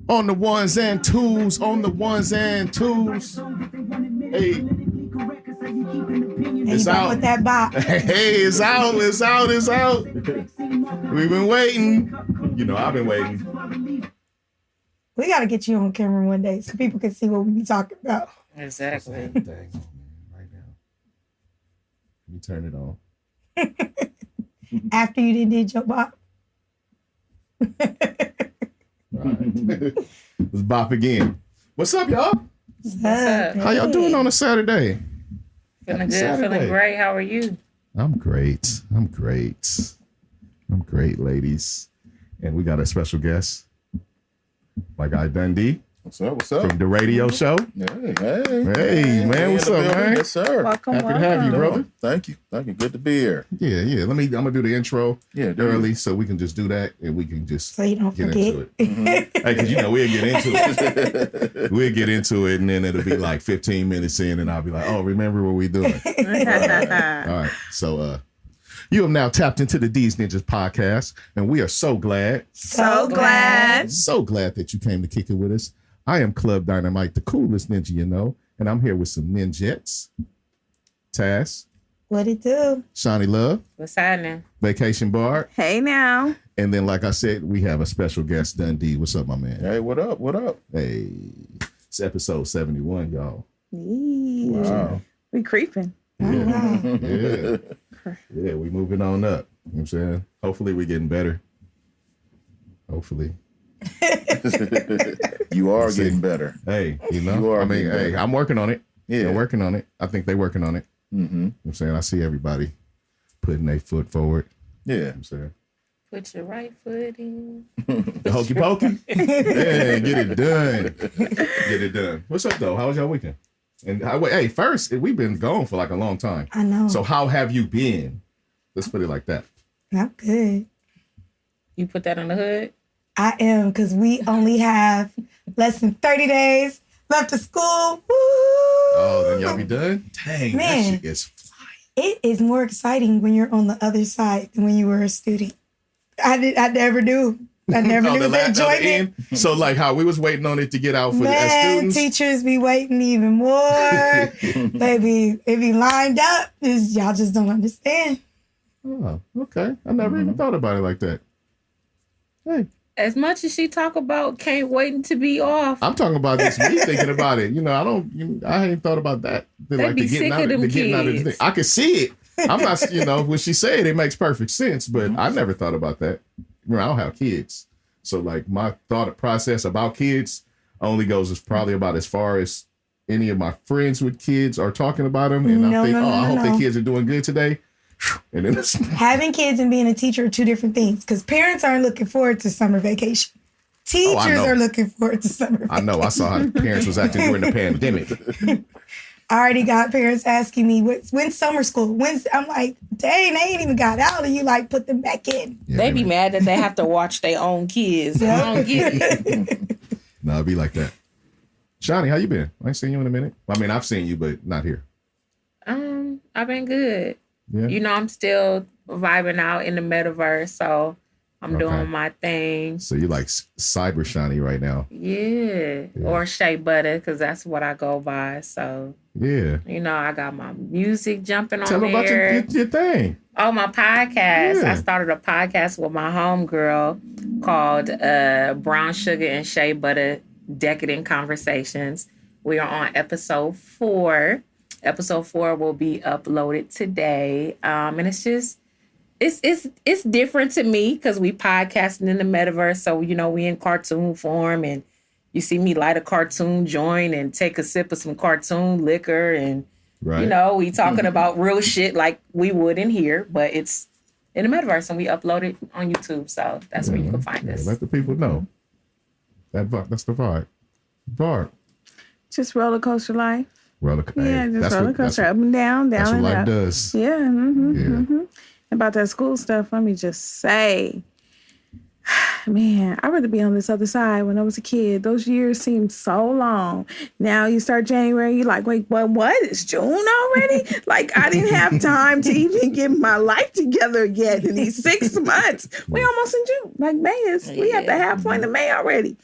On the ones and twos, on the ones and twos. Hey. It's out. With that bop. Hey, it's out. We've been waiting. You know, I've been waiting. We got to get you on camera one day so people can see what we be talking about. Exactly. Right now. Let me turn it on. After you did your bop. Right. Let's bop again. What's up, y'all? What's up? How y'all doing on a Saturday? Feeling good, feeling great. How are you? I'm great, ladies. And we got a special guest. My guy Dundee. What's up? From the radio show. Hey, man. What's up, man? Yes, sir. Welcome. Happy to have you, brother. Thank you. Good to be here. Yeah. I'm gonna do the intro early so we can just do that and we can just so you don't get forget. into it. Hey, because we'll get into it. We'll get into it and then it'll be like 15 minutes in and I'll be like, oh, remember what we doing. All right. So you have now tapped into the Deez Ninjas Podcast, and we are so glad that you came to kick it with us. I am Club Dynamite, the coolest ninja you know, and I'm here with some ninjettes. Taz. What it do? Shanni Love. What's happening? Vacation Barb. Hey now. And then, like I said, we have a special guest, Dundee. What's up, my man? Hey, what up? Hey, it's episode 71, y'all. Wow. We creeping. Yeah, we moving on up. You know what I'm saying? Hopefully we getting better. Hopefully. You are getting better. Hey, I'm working on it. Yeah. They're working on it. I think they're working on it. Mm-hmm. You know what I'm saying? I see everybody putting their foot forward. Yeah. You know what I'm saying? Put your right foot in. The hokey pokey. Yeah, get it done. What's up, though? How was your weekend? And first, we've been gone for like a long time. I know. So how have you been? Let's put it like that. I'm good. You put that on the hood? I am, because we only have less than 30 days left of school. Woo! Oh, then y'all be done? Dang, Man, that shit is flying. It is more exciting when you're on the other side than when you were a student. I never knew. I never knew the enjoyment. So like how we was waiting on it to get out for as students. Teachers be waiting even more. They be lined up. Y'all just don't understand. Oh, okay. I never even thought about it like that. Hey. As much as she talk about can't wait to be off. I'm talking about this me thinking about it. I ain't thought about that. They be sick of them kids. I can see it. I'm not, when she said it makes perfect sense, but I never thought about that. I don't have kids. So like my thought process about kids only goes probably about as far as any of my friends with kids are talking about them. And I hope their kids are doing good today. And then having kids and being a teacher are two different things, because parents aren't looking forward to summer vacation. Teachers are looking forward to summer vacation. I know. I saw how the parents was acting during the pandemic. I already got parents asking me, when's summer school? I'm like, dang, they ain't even got out and you like put them back in. Yeah, they be mad that they have to watch their own kids. I don't get it. No, it'd be like that. Shanni, how you been? I ain't seen you in a minute. I mean, I've seen you, but not here. I've been good. Yeah. I'm still vibing out in the metaverse, so I'm doing my thing. So you like cyber Shanni right now? Yeah. Or Shea Butter, because that's what I go by. So yeah, I got my music jumping Tell on there. there. Tell about your thing. Oh, my podcast. Yeah. I started a podcast with my homegirl called Brown Sugar and Shea Butter Decadent Conversations. We are on episode 4. Episode 4 will be uploaded today. And it's just, it's different to me because we podcasting in the metaverse. So, we in cartoon form and you see me light a cartoon joint and take a sip of some cartoon liquor. And, we talking about real shit like we would in here, but it's in the metaverse and we upload it on YouTube. So that's where you can find us. Let the people know. That's the vibe. Barb. Just roller coaster life. Roller coaster up and down, that's and what life up. Does. Yeah. Mm-hmm. About that school stuff, let me just say, man, I'd rather be on this other side. When I was a kid, those years seemed so long. Now you start January, you're like, wait, what? It's June already? Like, I didn't have time to even get my life together yet in these 6 months. We almost in June. Like, we at the half point of May already.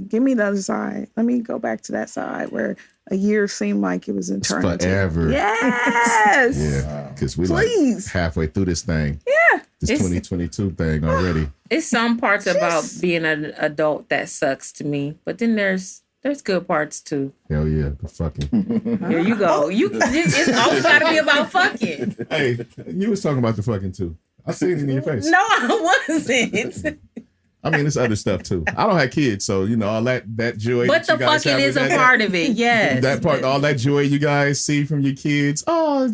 Give me the other side. Let me go back to that side where a year seemed like it was eternity. Forever. Yes. Yeah, because we Please. like halfway through this thing. Yeah. This 2022 thing already. It's some parts about being an adult that sucks to me, but then there's good parts too. Hell yeah, the fucking. Here you go. It's always got to be about fucking. Hey, you was talking about the fucking too. I see it in your face. No, I wasn't. I mean, it's other stuff too. I don't have kids, so you know all that joy. But that the you guys fucking have is with a that, part of it. Yes. That part, all that joy you guys see from your kids. Oh,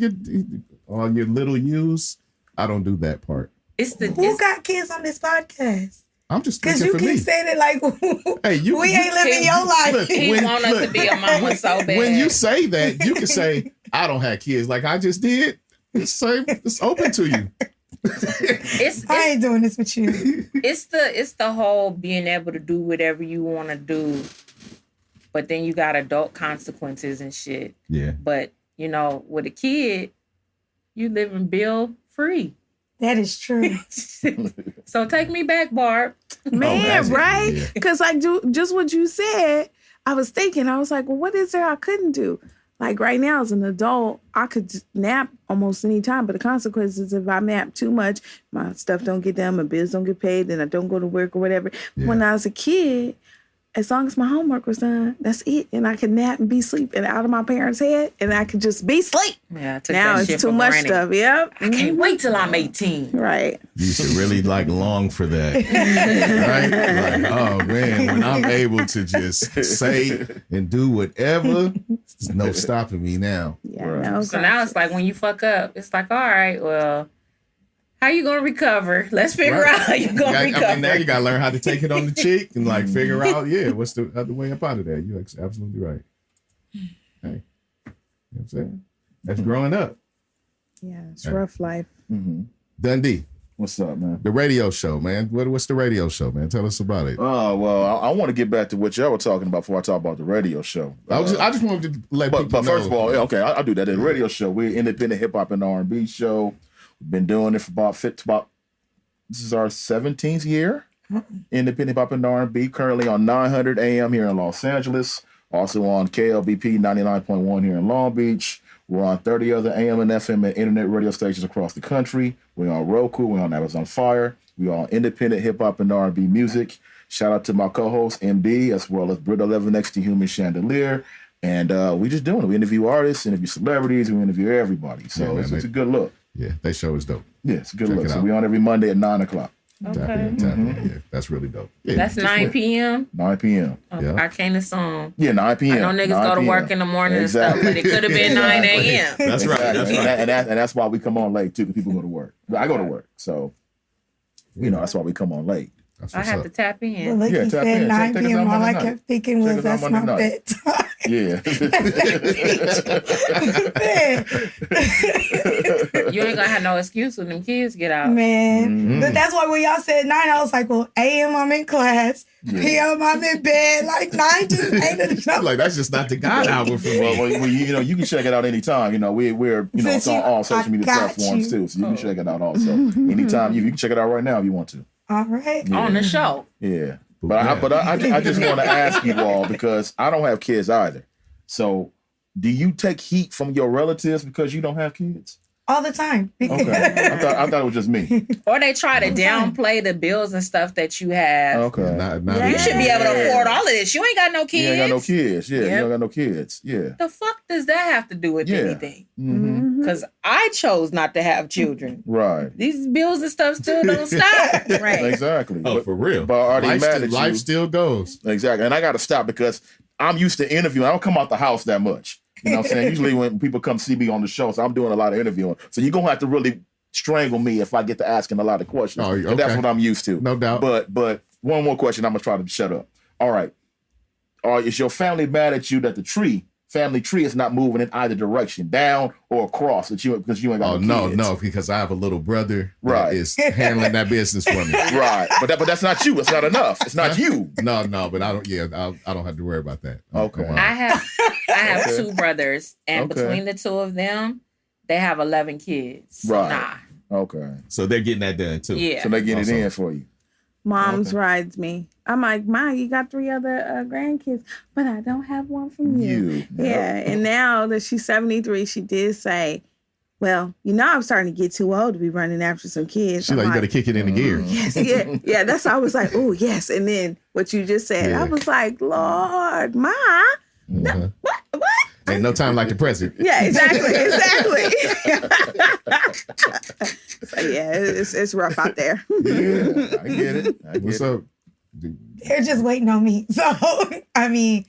all your little yous. I don't do that part. Who got kids on this podcast? I'm just Because speaking you for me. keep saying it like Hey, we ain't living your life. Look, He want us to be a mama so bad. When you say that, you can say, I don't have kids like I just did. It's open to you. I ain't doing this with you. It's the whole being able to do whatever you want to do, but then you got adult consequences and shit. Yeah. But you know, with a kid, you living bill free. That is true. So take me back, Barb. Man, right? Yeah. Because like just what you said, I was thinking, I was like, well, what is there I couldn't do? Like right now as an adult, I could just nap almost any time, but the consequences if I nap too much, my stuff don't get done, my bills don't get paid, then I don't go to work or whatever. Yeah. When I was a kid, as long as my homework was done, that's it. And I could nap and be sleeping out of my parents' head, and I could just be sleep. Yeah, I took Now that it's shit too for much granted. stuff. Yep. I can't wait till I'm 18. Right. You used to really like long for that. Right? Like, oh man, when I'm able to just say and do whatever, there's no stopping me now. Yeah. Right. No, So now it's like when you fuck up, it's like, all right, well, how you gonna recover? Let's figure Right. out how you gonna recover. I mean, now you gotta learn how to take it on the cheek and like figure out, what's the other way up out of that. You're absolutely right. Hey, you know what I'm saying? That's growing up. yeah, it's rough life. Mm-hmm. Dundee, What's up, man? the radio show, man. What's the radio show, man? Tell us about it. Oh, well, I want to get back to what y'all were talking about before I talk about the radio show. I just wanted to let people But know. first of all, okay, I'll do that. The radio show, we're an independent hip hop and R&B show. We've been doing it for about this is our 17th year. Independent hip hop and R&B, currently on 900 AM here in Los Angeles. Also on KLBP 99.1 here in Long Beach. We're on 30 other AM and FM and internet radio stations across the country. We're on Roku. We're on Amazon Fire. We're on independent hip hop and R&B music. Shout out to my co-host MD as well as Brit 11 Next to Human Chandelier. And we just doing it. We interview artists, interview celebrities, we interview everybody. So Yeah, man, it's a good look. Yeah, that show is dope. Yeah, it's a good Check look. it So out. we on every Monday at 9 o'clock. Tap in. Yeah, that's really dope. Yeah, That's just 9 wait. p.m. 9 p.m. Yeah. I can't assume. Yeah, 9 p.m. I know niggas 9 go to p.m. work in the morning Exactly. and stuff, but it could have been 9 a.m. That's right. Exactly. That's right. And that's why we come on late too, because people go to work. I go to work, so that's why we come on late. That's I what's have up. to tap in. Well, look, Yeah, he tap said in. 9 Check us out p.m. All Monday I night. kept thinking Check was us out that's my Monday night. bedtime. Yeah. You ain't gonna have no excuse when them kids get out. Man, but that's why when y'all said 9, I was like, well, AM I'm in class, PM I'm in bed. Like 9 just ain't enough. Like that's just not the God hour for me. Well, you can check it out anytime. We're Since it's on you- all social I media got platforms you. too, so you can check it out also. Anytime you can check it out right now if you want to. All right. On the show. Yeah. Yeah. But I just want to ask you all, because I don't have kids either. So do you take heat from your relatives because you don't have kids? All the time. Okay. I thought it was just me. Or they try to downplay the bills and stuff that you have. Okay. Not Yeah. You should be able to afford all of this. You ain't got no You kids. ain't got no kids. Yeah, Yep. you don't got no kids. Yeah. The fuck does that have to do with Yeah. anything? Mm-hmm. Because I chose not to have children. Right. These bills and stuff still don't stop. Right. Exactly. Oh, for real. But are they life, mad still, at you? life still goes. Exactly. And I got to stop because I'm used to interviewing. I don't come out the house that much. You know what I'm saying? Usually when people come see me on the show, so I'm doing a lot of interviewing. So you're going to have to really strangle me if I get to asking a lot of questions. Oh, And that's okay. what I'm used to. No doubt. But one more question, I'm going to try to shut up. All right. Is your family mad at you that the family tree is not moving in either direction, down or across, because you ain't got Oh no kids? no, because I have a little brother Right. that is handling that business for me. Right. But that's not you. It's not enough. It's not you. No, but I don't. Yeah, I don't have to worry about that. Okay. Come on. I have Okay. 2 brothers, and Okay. between the 2 of them, they have 11 kids. So Right. nah. Okay. So they're getting that done too. Yeah. So they get it Awesome. in for you. Mom's rides me. I'm like, Ma, you got 3 other grandkids, but I don't have one from you. Yeah. And now that she's 73, she did say, well, I'm starting to get too old to be running after some kids. She's like, you got to kick it into gear. Yes, yeah. That's why I was like, oh, yes. And then what you just said, I was like, Lord, Ma, no, what? Ain't no time like the present. Yeah, exactly. So yeah, it's rough out there. Yeah, I get it. What's up? They're just waiting on me. So I mean,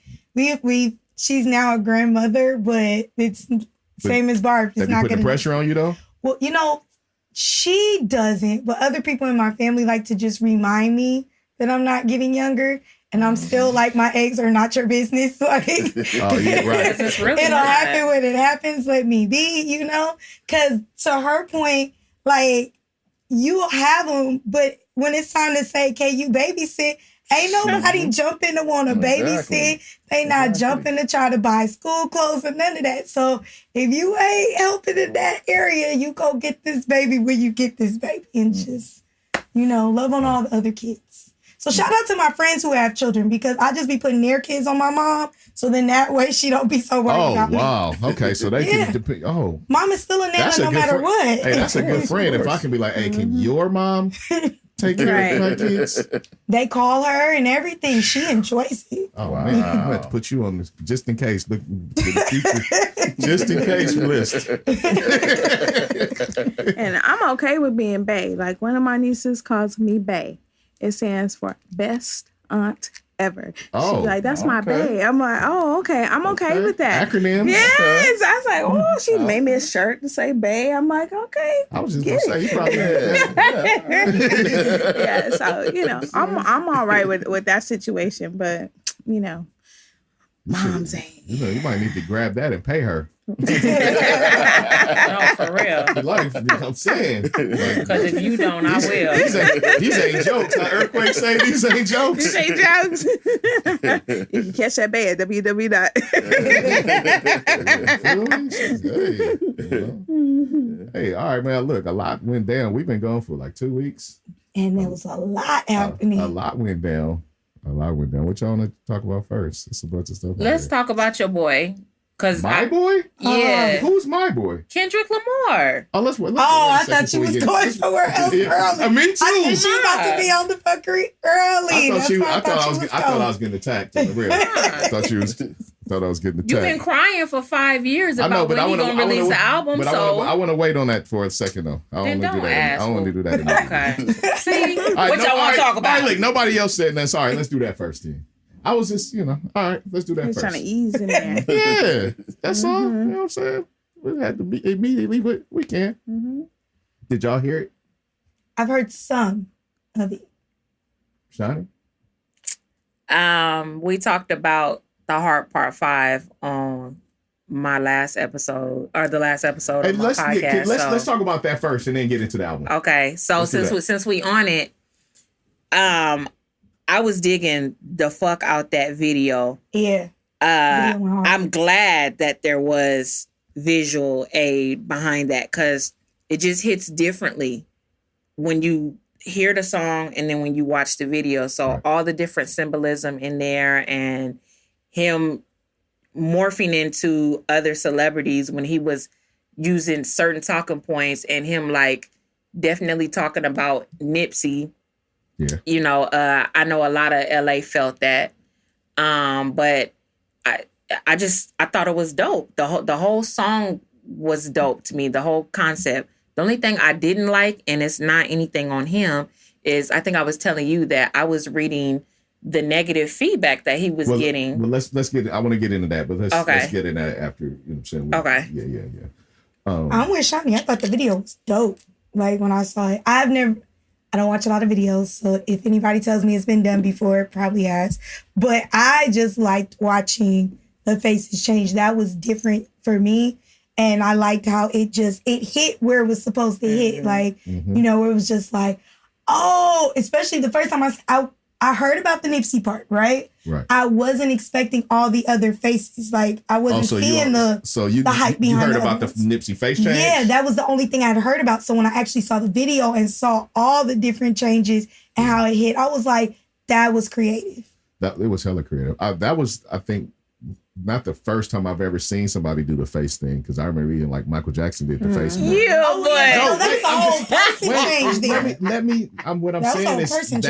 she's now a grandmother, but it's same as Barb. Have you put the pressure on you though? Well, she doesn't, but other people in my family like to just remind me that I'm not getting younger. And I'm still like, my eggs are not your business. Like, oh, yeah, right. Really it'll happen when it happens. Let me be, Because to her point, like, you have them, but when it's time to say, can you babysit? Ain't nobody jumping to want to babysit. They not jumping to try to buy school clothes or none of that. So if you ain't helping in that area, you go get this baby when you get this baby and just, love on all the other kids. So shout out to my friends who have children because I just be putting their kids on my mom. So then that way she don't be so worried about me. Oh, wow. Okay, so they can depend. Oh. Mom is still a nana no matter what. Hey, that's a good friend. If I can be like, hey, can your mom take care of my kids? They call her and everything. She enjoys it. Oh, wow. Man, I'm going to have to put you on this just in case. Look, just in case list. And I'm okay with being bae. Like one of my nieces calls me bae. It stands for best aunt ever. Oh, she's like, that's my bae. I'm like, oh, okay. I'm okay with that. Acronym. Yes. I was like, oh, she made me a shirt to say bae. I'm like, okay. I was just going to say, you probably yeah. So, I'm all right with that situation, but, mom's ain't. You might need to grab that and pay her. No, for real. Like, I'm saying. Because if you don't, I will. These ain't jokes. How Earthquake say these ain't jokes. These ain't jokes. You can catch that bay at www. Hey, all right, man. Look, a lot went down. We've been going for like 2 weeks. And there was a lot happening. A lot went down. What y'all want to talk about first? It's a bunch of stuff. Let's talk about your boy. My boy? Yeah. Who's my boy? Kendrick Lamar. I thought you was going somewhere else early. Me too. I thought she about to be on the fuckery early. I thought I was getting attacked on the real. I thought I was getting attacked. You've been crying for 5 years about when you're going to release the album. I want to wait on that for a second, though. I don't want to do that. Okay. See? What y'all want to talk about? All right, look, nobody else said that. Sorry, let's do that first then. I was just, all right, let's do that first. Trying to ease in there. Yeah, that's all. You know what I'm saying? We had to be immediately, but we can. Mm-hmm. Did y'all hear it? I've heard some of it. Shanni? We talked about the Heart Part 5 on my last episode, or the last episode of my podcast. Let's talk about that first and then get into the album. Okay, so since we on it, I was digging the fuck out that video. Yeah. I'm glad that there was visual aid behind that because it just hits differently when you hear the song and then when you watch the video. So all the different symbolism in there and him morphing into other celebrities when he was using certain talking points and him like definitely talking about Nipsey. Yeah. I know a lot of LA felt that. But I thought it was dope. The whole song was dope to me, the whole concept. The only thing I didn't like, and it's not anything on him, is I think I was telling you that I was reading the negative feedback that he was getting. Well, let's get. I want to get into that, but let's get into that after. You know what I'm saying? Okay. Yeah. I'm with Shanni. I thought the video was dope. Like when I saw it, I don't watch a lot of videos, so if anybody tells me it's been done before, it probably has. But I just liked watching the faces change. That was different for me. And I liked how it hit where it was supposed to hit. Like, where it was just like, oh, especially the first time I heard about the Nipsey part, right? Right. I wasn't expecting all the other faces. Like I wasn't seeing the hype behind you heard the about the others. Nipsey face change? Yeah, that was the only thing I'd heard about. So when I actually saw the video and saw all the different changes and how it hit, I was like, that was creative. It was hella creative. That was, I think, not the first time I've ever seen somebody do the face thing, because I remember reading like Michael Jackson did the face. Yeah, No, that's a whole person change there. What I'm That was a saying whole is person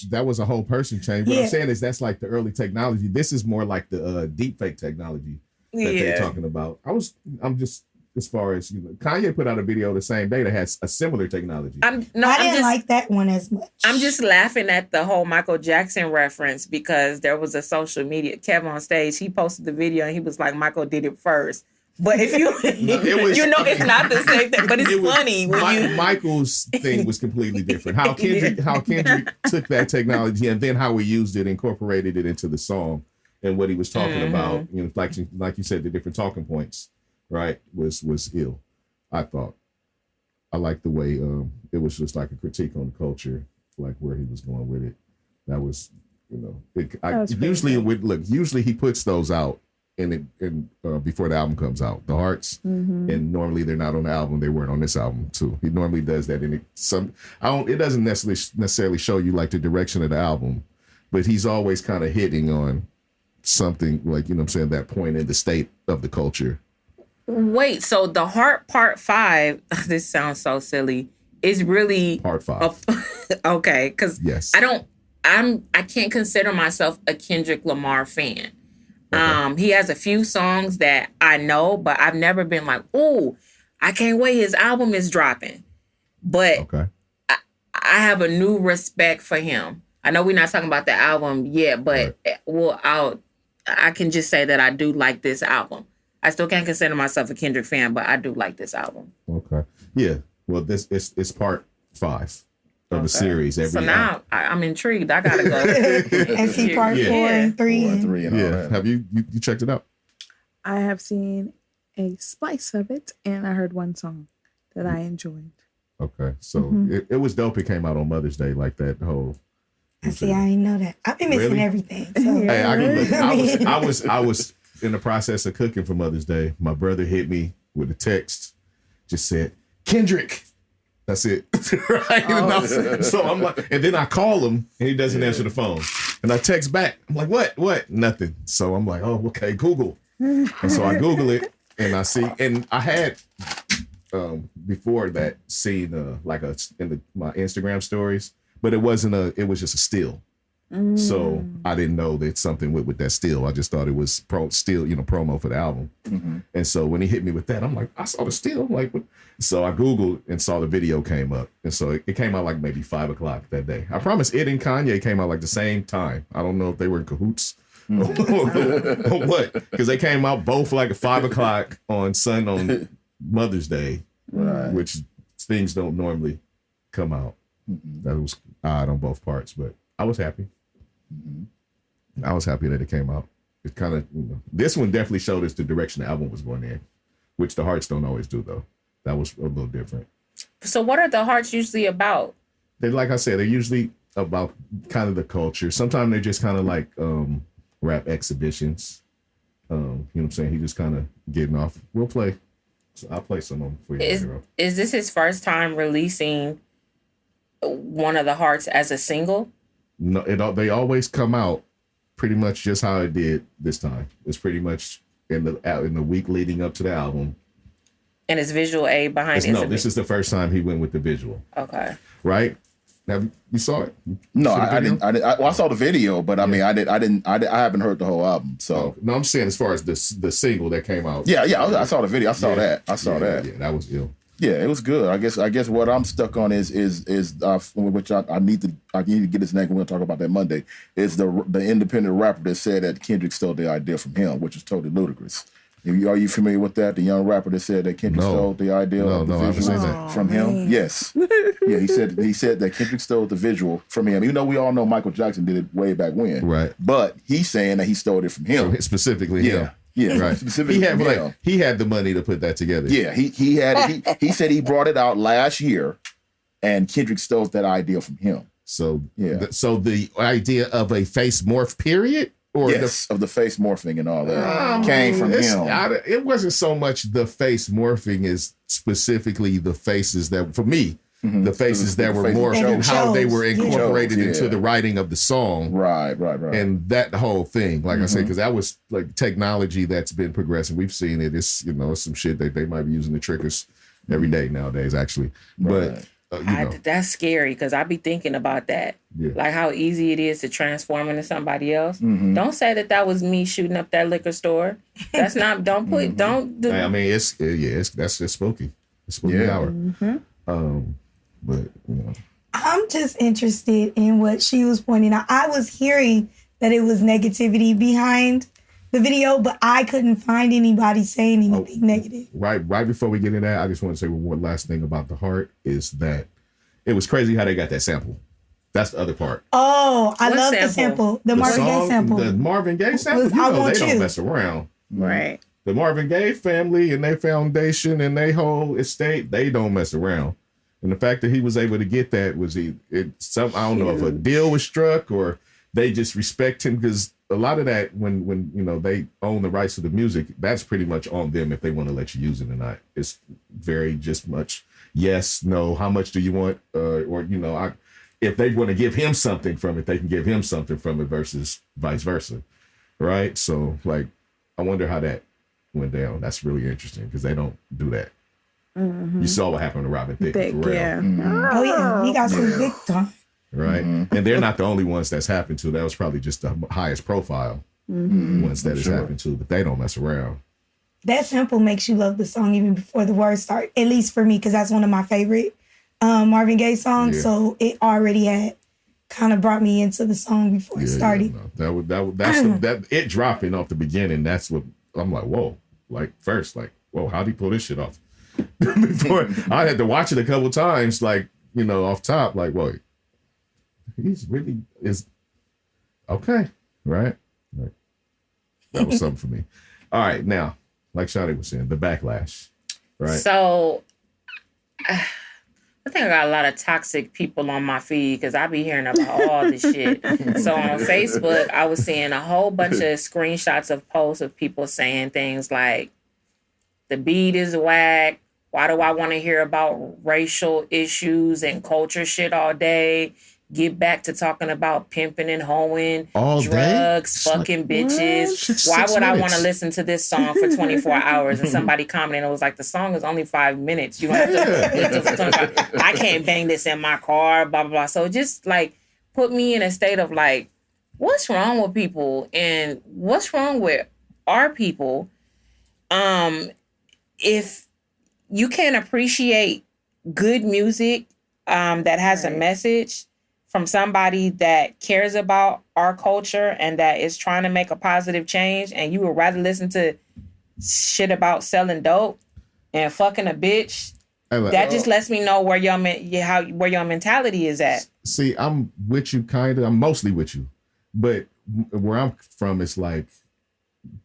that was a whole person change. What Yeah. I'm saying is that's like the early technology. This is more like the deep fake technology that they're talking about. I'm just, as far as, Kanye put out a video the same day that has a similar technology. I didn't like that one as much. I'm just laughing at the whole Michael Jackson reference because there was a social media, Kevin on stage, he posted the video and he was like, Michael did it first. But if you, it's not the same thing, but it's funny. Michael's thing was completely different. How Kendrick took that technology and then how he used it, incorporated it into the song and what he was talking about, like you said, the different talking points. Right, was ill. I thought. I liked the way it was just like a critique on the culture, like where he was going with it. That was, usually he puts those out before the album comes out, the hearts, and normally they're not on the album. They weren't on this album too. He normally does that, and it doesn't necessarily show you like the direction of the album, but he's always kind of hitting on something like that point in the state of the culture. Wait, so the Heart Part 5, this sounds so silly, is really Part 5. Okay, because yes. I can't consider myself a Kendrick Lamar fan. Okay. He has a few songs that I know, but I've never been like, oh, I can't wait, his album is dropping. But okay. I have a new respect for him. I know we're not talking about the album yet, but I can just say that I do like this album. I still can't consider myself a Kendrick fan, but I do like this album. Okay. Yeah. Well, this it's part 5 of the series. So now I'm intrigued. I gotta go and see part 4 and 3. And all that. Have you checked it out? I have seen a splice of it, and I heard one song that I enjoyed. Okay. So it was dope. It came out on Mother's Day, like that whole. I didn't know that. I've been missing everything. So. Hey, I was in the process of cooking for Mother's Day. My brother hit me with a text, just said, Kendrick. That's it. Right? Oh. So I'm like, and then I call him and he doesn't answer the phone. And I text back. I'm like, what? Nothing. So I'm like, oh, okay, Google. And so I Google it and I see, and I had before that seen my Instagram stories, but it was just a still. So I didn't know that something with that still. I just thought it was promo for the album. And so when he hit me with that, I'm like, I saw the still. Like, what? So I Googled and saw the video came up. And so it came out like maybe 5:00 that day. I promise it and Kanye came out like the same time. I don't know if they were in cahoots or what, because they came out both like at 5:00 on Mother's Day, right, which things don't normally come out. That was odd on both parts, but I was happy. I was happy that it came out. It kind of, this one definitely showed us the direction the album was going in, which the hearts don't always do, though. That was a little different. So what are the hearts usually about? Like I said, they're usually about kind of the culture. Sometimes they're just kind of like rap exhibitions. You know what I'm saying? He just kind of getting off. We'll play. So I'll play some of them for you. Is this his first time releasing one of the hearts as a single? No, they always come out pretty much just how it did this time. It's pretty much in the week leading up to the album. And it's visual aid behind it? No, this is the first time he went with the visual. Okay. Right? Have you saw it? No, I didn't. I saw the video, but I mean, I haven't heard the whole album. So no, I'm saying as far as the single that came out. Yeah, I saw the video. I saw that. Yeah, that was ill. Yeah, it was good. I guess what I'm stuck on is which I need to get his name. We're gonna talk about that Monday. Is the independent rapper that said that Kendrick stole the idea from him, which is totally ludicrous. Are you familiar with that? The young rapper that said that Kendrick stole the idea of the visual from him? Yes. Yeah, he said that Kendrick stole the visual from him. Even though we all know Michael Jackson did it way back when. Right. But he's saying that he stole it from him. Specifically him. Yeah, right. Specifically he had the money to put that together. Yeah, he had he said he brought it out last year and Kendrick stole that idea from him. So so the idea of a face morph period? or of the face morphing and all that came from him. It wasn't so much the face morphing as specifically the faces that, for me, the faces that were morphed and how they were incorporated into the writing of the song. Right. And that whole thing, like I said, because that was like technology that's been progressing. We've seen it. It's, it's some shit that they might be using to trick us every day nowadays, actually. But, that's scary because I be thinking about that. Yeah. Like how easy it is to transform into somebody else. Don't say that was me shooting up that liquor store. That's not, don't put, don't do. I mean, that's just spooky. It's spooky hour. But, I'm just interested in what she was pointing out. I was hearing that it was negativity behind the video, but I couldn't find anybody saying anything negative. Right before we get into that, I just want to say one last thing about the heart is that it was crazy how they got that sample. That's the other part. Oh, I love the sample. The Marvin Gaye sample. The Marvin Gaye sample, they don't mess around. Right. The Marvin Gaye family and their foundation and their whole estate, they don't mess around. And the fact that he was able to get that I don't know if a deal was struck or they just respect him, because a lot of that when they own the rights to the music, that's pretty much on them if they want to let you use it or not. It's very just much yes, no, how much do you want, if they want to give him something from it, they can give him something from it versus vice versa, right? So like, I wonder how that went down. That's really interesting because they don't do that. You saw what happened to Robin Thicke. Yeah. Oh yeah, he got some big time. Right, and they're not the only ones that's happened to. That was probably just the highest profile ones that has happened to, but they don't mess around. That sample makes you love the song even before the words start. At least for me, because that's one of my favorite Marvin Gaye songs. Yeah. So it already had kind of brought me into the song before it started. Yeah, no. That's it dropping off the beginning. That's what I'm like. Whoa! Like first, like whoa, how'd he pull this shit off? Before I had to watch it a couple times, like off top, like whoa. He's really is okay, right? That was something for me. All right, now, like Shanni was saying, the backlash, right? So, I think I got a lot of toxic people on my feed because I be hearing about all this shit. So on Facebook, I was seeing a whole bunch of screenshots of posts of people saying things like, "The beat is whack. Why do I want to hear about racial issues and culture shit all day? Get back to talking about pimping and hoeing, all drugs, day? Fucking bitches. Why would I want to listen to this song for 24 hours?" And somebody commented, it was like, the song is only 5 minutes. You don't have to listen for 25. I can't bang this in my car, blah, blah, blah. So just like put me in a state of like, what's wrong with people and what's wrong with our people? If you can't appreciate good music that has a message from somebody that cares about our culture and that is trying to make a positive change, and you would rather listen to shit about selling dope and fucking a bitch, that just lets me know where your mentality is at. See, I'm with you, kind of. I'm mostly with you, but where I'm from, it's like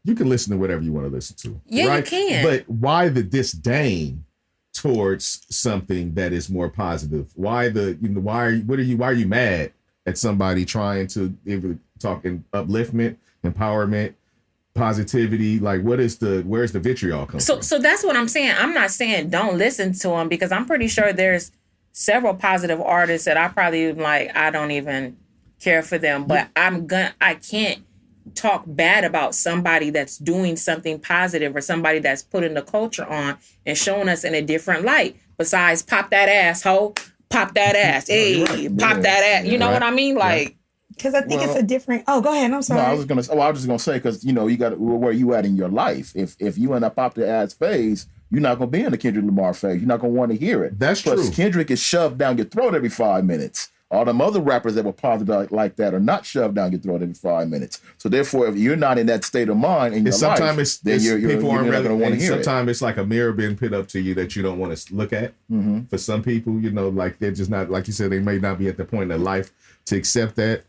you can listen to whatever you want to listen to. Yeah, right? You can. But why the disdain towards something that is more positive? Why are you mad at somebody trying to talk in upliftment, empowerment, positivity? Like where's the vitriol come from? So that's what I'm saying. I'm not saying don't listen to them, because I'm pretty sure there's several positive artists that I probably like, I don't even care for them, but I can't talk bad about somebody that's doing something positive or somebody that's putting the culture on and showing us in a different light. Besides, pop that ass, ho, pop that ass, hey, pop that ass. You know what I mean? Like, because I think it's a different. Oh, go ahead. I'm sorry. No, I was just gonna say, because you got where you at in your life. If you in a pop the ass phase, you're not gonna be in the Kendrick Lamar phase. You're not gonna want to hear it. That's true. Plus, Kendrick is shoved down your throat every 5 minutes. All them other rappers that were positive like that are not shoved down your throat every 5 minutes. So therefore, if you're not in that state of mind in your life, then you're not going to want to hear it. Sometimes it's like a mirror being put up to you that you don't want to look at. Mm-hmm. For some people, like they're just not, like you said, they may not be at the point in their life to accept that.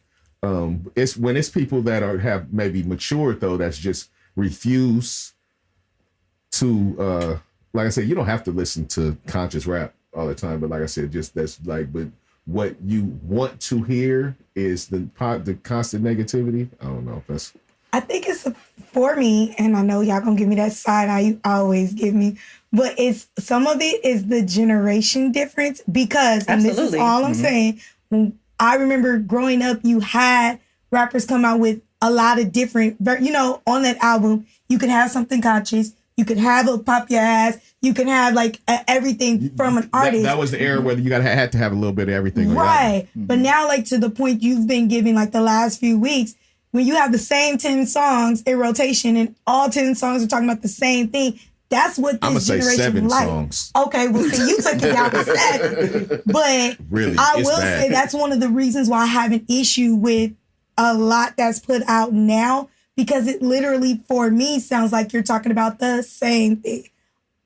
It's when it's people that have maybe matured though, that's just refuse to, like I said, you don't have to listen to conscious rap all the time, but like I said, just that's like, but what you want to hear is the constant negativity. I don't know if that's I think it's for me, and I know y'all gonna give me that side eye you always give me, but it's some of it is the generation difference because, and this is all I'm saying, when I remember growing up, you had rappers come out with a lot of different, on that album, you could have something conscious, you could have a pop your ass, you can have like everything from an artist. That was the era where you had to have a little bit of everything. Right. But now, like, to the point you've been giving, like, the last few weeks, when you have the same 10 songs in rotation and all 10 songs are talking about the same thing, that's what this generation 7 like. songs. Okay, well, see, you took it down to 7. But really, I will say that's one of the reasons why I have an issue with a lot that's put out now, because it literally, for me, sounds like you're talking about the same thing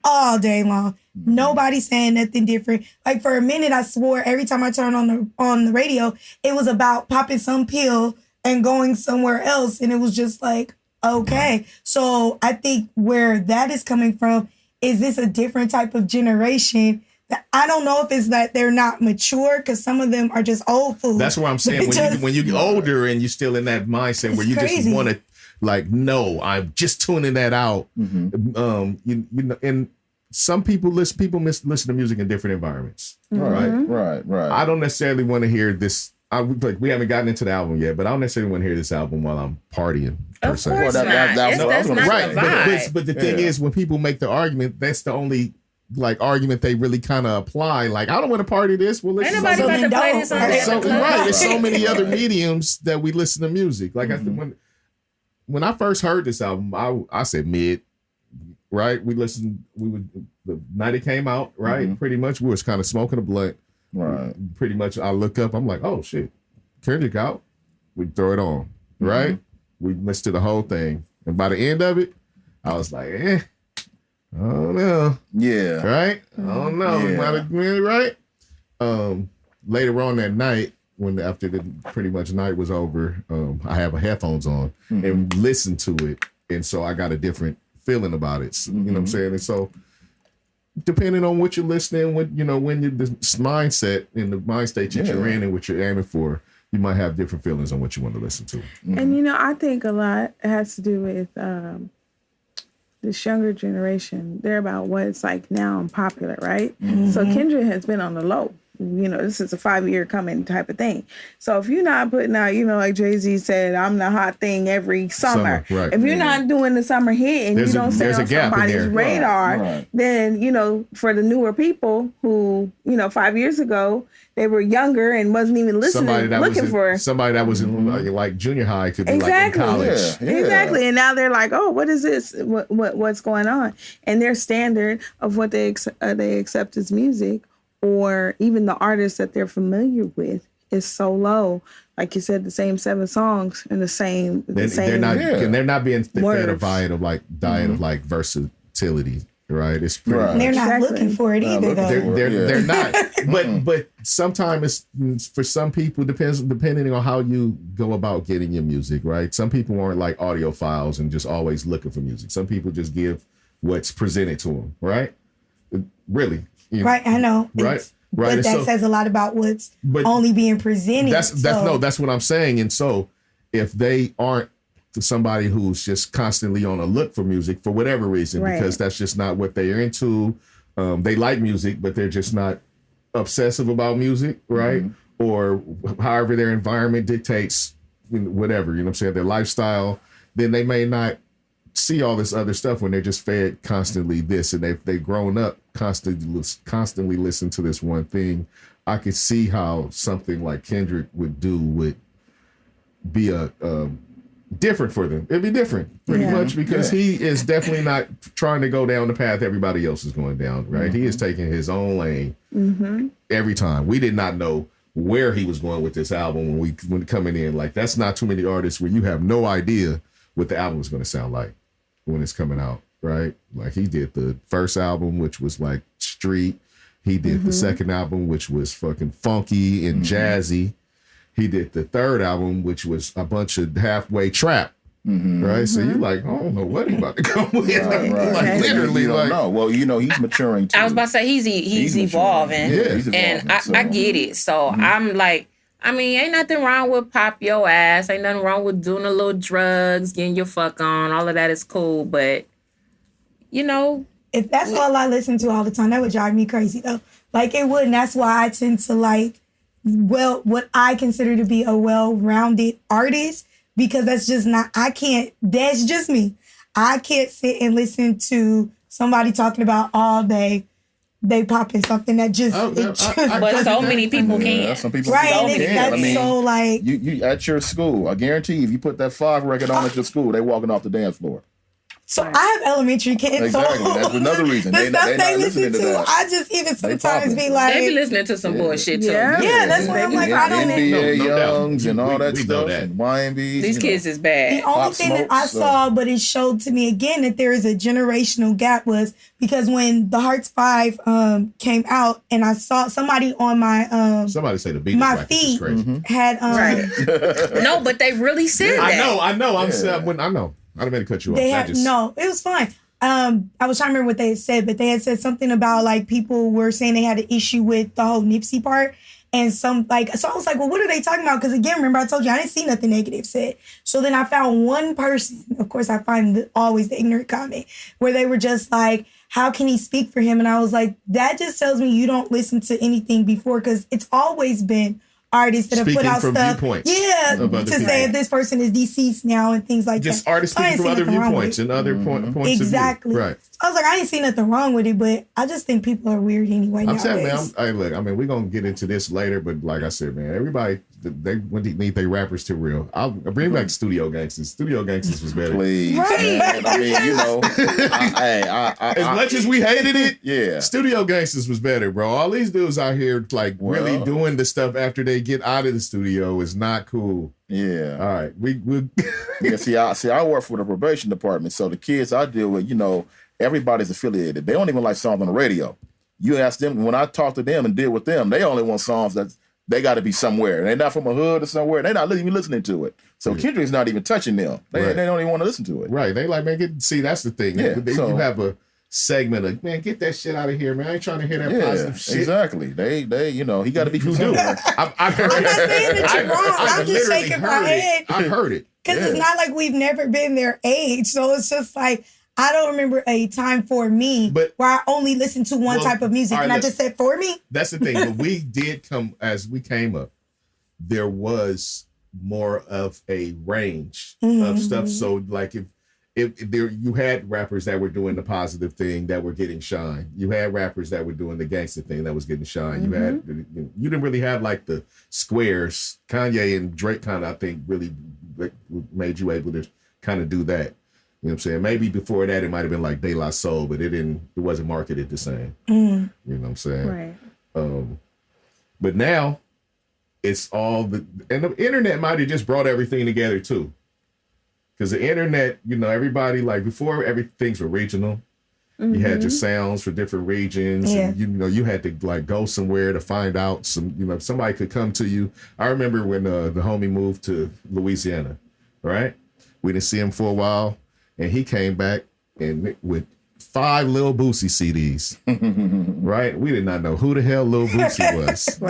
all day long. Nobody's saying nothing different. Like, for a minute, I swore every time I turned on the radio, it was about popping some pill and going somewhere else. And it was just like, okay. So I think where that is coming from is this a different type of generation that I don't know if it's that they're not mature, because some of them are just old fools. That's what I'm saying. When you get older and you're still in that mindset where you crazy. just want to, like, no, I'm just tuning that out. And some people listen to music in different environments. Right. I don't necessarily want to hear this. We haven't gotten into the album yet, but I don't necessarily want to hear this album while I'm partying. Of course not. That's not right. the vibe. But the thing is, when people make the argument, that's the only argument they really kind of apply. Like, I don't want to party this. Well, listen. Ain't nobody about to play this on the club. Right. There's so many other mediums that we listen to music. Like, when I first heard this album, I said mid. Right. The night it came out. Right. Pretty much, we was kind of smoking a blunt. Right. Pretty much, I look up, I'm like, oh shit, Kendrick out. We throw it on. Right. We listened to the whole thing, and by the end of it, I was like, I don't know. Yeah. Right? I don't know. Yeah. Might have been right. Later on that night, after the pretty much night was over, I have headphones on and listened to it. And so I got a different feeling about it. You know what I'm saying? And so depending on what you're listening, when you're the mindset and the mind state that you're in and what you're aiming for, you might have different feelings on what you want to listen to. And I think a lot has to do with this younger generation. They're about what's like now and popular, right? So Kendrick has been on the low. This is a 5-year coming type of thing. So if you're not putting out, like Jay-Z said, I'm the hot thing every summer. Right. If you're not doing the summer hit and you don't stay on somebody's radar, then, for the newer people who, 5 years ago, they were younger and wasn't even listening, somebody that was in like junior high could be like in college. Yeah. Exactly. And now they're like, oh, what is this? What's going on? And their standard of what they accept as music, or even the artists that they're familiar with, is so low. Like you said, the same 7 songs and the same. They're not being fed a diet of like versatility, right? It's pretty. Right. They're not looking for it either, though. They're not. But sometimes it's for some people depending on how you go about getting your music, right? Some people aren't like audiophiles and just always looking for music. Some people just give what's presented to them, right? Really. Right, I know. Right. But that says a lot about what's only being presented. That's what I'm saying. And so if they aren't somebody who's just constantly on a look for music for whatever reason, because that's just not what they're into. They like music, but they're just not obsessive about music, right? Or however their environment dictates, whatever, you know what I'm saying, their lifestyle, then they may not see all this other stuff when they're just fed constantly this, and they've grown up constantly listen to this one thing. I could see how something like Kendrick would be a different for them. It'd be different pretty much because he is definitely not trying to go down the path everybody else is going down, right? He is taking his own lane every time. We did not know where he was going with this album when coming in. Like, that's not too many artists where you have no idea what the album is going to sound like when it's coming out, right? Like, he did the first album, which was like street. He did the second album, which was fucking funky and jazzy. He did the third album, which was a bunch of halfway trap, right? So you're like, I don't know what he's about to come with. Like, literally, you don't know. Well, he's maturing too. I was about to say he's evolving. Yeah, he's evolving. And I get it. So I'm like, I mean, ain't nothing wrong with pop your ass. Ain't nothing wrong with doing a little drugs, getting your fuck on. All of that is cool. But, you know. If that's all I listen to all the time, that would drive me crazy, though. Like, it would. And that's why I tend to like, well, what I consider to be a well-rounded artist, because that's just not, that's just me. I can't sit and listen to somebody talking about all day. They popping something that just, but so many people can. Some people right, can. That's so like you at your school. I guarantee if you put that 5 record on at your school, they walking off the dance floor. So I have elementary kids. Exactly. So That's another reason. The stuff they they not listen listening to that. I just even sometimes be like, they be listening to some bullshit too. Yeah, that's what I'm like. I don't NBA No Youngs doubt. and all that We stuff. know that. And YMBs. These kids is bad. The only thing that I saw, but it showed to me again that there is a generational gap, was because when the Hearts 5 came out, and I saw somebody on my somebody say the beat my is feed crazy. had No, but they really said that. I know. I know. I didn't mean to cut you off. They had no, it was fine. I was trying to remember what they had said, but they had said something about like people were saying they had an issue with the whole Nipsey part. And some like, so I was like, well, what are they talking about? Because again, remember I told you I didn't see nothing negative said. So then I found one person, of course I find always the ignorant comment, where they were just like, how can he speak for him? And I was like, that just tells me you don't listen to anything before, because it's always been artists that have put out stuff. To say if this person is deceased now and things like just that. artists speaking from other viewpoints and other points exactly. of view. Right. I was like, I ain't seen nothing wrong with it, but I just think people are weird anyway. I'm nowadays. saying, man, I mean, we're gonna get into this later, but like I said, man, everybody they need their rappers to real. I'll bring back Studio Gangsters. Studio Gangsters was better. Please. Right. Man, I mean, you know, as much as we hated it, yeah, Studio Gangsters was better, bro. All these dudes out here like really doing the stuff after they get out of the studio is not cool. Yeah. All right. We yeah. I work for the probation department, so the kids I deal with, you know, everybody's affiliated. They don't even like songs on the radio. You ask them, when I talk to them and deal with them, they only want songs that they got to be somewhere. They're not from a hood or somewhere. They're not even listening to it. So Kendrick's not even touching them. They don't even want to listen to it. Right. They like, man, see, that's the thing. Yeah, you have a segment of, man, get that shit out of here, man. I ain't trying to hear that positive shit. Exactly. They, you know, he got to be from somewhere. I heard I'm not saying that you're wrong. I'm just shaking my head. I heard it. Because it's not like we've never been their age. So it's just like, I don't remember a time for me where I only listened to one type of music. And I just said, for me? That's the thing. But we did as we came up, there was more of a range of stuff. So like if there, you had rappers that were doing the positive thing that were getting shine. You had rappers that were doing the gangster thing that was getting shine. You didn't really have like the squares. Kanye and Drake kind of, I think, really made you able to kind of do that. You know what I'm saying? Maybe before that it might have been like De La Soul, but it wasn't marketed the same. You know what I'm saying? Right. But now it's and the internet might have just brought everything together too. Because the internet, you know, everybody, like before everything's were regional. You had your sounds for different regions. Yeah. And, you know, you had to like go somewhere to find out somebody could come to you. I remember when the homie moved to Louisiana, right? We didn't see him for a while. And he came back and with 5 Lil Boosie CDs, right? We did not know who the hell Lil Boosie was,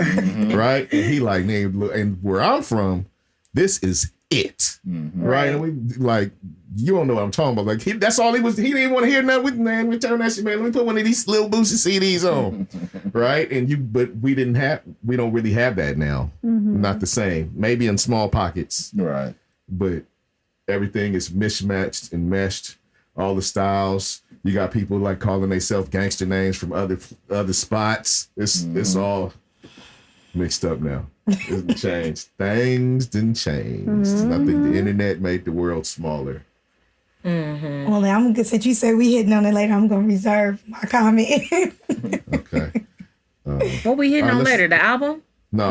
right? And he like named, and where I'm from, this is it, right? And we like, you don't know what I'm talking about. Like that's all he was. He didn't want to hear nothing with, man. We turn that shit, man. Let me put one of these Lil Boosie CDs on, right? But we don't really have that now. Not the same. Maybe in small pockets, right? But everything is mismatched and meshed. All the styles. You got people like calling themselves gangster names from other spots. It's all mixed up now. It's changed. Things didn't change. I think the internet made the world smaller. Well, I'm gonna, since you say we hitting on it later, I'm gonna reserve my comment. Okay. What we hitting on later? The album? No,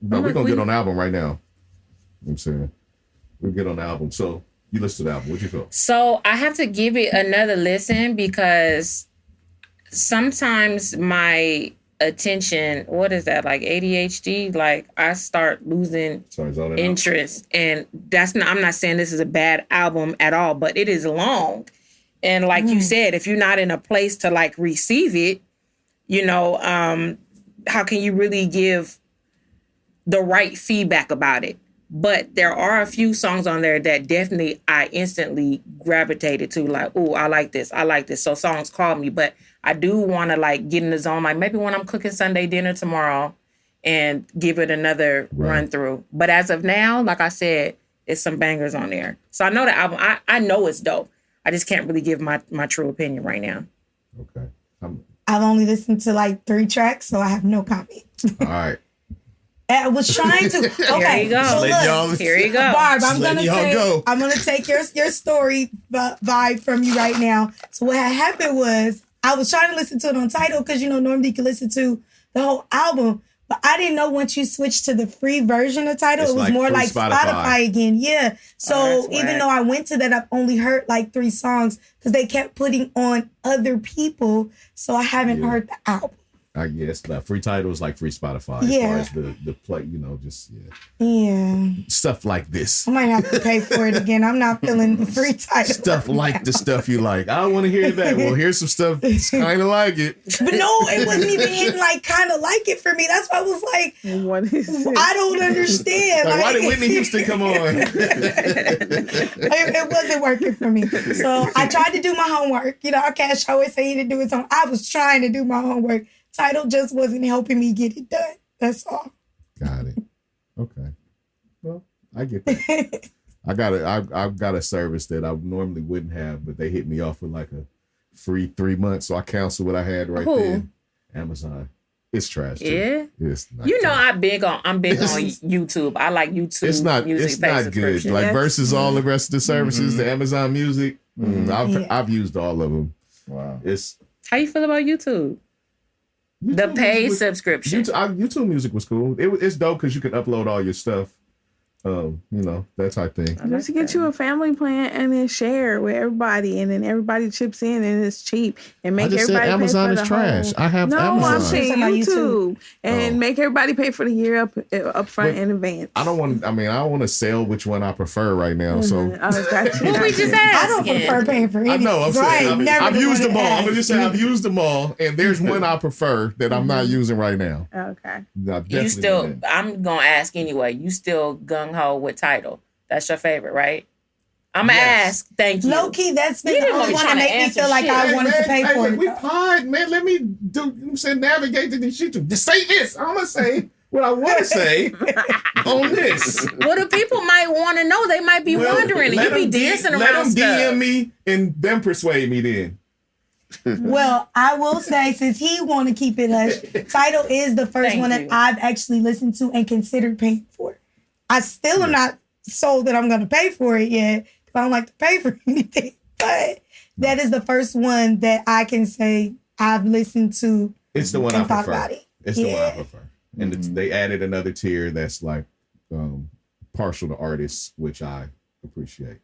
we're gonna get on the album right now. You know what I'm saying? We'll get on the album. So you listen to the album. What'd you feel? So I have to give it another listen because sometimes my attention, what is that, like ADHD? Like I start losing interest. And I'm not saying this is a bad album at all, but it is long. And like you said, if you're not in a place to like receive it, you know, how can you really give the right feedback about it. But there are a few songs on there that definitely I instantly gravitated to, like, oh, I like this. So songs call me, but I do want to like get in the zone, like maybe when I'm cooking Sunday dinner tomorrow and give it another run through. But as of now, like I said, it's some bangers on there. So I know the album, I know it's dope. I just can't really give my true opinion right now. Okay. I've only listened to like 3 tracks, so I have no comment. All right. I was trying to. Okay, Here you go. so look, here you go. Barb, I'm gonna take your story vibe from you right now. So what had happened was I was trying to listen to it on Tidal because normally you can listen to the whole album, but I didn't know once you switched to the free version of Tidal, it was like more free like Spotify again. Yeah. So even though I went to that, I've only heard like 3 songs because they kept putting on other people, so I haven't heard the album. I guess the free Tidal is like free Spotify as far as the play, just stuff like this. I might have to pay for it again. I'm not feeling the free Tidal. Stuff like the stuff you like. I want to hear that. Well, here's some stuff that's kind of like it. But no, it wasn't even hitting like kind of like it for me. That's why I was like, what is it? I don't understand. Like, why did Whitney Houston come on? It wasn't working for me. So I tried to do my homework. Cash always say he didn't do his own. I was trying to do my homework. Tidal just wasn't helping me get it done. That's all. Got it. Okay. Well, I get that. I've got a service that I normally wouldn't have, but they hit me off with like a free 3 months, so I canceled what I had right there. Amazon. It's trash too. Yeah. It's not I'm big on YouTube. I like YouTube. It's not good. Like versus all the rest of the services, the Amazon Music. I've used all of them. Wow. How you feel about YouTube? The paid subscription. YouTube Music was cool. It's dope because you can upload all your stuff. That type thing. Just get you a family plan and then share with everybody, and then everybody chips in, and it's cheap, and make everybody pay Amazon for is the trash. whole... I have Amazon. I'm saying YouTube, and Oh. make everybody pay for the year up front in advance. I don't want to sell which one I prefer right now. So What we just I don't asking? prefer paying for anything. I know. I'm saying I've used them all. I'm gonna just say I've used. used them all, and there's one I prefer that I'm not using right now. Okay. I'm gonna ask anyway. You still gung ho with Tidal? That's your favorite, right? I'm gonna ask. Thank you. Low key, that's been the only one to make me feel like I wanted to pay for it. We pod, man. Let me navigate to this shit. Just say this. I'm gonna say what I want to say on this. Well, the people might want to know. They might be wondering. You be dancing around Let them stuff. DM me and them persuade me then. Well, I will say, since he want to keep it hush, Tidal is the first one that I've actually listened to and considered paying for. I still am not sold that I'm going to pay for it yet. I don't like to pay for anything, but that is the first one that I can say I've listened to. It's the one I prefer. About it. It's the one I prefer. And they added another tier that's like partial to artists, which I appreciate.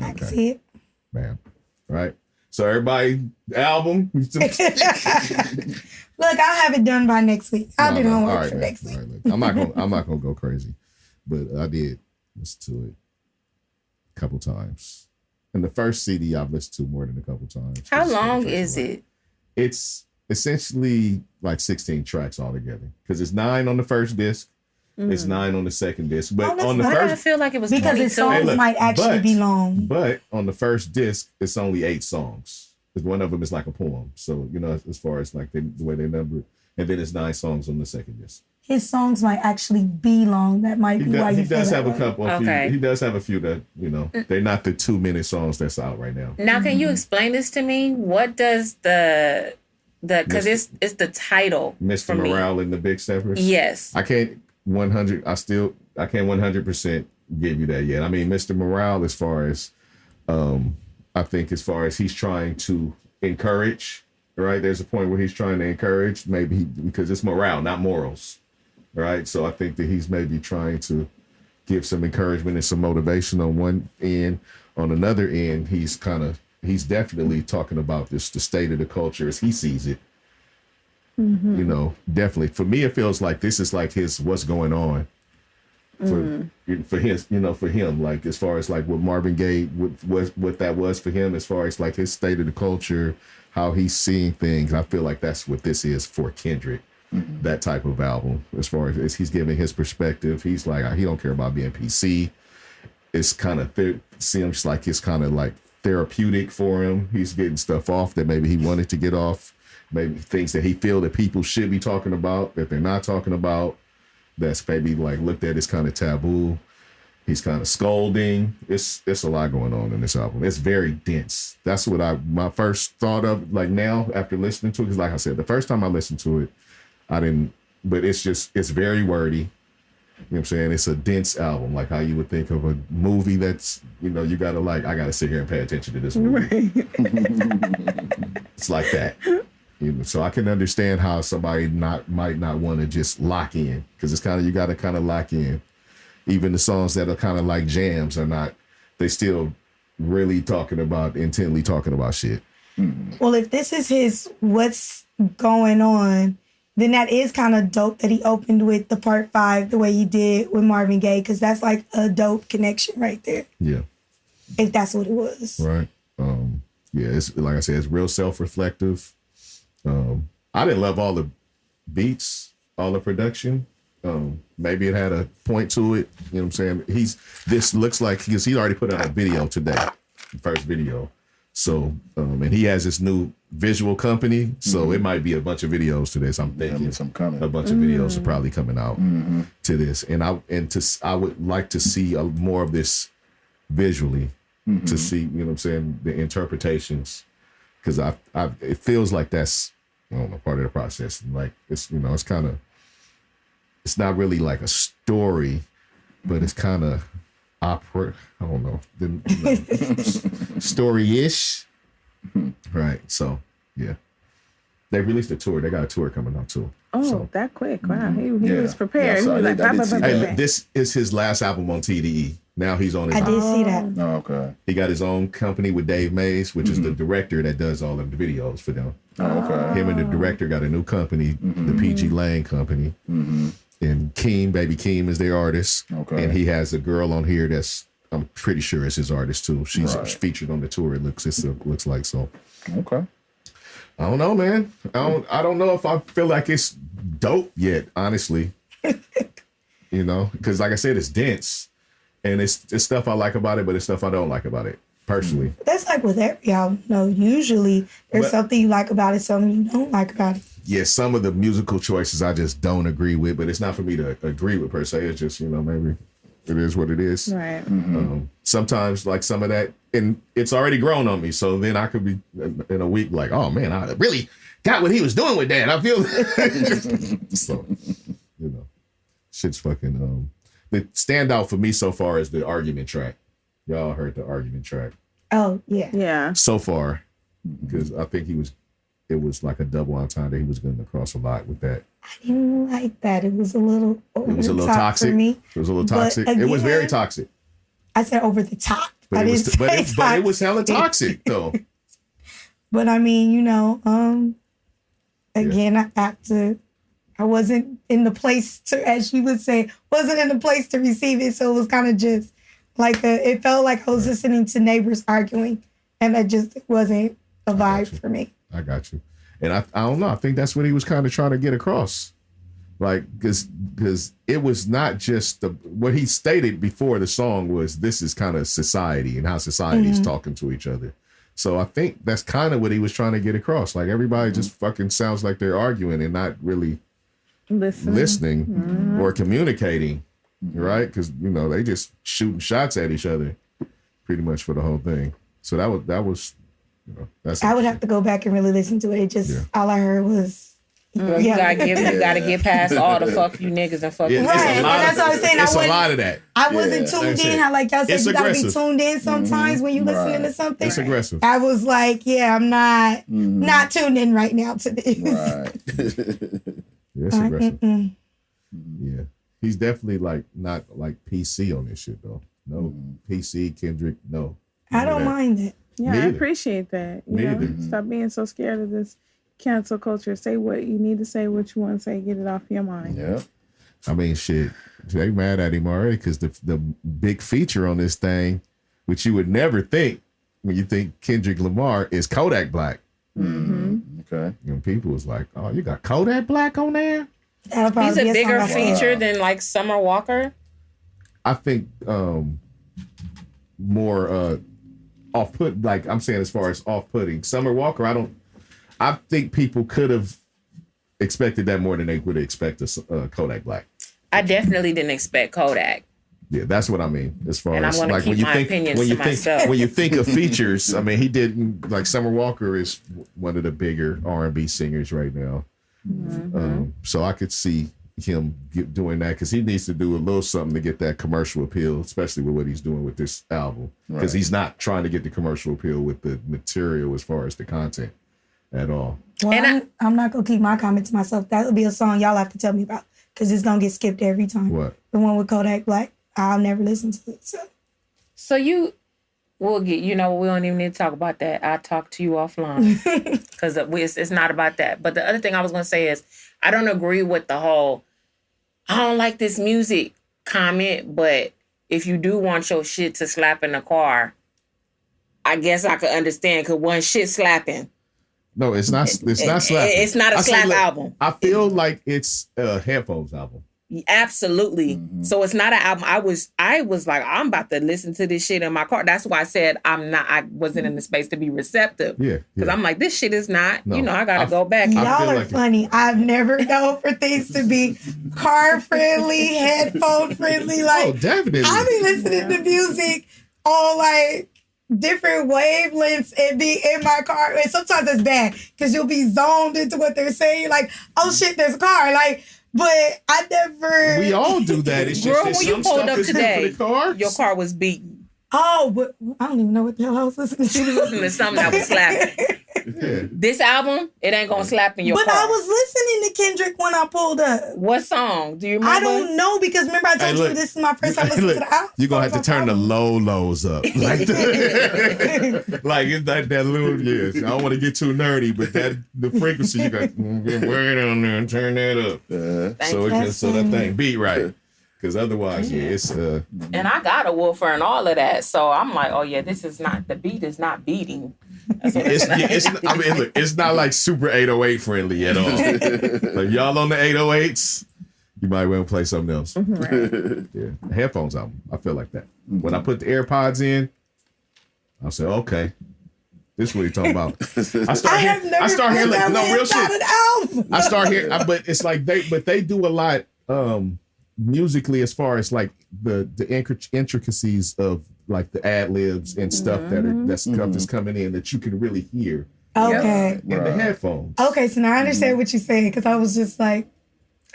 I can see it. Man, right? So everybody, album. Look, I'll have it done by next week. I'll do the homework for next week. Right, I'm not gonna go crazy, but I did listen to it a couple times. And the first CD I've listened to more than a couple times. How long is it? It's essentially like 16 tracks altogether because it's 9 on the first disc. It's 9 on the second disc, but on the first, I feel like it was because his songs might actually be long. But on the first disc, it's only 8 songs. Because one of them is like a poem. So as far as like the way they number it, and then it's 9 songs on the second disc. His songs might actually be long. That might be why you feel does that have way. a couple. He does have a few that they're not the 2-minute songs that's out right now. Now, can you explain this to me? What does the because it's the title, Mr. Morale and the Big Steppers? Yes. I can't 100% give you that yet. I mean, Mr. Morale, as far as I think as far as he's trying to encourage, right? There's a point where he's trying to encourage, because it's morale, not morals, right? So I think that he's maybe trying to give some encouragement and some motivation on one end. On another end, he's definitely talking about the state of the culture as he sees it. Definitely. For me, it feels like this is like his what's going on for him, like as far as like what Marvin Gaye, what that was for him, as far as like his state of the culture, how he's seeing things. I feel like that's what this is for Kendrick. that type of album. As far as he's giving his perspective, he's like, he don't care about being PC. It's kind of seems like it's kind of like therapeutic for him. He's getting stuff off that maybe he wanted to get off, maybe things that he feel that people should be talking about that they're not talking about. That's maybe like looked at as kind of taboo. He's kind of scolding. It's a lot going on in this album. It's very dense. That's what my first thought of, like now after listening to it, because like I said, the first time I listened to it, I didn't, but it's very wordy. You know what I'm saying? It's a dense album, like how you would think of a movie that's, you know, you gotta like, I gotta sit here and pay attention to this movie. Right. It's like that. You know, so I can understand how somebody might not want to just lock in, because it's kind of, you gotta kind of lock in. Even the songs that are kind of like jams are not, they still really intently talking about shit. Well, if this is his what's going on, then that is kind of dope that he opened with the part 5 the way he did with Marvin Gaye, because that's like a dope connection right there. Yeah. If that's what it was. Right. Yeah, it's like I said, it's real self-reflective. I didn't love all the beats, all the production. Maybe it had a point to it. You know what I'm saying? This looks like, because he already put out a video today, the first video. So, and he has this new visual company. So it might be a bunch of videos to this. I'm thinking a bunch of videos are probably coming out to this. And I would like to see more of this visually to see, you know what I'm saying, the interpretations. Because it feels like that's, I don't know, part of the process. Like it's, you know, it's kind of, it's not really like a story, but it's kind of opera. I don't know, story-ish, right? So yeah, they released a tour. They got a tour coming out too. Oh, so that quick! Wow, he was prepared. Yeah, he was like, hey, this is his last album on TDE. Now he's on his own. I did see that. Oh, okay. He got his own company with Dave Mays, which is the director that does all of the videos for them. Oh, okay. Him and the director got a new company, the PG Lane Company. And Baby Keem is their artist. Okay. And he has a girl on here that's, I'm pretty sure is his artist too. She's featured on the tour. It looks like so. Okay. I don't know, man. I don't know if I feel like it's dope yet, honestly. You know, because like I said, it's dense. And it's stuff I like about it, but it's stuff I don't like about it, personally. That's like with every album. No, usually there's something you like about it, something you don't like about it. Yeah, some of the musical choices I just don't agree with, but it's not for me to agree with per se. It's just, you know, maybe it is what it is. Right. Sometimes, like some of that, and it's already grown on me. So then I could be in a week like, oh man, I really got what he was doing with that. I feel so, you know, shit's fucking. The standout for me so far is the argument track. Y'all heard the argument track. Oh yeah. Yeah. So far, because I think it was like a double entendre. He was getting across a lot with that. I didn't like that. It was a little toxic for me. It was a little toxic. Again, it was very toxic. I said over the top. But it was hella toxic though. But I mean, you know, again, I wasn't in the place to, as you would say, wasn't in the place to receive it. So it was kind of just like it felt like I was listening to neighbors arguing, and that just wasn't a vibe for me. I got you. And I don't know. I think that's what he was kind of trying to get across. Like, because it was not just what he stated before the song was, this is kind of society and how society is talking to each other. So I think that's kind of what he was trying to get across. Like everybody just fucking sounds like they're arguing and not really listening or communicating, right? Because, you know, they just shooting shots at each other pretty much for the whole thing. So that was you know, that's I would have to go back and really listen to it. It just all I heard was you gotta get past all the fuck you niggas and fuck you. Right, and that's what I was saying. It's a lot of that. I wasn't tuned in. How like y'all said, you gotta be tuned in sometimes when you listening to something. It's aggressive. I was like, I'm not tuned in right now to this. Right. It's aggressive. Yeah, he's definitely like not like PC on this shit though. No PC Kendrick. No, I don't mind it. Yeah, I appreciate that. You know, stop being so scared of this cancel culture. Say what you need to say, what you want to say, get it off your mind. Yeah. I mean, shit, they mad at him already because the big feature on this thing, which you would never think when you think Kendrick Lamar, is Kodak Black. Okay. Okay. And people was like, "Oh, you got Kodak Black on there?" He's a bigger feature than like Summer Walker. I think more off-put. Like I'm saying, as far as off-putting, Summer Walker. I think people could have expected that more than they would expect a Kodak Black. I definitely didn't expect Kodak. Yeah, that's what I mean. As far and as I'm like keep my opinions to myself. When you think of features, I mean, he did like Summer Walker is one of the bigger R&B singers right now. Mm-hmm. So I could see him doing that because he needs to do a little something to get that commercial appeal, especially with what he's doing with this album. Because he's not trying to get the commercial appeal with the material as far as the content at all. Well, and I'm not gonna keep my comment to myself. That would be a song y'all have to tell me about because it's gonna get skipped every time. What? The one with Kodak Black. I'll never listen to it. So we'll get, we don't even need to talk about that. I'll talk to you offline because it's not about that. But the other thing I was going to say is I don't agree with the whole, I don't like this music comment, but if you do want your shit to slap in the car, I guess I could understand because one shit slapping. No, it's not. It's not slapping. It's not a slap album. I feel like it's a Headphones album. Absolutely. Mm-hmm. So it's not an album. I was like, I'm about to listen to this shit in my car. That's why I said I wasn't in the space to be receptive. Yeah. Because I'm like, this shit is not, I gotta go back. Y'all are funny. I've never known for things to be car friendly, headphone friendly. Like, definitely. I be listening to music on like different wavelengths and be in my car. And sometimes it's bad because you'll be zoned into what they're saying. You're like, oh shit, there's a car. Like, but I never. We all do that. It's just when you pulled up today, car. Your car was beaten. Oh, but I don't even know what the hell I was listening to. She was listening to something that was slapping. Yeah. This album, it ain't gonna slap in your car. But I was listening to Kendrick when I pulled up. What song? Do you remember? I don't know because remember I told you this is my first time listening to the album. You're gonna have to turn the lows up. Like it's like that little, yes. I don't want to get too nerdy, but the frequency you got get way down there and turn that up. So that thing beat right. Because otherwise, it's and I got a woofer and all of that, so I'm like, oh yeah, the beat is not beating. It's not like super 808 friendly at all. Like y'all on the 808s, you might want to play something else. Right. Yeah, Headphones album. I feel like that. When I put the AirPods in, I say, okay, this is what you're talking about. I start hearing like no real shit. I start hearing, but it's like they do a lot. Musically, as far as like the intricacies of like the ad libs and stuff that's coming in that you can really hear. Okay. In the headphones. Okay, so now I understand what you're saying because I was just like,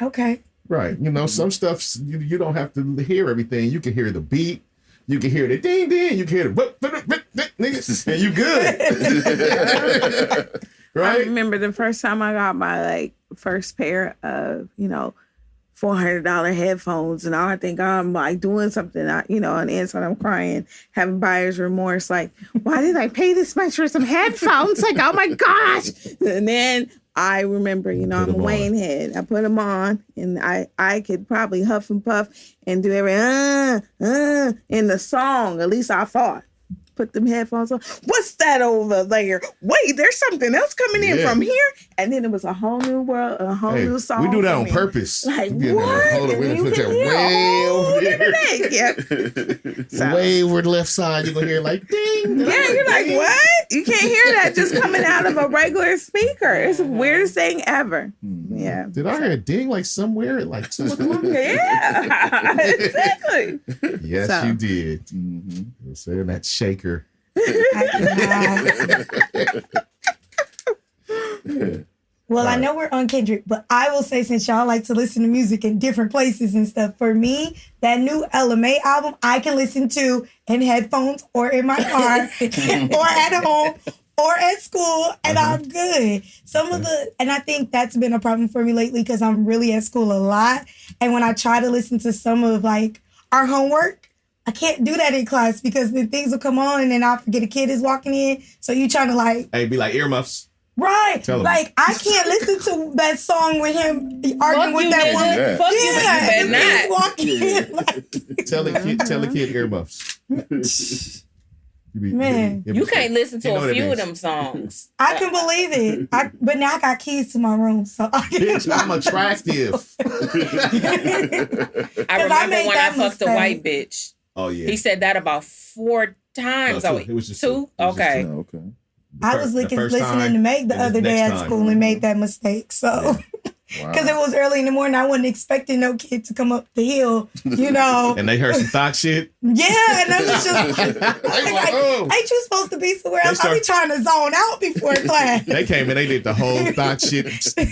okay. Right. Some stuff you don't have to hear everything. You can hear the beat. You can hear the ding ding. You can hear the niggas, and you good. Right. I remember the first time I got my first pair of $400 headphones, and I think I'm like doing something, on the inside I'm crying, having buyer's remorse. Like, why did I pay this much for some headphones? Like, oh my gosh! And then I remember, I'm a Wayne head. I put them on, and I could probably huff and puff and do every in the song. At least I thought. Put them headphones on. What's that over there? Wait, there's something else coming in from here. And then it was a whole new world, a whole new song. We do that on purpose. Like, what? Hold on, we're going to put that way over there. Yeah. Way over the left side, you're going to hear like ding. Yeah, you're like, what? You can't hear that just coming out of a regular speaker. It's the weirdest thing ever. Yeah. Did I hear a ding like somewhere at like 2 o'clock? Yeah, exactly. Yes, you did. Mm-hmm. You're saying that shaker. Well, I know we're on Kendrick, but I will say, since y'all like to listen to music in different places and stuff, for me, that new LMA album, I can listen to in headphones or in my car or at home or at school, and I'm good. And I think that's been a problem for me lately because I'm really at school a lot. And when I try to listen to some of our homework, I can't do that in class because then things will come on and then I'll forget a kid is walking in. So you trying to Hey, be like earmuffs. Right. I can't listen to that song with him arguing with that woman. Fuck you, walking in. Tell the kid earmuffs. Man. You can't listen to You know a what it few of means. them songs. I can believe it. But now I got keys to my room, so I can. Bitch, I'm attractive. I I remember made when I that fucked a mistake. white bitch. Oh yeah. He said that about 4 times. No, Oh, two. It was just two? two. It was just Okay. Yeah, okay. I was listening to Meg the other day at school and made that mistake. So, because it was early in the morning, I wasn't expecting no kid to come up the hill, you know. And they heard some thought shit. Yeah, and I was just They like, oh. ain't you supposed to be somewhere else? I be trying to zone out before class. They came in, they did the whole thought shit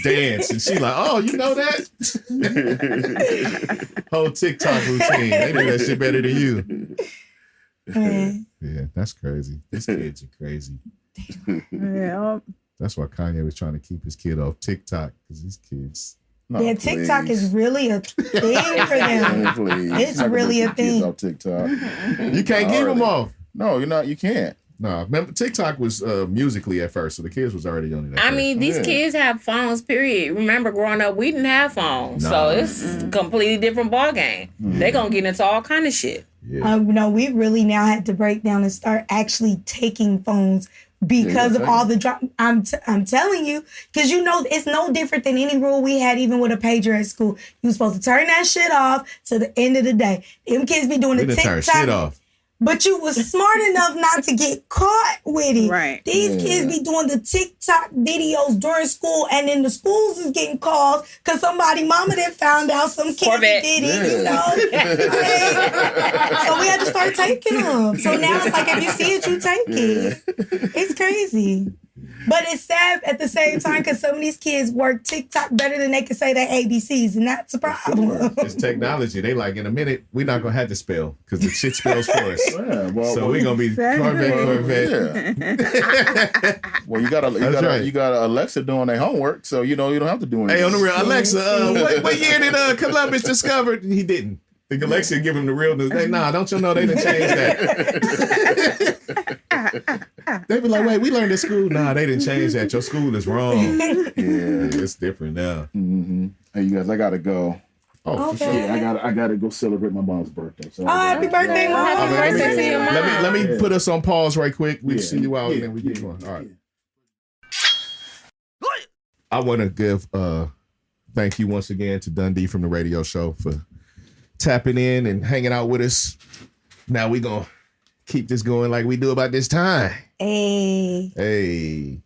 dance. And she like, oh, you know that? Whole TikTok routine. They do that shit better than you. Man. Yeah, that's crazy. These kids are crazy. Yeah. That's why Kanye was trying to keep his kid off TikTok, because these kids. Yeah, TikTok is really a thing for them. Please. It's really a thing. Off TikTok. You can't keep them off. No, you're not. You can't. No, remember TikTok was Musically at first, so the kids was already on it. I mean, these kids have phones, period. Remember, growing up, we didn't have phones. So it's a completely different ballgame. They're going to get into all kind of shit. Yeah. No, we really now had to break down and start actually taking phones because of all the drop. I'm telling you, because you know it's no different than any rule we had even with a pager at school. You were supposed to turn that shit off to the end of the day. Them kids be doing We the done turned TikTok. shit off. But you was smart enough not to get caught with it. Right. These kids be doing the TikTok videos during school, and then the schools is getting calls because somebody mama done found out some kid Corvette. did it, you know. So we had to start taking them. So now it's like if you see it, you take it. It's crazy. But it's sad at the same time because some of these kids work TikTok better than they can say their ABCs, and that's a problem. It's technology. They like, in a minute, we're not going to have to spell because the shit spells for us. Yeah, well, So we're going to be Corvette. Yeah. Well, you got Alexa doing their homework, so you don't have to do anything. Hey, on the real, Alexa, what year did Columbus discovered? He didn't. The Alexa give him the real news. Hey, nah, don't you know they didn't change that? They be like, wait, we learned at school. Nah, they didn't change that. Your school is wrong. Yeah, it's different now. Mm-hmm. Hey, you guys, I gotta go. Oh, for sure. Yeah, I gotta go celebrate my mom's birthday. So Happy birthday, Mom. Happy birthday to your mom. Let me put us on pause right quick. We see you out and then we get going. All right. I want to give thank you once again to Dundee from the radio show for tapping in and hanging out with us. Now we gonna keep this going like we do about this time. Hey.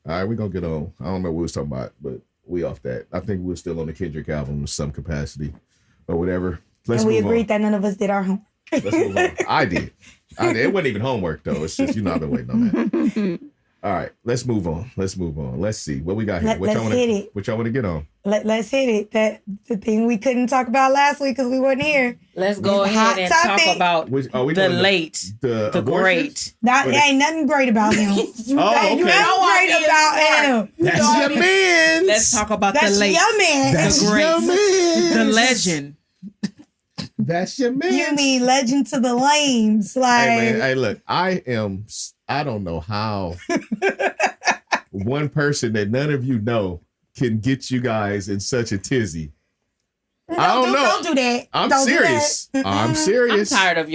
All right, we're gonna get on. I don't know what we was talking about, but we off that. I think we're still on the Kendrick album in some capacity or whatever. And we agreed that none of us did our homework. Let's move on. I did. It wasn't even homework though. It's just, I've been waiting on that. All right, let's move on. Let's see what we got here. What y'all want to get on? Let's hit it. That the thing we couldn't talk about last week because we weren't here. Let's go ahead and talk about the great. That ain't nothing great about him. Okay. Nothing great about him. That's your man. Let's talk about the That's late. your man. That's the great. your man. The legend. That's your man. You mean legend to the lames? Like, Hey man, hey look, I don't know how one person that none of you know can get you guys in such a tizzy. I don't know. Don't do that. I'm Don't do serious. that. I'm serious. I'm tired of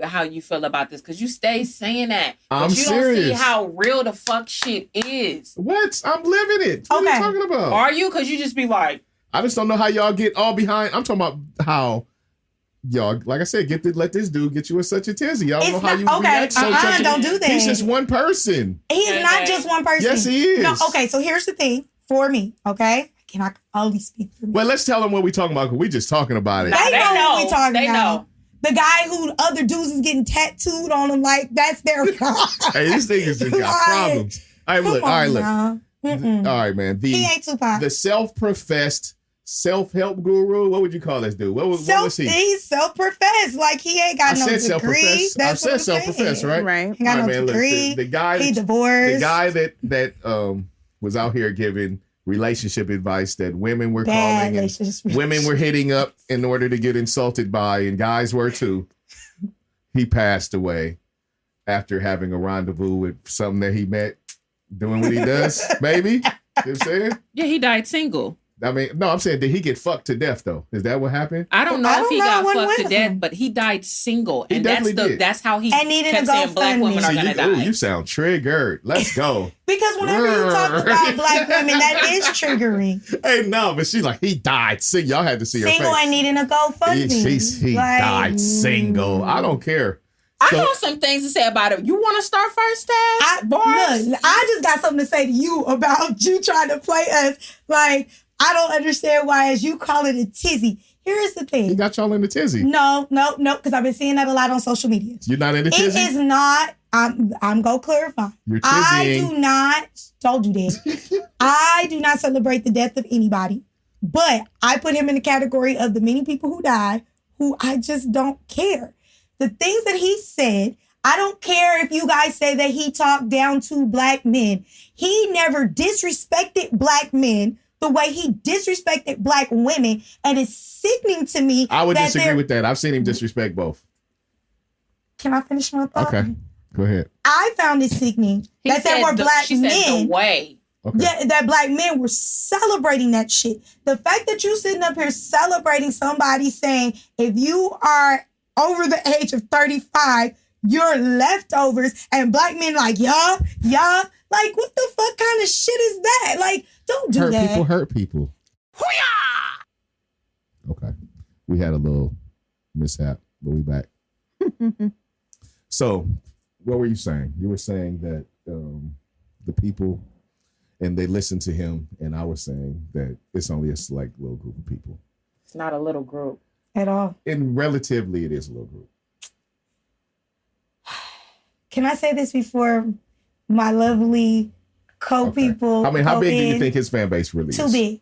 how you feel about this because you stay saying that. I'm but you don't see serious. how real the fuck shit is. What? I'm living it. What are you talking about? Are you? Because you just be like, I just don't know how y'all get all behind. I'm talking about how y'all, like I said, let this dude get you in such a tizzy. Y'all don't know how you react. Don't do that. He's just one person. He's not just one person. Yes, he is. No, okay, so here's the thing for me, okay? Can I only speak for me? Well, let's tell them what we're talking about because we're just talking about it. They know what we talking they about. know. The guy who other dudes is getting tattooed on him, like, that's their problem. Hey, this nigga's just got problems. All right, look. All right, man. He ain't Tupac. The self-professed self-help guru. What would you call this dude? What was he? He's self-professed. Like, he ain't got no degree. I said self-professed, right? Right. He got no man, degree. Look, the guy, he divorced. The guy that was out here giving relationship advice that women were Bad calling and women were hitting up in order to get insulted by, and guys were too. He passed away after having a rendezvous with something that he met doing what he does, maybe. You know what I'm saying? yeah, he died single. I mean, no, I'm saying, did he get fucked to death though? Is that what happened? I don't know if he know got what fucked to with death, him. but he died single, He and definitely did. that's how he And needed kept to go saying black fund women me. are See, gonna die. you sound triggered. Let's go. Because whenever you talk about black women, that is triggering. Hey, no, but she's like, he died. See, y'all had to see her Single face. and needing a GoFundMe. He Like, died single. I don't care. I So- have some things to say about it. You want to start first, Taz? Look, I just got something to say to you about you trying to play us. Like, I don't understand why, as you call it, a tizzy. Here's the He thing. got y'all in the tizzy. No, because I've been seeing that a lot on social media. You're not in the It tizzy? is not. I'm gonna clarify. You're I tizzying. do not. Told you that. I do not celebrate the death of anybody, but I put him in the category of the many people who died who I just don't care. The things that he said. I don't care if you guys say that he talked down to black men. He never disrespected black men the way he disrespected black women, and it's sickening to me. I would that disagree with that. I've seen him disrespect both. Can I finish my thought? Okay, go ahead. I found it sickening He that there said were black she said the men. way. Okay. Yeah, that black men were celebrating that shit. The fact that you sitting up here celebrating somebody saying if you are over the age of 35, you're leftovers, and black men like y'all, like what the fuck kind of shit is that? Like, don't do that. Hurt people. Okay. We had a little mishap, but we back. So, what were you saying? You were saying that the people, and they listened to him, and I was saying that it's only a select little group of people. It's not a little group. At all. And relatively, it is a little group. Can I say this before my lovely co-people? I mean, how go big do you in? think his fan base really Too is? big.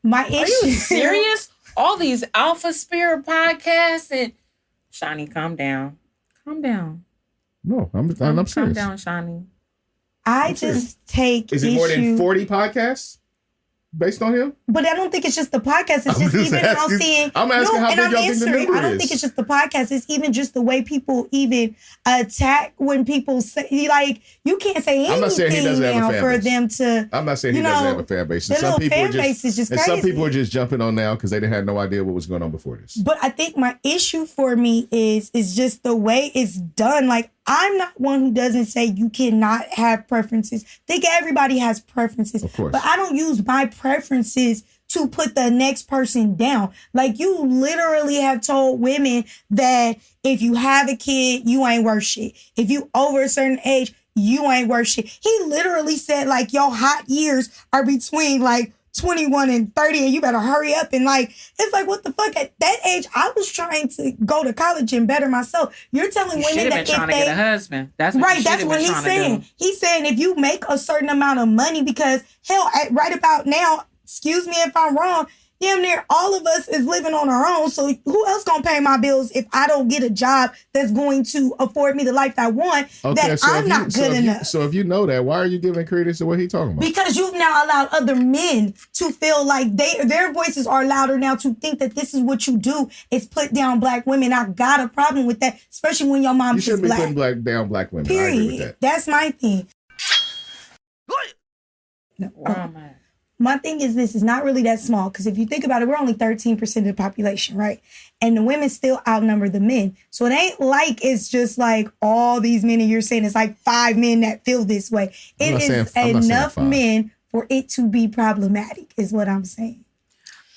My issue. Are you serious? All these Alpha Spirit podcasts and Shanni, calm down. Calm down. No, I'm Calm serious. down, Shanni. I I'm just take Is it issue. more than 40 podcasts based on him? But I don't think it's just the podcast. It's I'm just just even now asking- seeing. I'm asking how and big I'm y'all think the answering. number I don't is. think it's just the podcast. It's even just the way people even attack when people say, like, you can't say I'm not saying he anything doesn't have a now fan for base. them to. I'm not saying he You doesn't know, have a fan base. their And some little people fan are just, base is just and some crazy. people are just jumping on now because they didn't have no idea what was going on before this. But I think my issue for me is just the way it's done. Like, I'm not one who doesn't say you cannot have preferences. I think everybody has preferences. Of course. But I don't use my preferences to put the next person down. Like, you literally have told women that if you have a kid, you ain't worth shit. If you over a certain age, you ain't worth shit. He literally said, like, your hot years are between, like, 21 and 30, and you better hurry up. And, like, it's like, what the fuck? At that age, I was trying to go to college and better myself. You're telling You women should have that been if trying to they... get a husband. That's what Right, you that's should what have been he's trying to saying. do. He's saying if you make a certain amount of money, because hell, right about now, excuse me if I'm wrong, damn near all of us is living on our own. So who else gonna pay my bills if I don't get a job that's going to afford me the life I want? That I'm not good enough. So if you know that, why are you giving credence to what he's talking about? Because you've now allowed other men to feel like their voices are louder now, to think that this is what you do is put down black women. I got a problem with that, especially when your mom You is shouldn't be black. putting down black women. I agree with Period. that. That's my thing. No. Oh, man. My thing is this is not really that small, because if you think about it, we're only 13% of the population, right? And the women still outnumber the men. So it ain't like it's just like all these men, and you're saying it's like 5 men that feel this way. I'm It not is saying- I'm not saying enough 5. men for it to be problematic, is what I'm saying.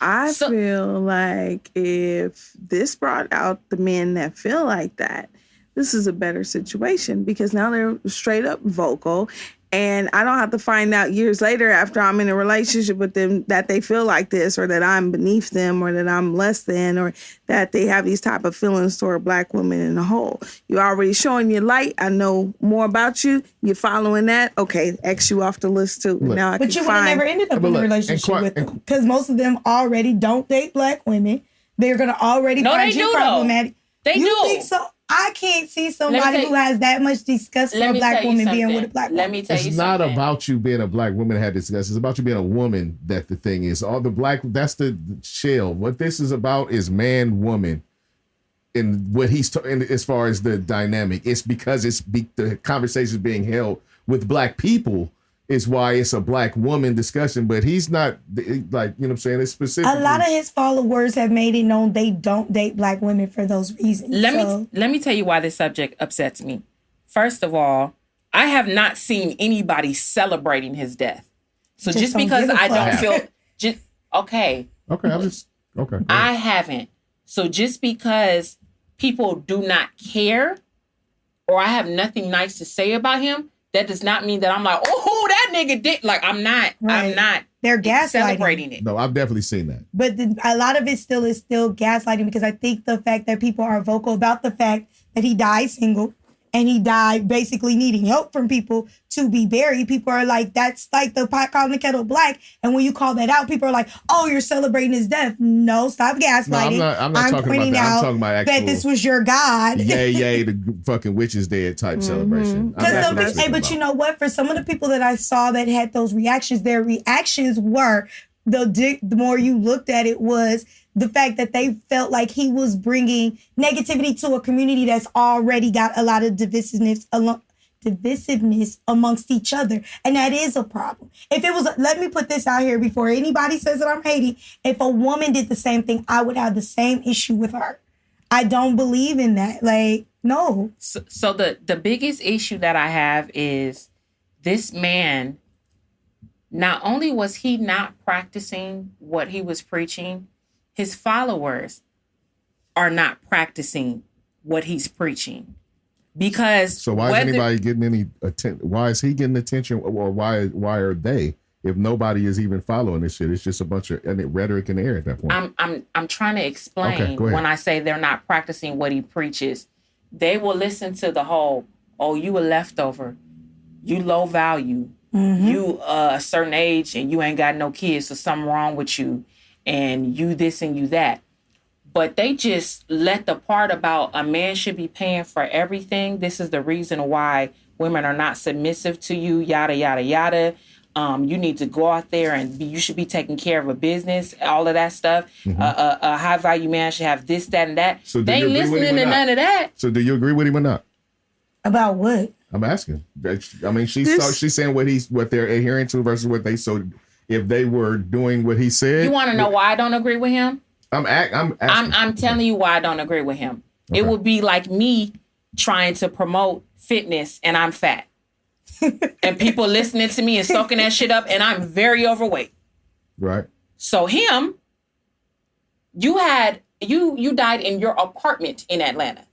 I feel like if this brought out the men that feel like that, this is a better situation, because now they're straight up vocal. And I don't have to find out years later after I'm in a relationship with them that they feel like this, or that I'm beneath them, or that I'm less than, or that they have these type of feelings toward black women in the whole. You're already showing your light. I know more about you. You're following that. Okay, X you off the list too. Look, now I But can you would have find. never ended up But in a look, relationship and with them, because most of them already don't date black women. They're going to already No, find they you do, though. problematic. They You do. think so? I can't see Let somebody me who has that much disgust for a black woman being with a black woman. Let me tell you It's something. not about you being a black woman that had discussed. It's about you being a woman. That the thing is, all the black. That's the shell. What this is about is man, woman, and what he's talking as far as the dynamic. It's because the conversation is being held with black people is why it's a black woman discussion, but he's not like, you know what I'm saying? It's specific. A lot of his followers have made it known they don't date black women for those reasons. Let me tell you why this subject upsets me. First of all, I have not seen anybody celebrating his death. So just because I don't feel okay. I haven't. So just because people do not care or I have nothing nice to say about him, that does not mean that I'm like, oh, that nigga did. Like, I'm not. They're gaslighting. Celebrating it. No, I've definitely seen that. But a lot of it is still gaslighting, because I think the fact that people are vocal about the fact that he died single and he died basically needing help from people to be buried. People are like, that's like the pot calling the kettle black. And when you call that out, people are like, oh, you're celebrating his death. No, stop gaslighting. No, I'm not talking about that. I'm talking about actual, that this was your God. Yay, the fucking witch is dead type celebration. But you know what? For some of the people that I saw that had those reactions, their reactions were, the more you looked at it, was the fact that they felt like he was bringing negativity to a community that's already got a lot of divisiveness amongst each other. And that is a problem. If it was, let me put this out here before anybody says that I'm hating. If a woman did the same thing, I would have the same issue with her. I don't believe in that. Like, no. So the biggest issue that I have is this man, not only was he not practicing what he was preaching, his followers are not practicing what he's preaching. Because so why is anybody getting any attention? Why is he getting attention, or why are they? If nobody is even following this shit, it's just a bunch of rhetoric in the air at that point. I'm trying to explain when I say they're not practicing what he preaches. They will listen to the whole, oh, you a leftover, you low value, you a certain age and you ain't got no kids, so something wrong with you, and you this and you that. But they just let the part about a man should be paying for everything. This is the reason why women are not submissive to you, yada, yada, yada. You need to go out there and you should be taking care of a business, all of that stuff. A high value man should have this, that, and that. So they ain't listening to none of that. So do you agree with him or not? About what? I'm asking. I mean, she's saying what they're adhering to versus what they. So if they were doing what he said, you want to know why I don't agree with him? I'm telling you why I don't agree with him. Okay. It would be like me trying to promote fitness and I'm fat. And people listening to me and soaking that shit up and I'm very overweight. Right. So him, you died in your apartment in Atlanta.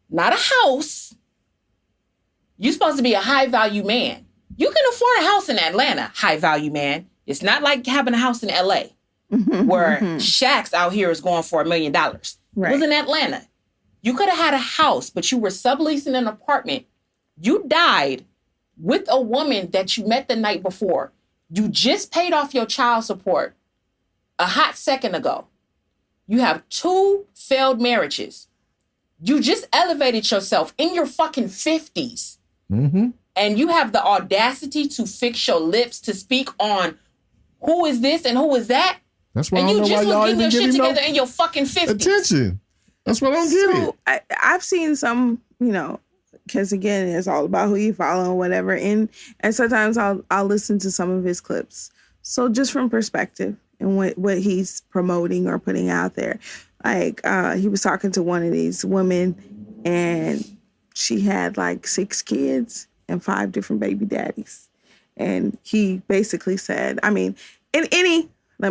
Not a house. You're supposed to be a high value man. You can afford a house in Atlanta, high value man. It's not like having a house in LA. Where Shaq's out here is going for $1 million. Right. It was in Atlanta. You could have had a house, but you were subleasing an apartment. You died with a woman that you met the night before. You just paid off your child support a hot second ago. You have 2 failed marriages. You just elevated yourself in your fucking 50s. And you have the audacity to fix your lips to speak on who is this and who is that. That's why I don't know why y'all even give him together in your fucking 50s. Attention. That's what I don't get it. I've seen some, because again, it's all about who you follow and whatever. And sometimes I'll listen to some of his clips. So just from perspective and what he's promoting or putting out there. Like he was talking to one of these women and she had like 6 kids and 5 different baby daddies. And he basically said, let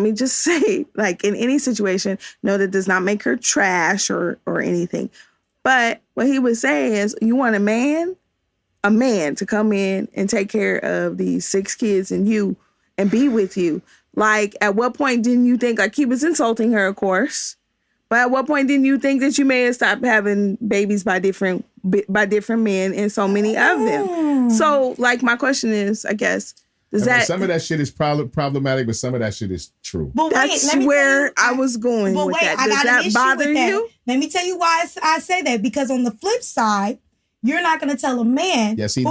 me just say, like in any situation, no, that does not make her trash or anything. But what he was saying is, you want a man to come in and take care of these 6 kids and be with you. Like, at what point didn't you think, like, he was insulting her, of course, but at what point didn't you think that you may have stopped having babies by different men and so many of them? So, like, my question is, I guess, some of that shit is problematic, but some of that shit is true. But that's where I was going with that. Does that bother you? Let me tell you why I say that. Because on the flip side, you're not going to tell a man hold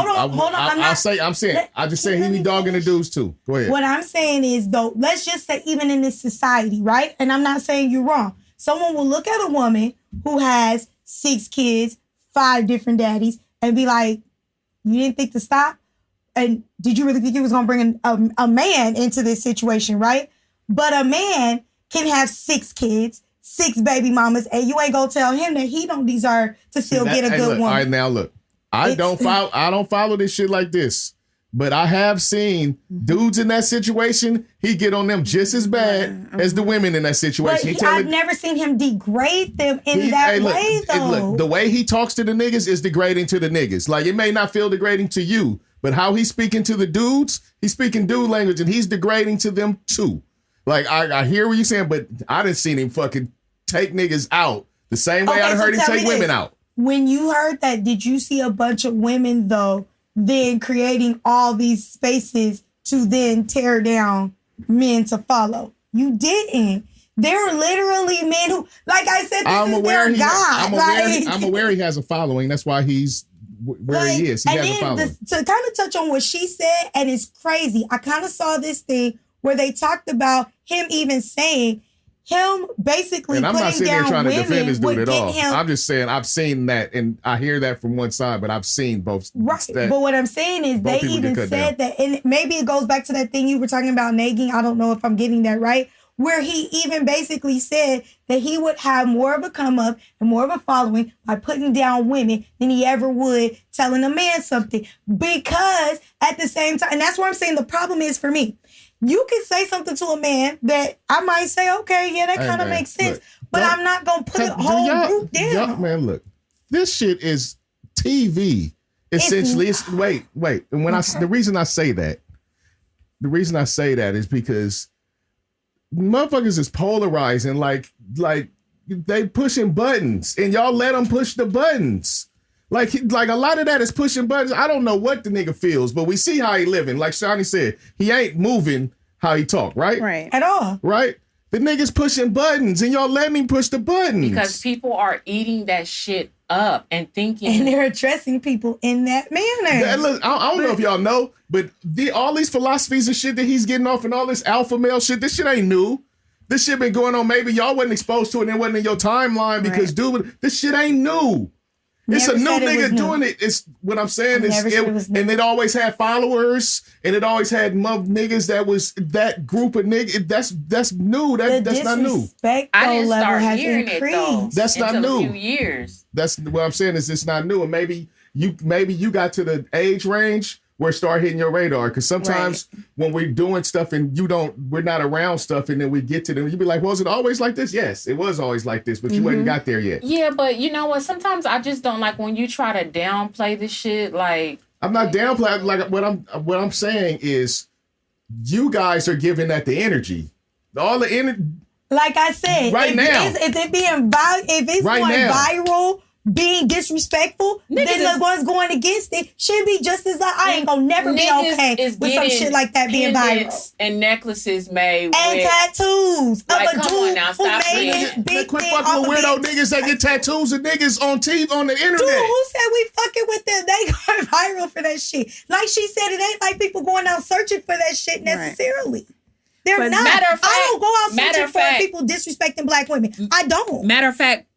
on. I'm just saying he be dogging the dudes too. Go ahead. What I'm saying is, though, let's just say even in this society, right? And I'm not saying you're wrong. Someone will look at a woman who has 6 kids, 5 different daddies, and be like, you didn't think to stop? and did you really think he was going to bring a man into this situation, right? But a man can have 6 kids, 6 baby mamas, and you ain't gonna tell him that he don't deserve to still get a good woman. All right, now look, I don't follow this shit like this, but I have seen dudes in that situation. He get on them just as bad as the women in that situation. But I've never seen him degrade them in that way, though. Look, the way he talks to the niggas is degrading to the niggas. Like, it may not feel degrading to you, but how he's speaking to the dudes, he's speaking dude language, and he's degrading to them too. Like, I hear what you're saying, but I didn't see him fucking take niggas out the same way I heard him take women out. When you heard that, did you see a bunch of women, though, then creating all these spaces to then tear down men to follow? You didn't. There were literally men who, like I said, this is their God. I'm aware he has a following. That's why he's where he is. He has a following. To kind of touch on what she said, and it's crazy, I kind of saw this thing where they talked about him even saying him basically and I'm not sitting there trying to defend this dude at all. I'm just saying I've seen that, and I hear that from one side, but I've seen both. Right. But what I'm saying is they even said that, and maybe it goes back to that thing you were talking about nagging. I don't know if I'm getting that right. Where he even basically said that he would have more of a come up and more of a following by putting down women than he ever would telling a man something. Because at the same time, and that's where I'm saying the problem is for me. You can say something to a man that I might say, okay, yeah, that kind of makes sense. Look, but I'm not going to put the whole group down. Man, look, this shit is TV. Essentially, wait. And when the reason I say that is because motherfuckers is polarizing, like they pushing buttons, and y'all let them push the buttons. Like a lot of that is pushing buttons. I don't know what the nigga feels, but we see how he living. Like Shanni said, he ain't moving how he talk, right? Right. At all. Right? The nigga's pushing buttons, and y'all letting him push the buttons. Because people are eating that shit up and thinking. And they're addressing people in that manner. Look, I don't know if y'all know, but all these philosophies and shit that he's getting off and all this alpha male shit, this shit ain't new. This shit been going on. Maybe y'all wasn't exposed to it and it wasn't in your timeline because, dude, this shit ain't new. It's a new nigga doing it. It's what I'm saying and it always had followers, and it always had niggas that was that group of niggas. That's new. That's not new. I didn't start hearing it though. That's not new. A few years. That's what I'm saying is it's not new, and maybe you got to the age range where it start hitting your radar. Because sometimes when we're doing stuff and we're not around stuff, and then we get to them, you be like, was it always like this? Yes, it was always like this, but you hadn't got there yet. Yeah, but you know what? Sometimes I just don't like when you try to downplay the shit. Like, I'm not downplaying. Like what I'm saying is, you guys are giving that the energy, all the energy. Like I said, right now, if it's going viral, being disrespectful, then the ones going against it should be just as like, I ain't gonna never be okay with some shit like that being viral. And necklaces made and tattoos like, of a dude who made this big quit fucking with weirdo niggas that get tattoos of niggas on TV on the internet. Dude, who said we fucking with them? They going viral for that shit. Like she said, it ain't like people going out searching for that shit necessarily. They're not. I don't go out searching for people disrespecting black women. I don't. Matter of fact,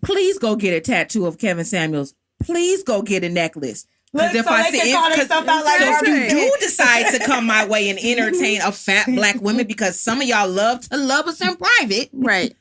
please go get a tattoo of Kevin Samuels. Please go get a necklace. Because if you do decide to come my way and entertain a fat black woman, because some of y'all love to love us in private, right?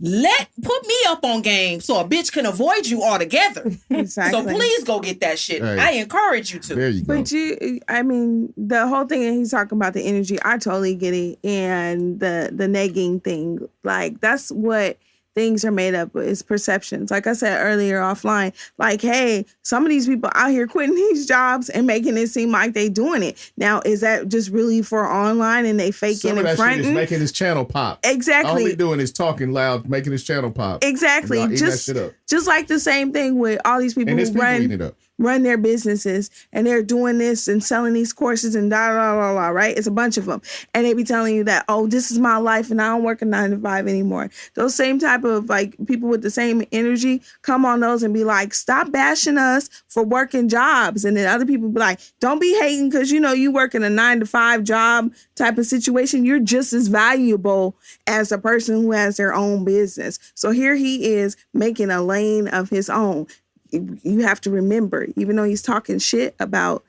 Put me up on game so a bitch can avoid you altogether. Exactly. So please go get that shit. Hey, I encourage you to. There you go. But the whole thing that he's talking about, the energy, I totally get it, and the negging thing, like that's what things are made up with, is perceptions. Like I said earlier offline, like, hey, some of these people out here quitting these jobs and making it seem like they doing it. Now, is that just really for online and they faking and fronting? Shit is making his channel pop. Exactly. All he doing is talking loud, making his channel pop. Exactly. Just like the same thing with all these people who run their businesses, and they're doing this and selling these courses and right? It's a bunch of them. And they be telling you that, oh, this is my life and I don't work a 9 to 5 anymore. Those same type of like people with the same energy come on those and be like, stop bashing us for working jobs. And then other people be like, don't be hating because you work in a 9 to 5 job type of situation. You're just as valuable as a person who has their own business. So here he is making a lane of his own. You have to remember, even though he's talking shit about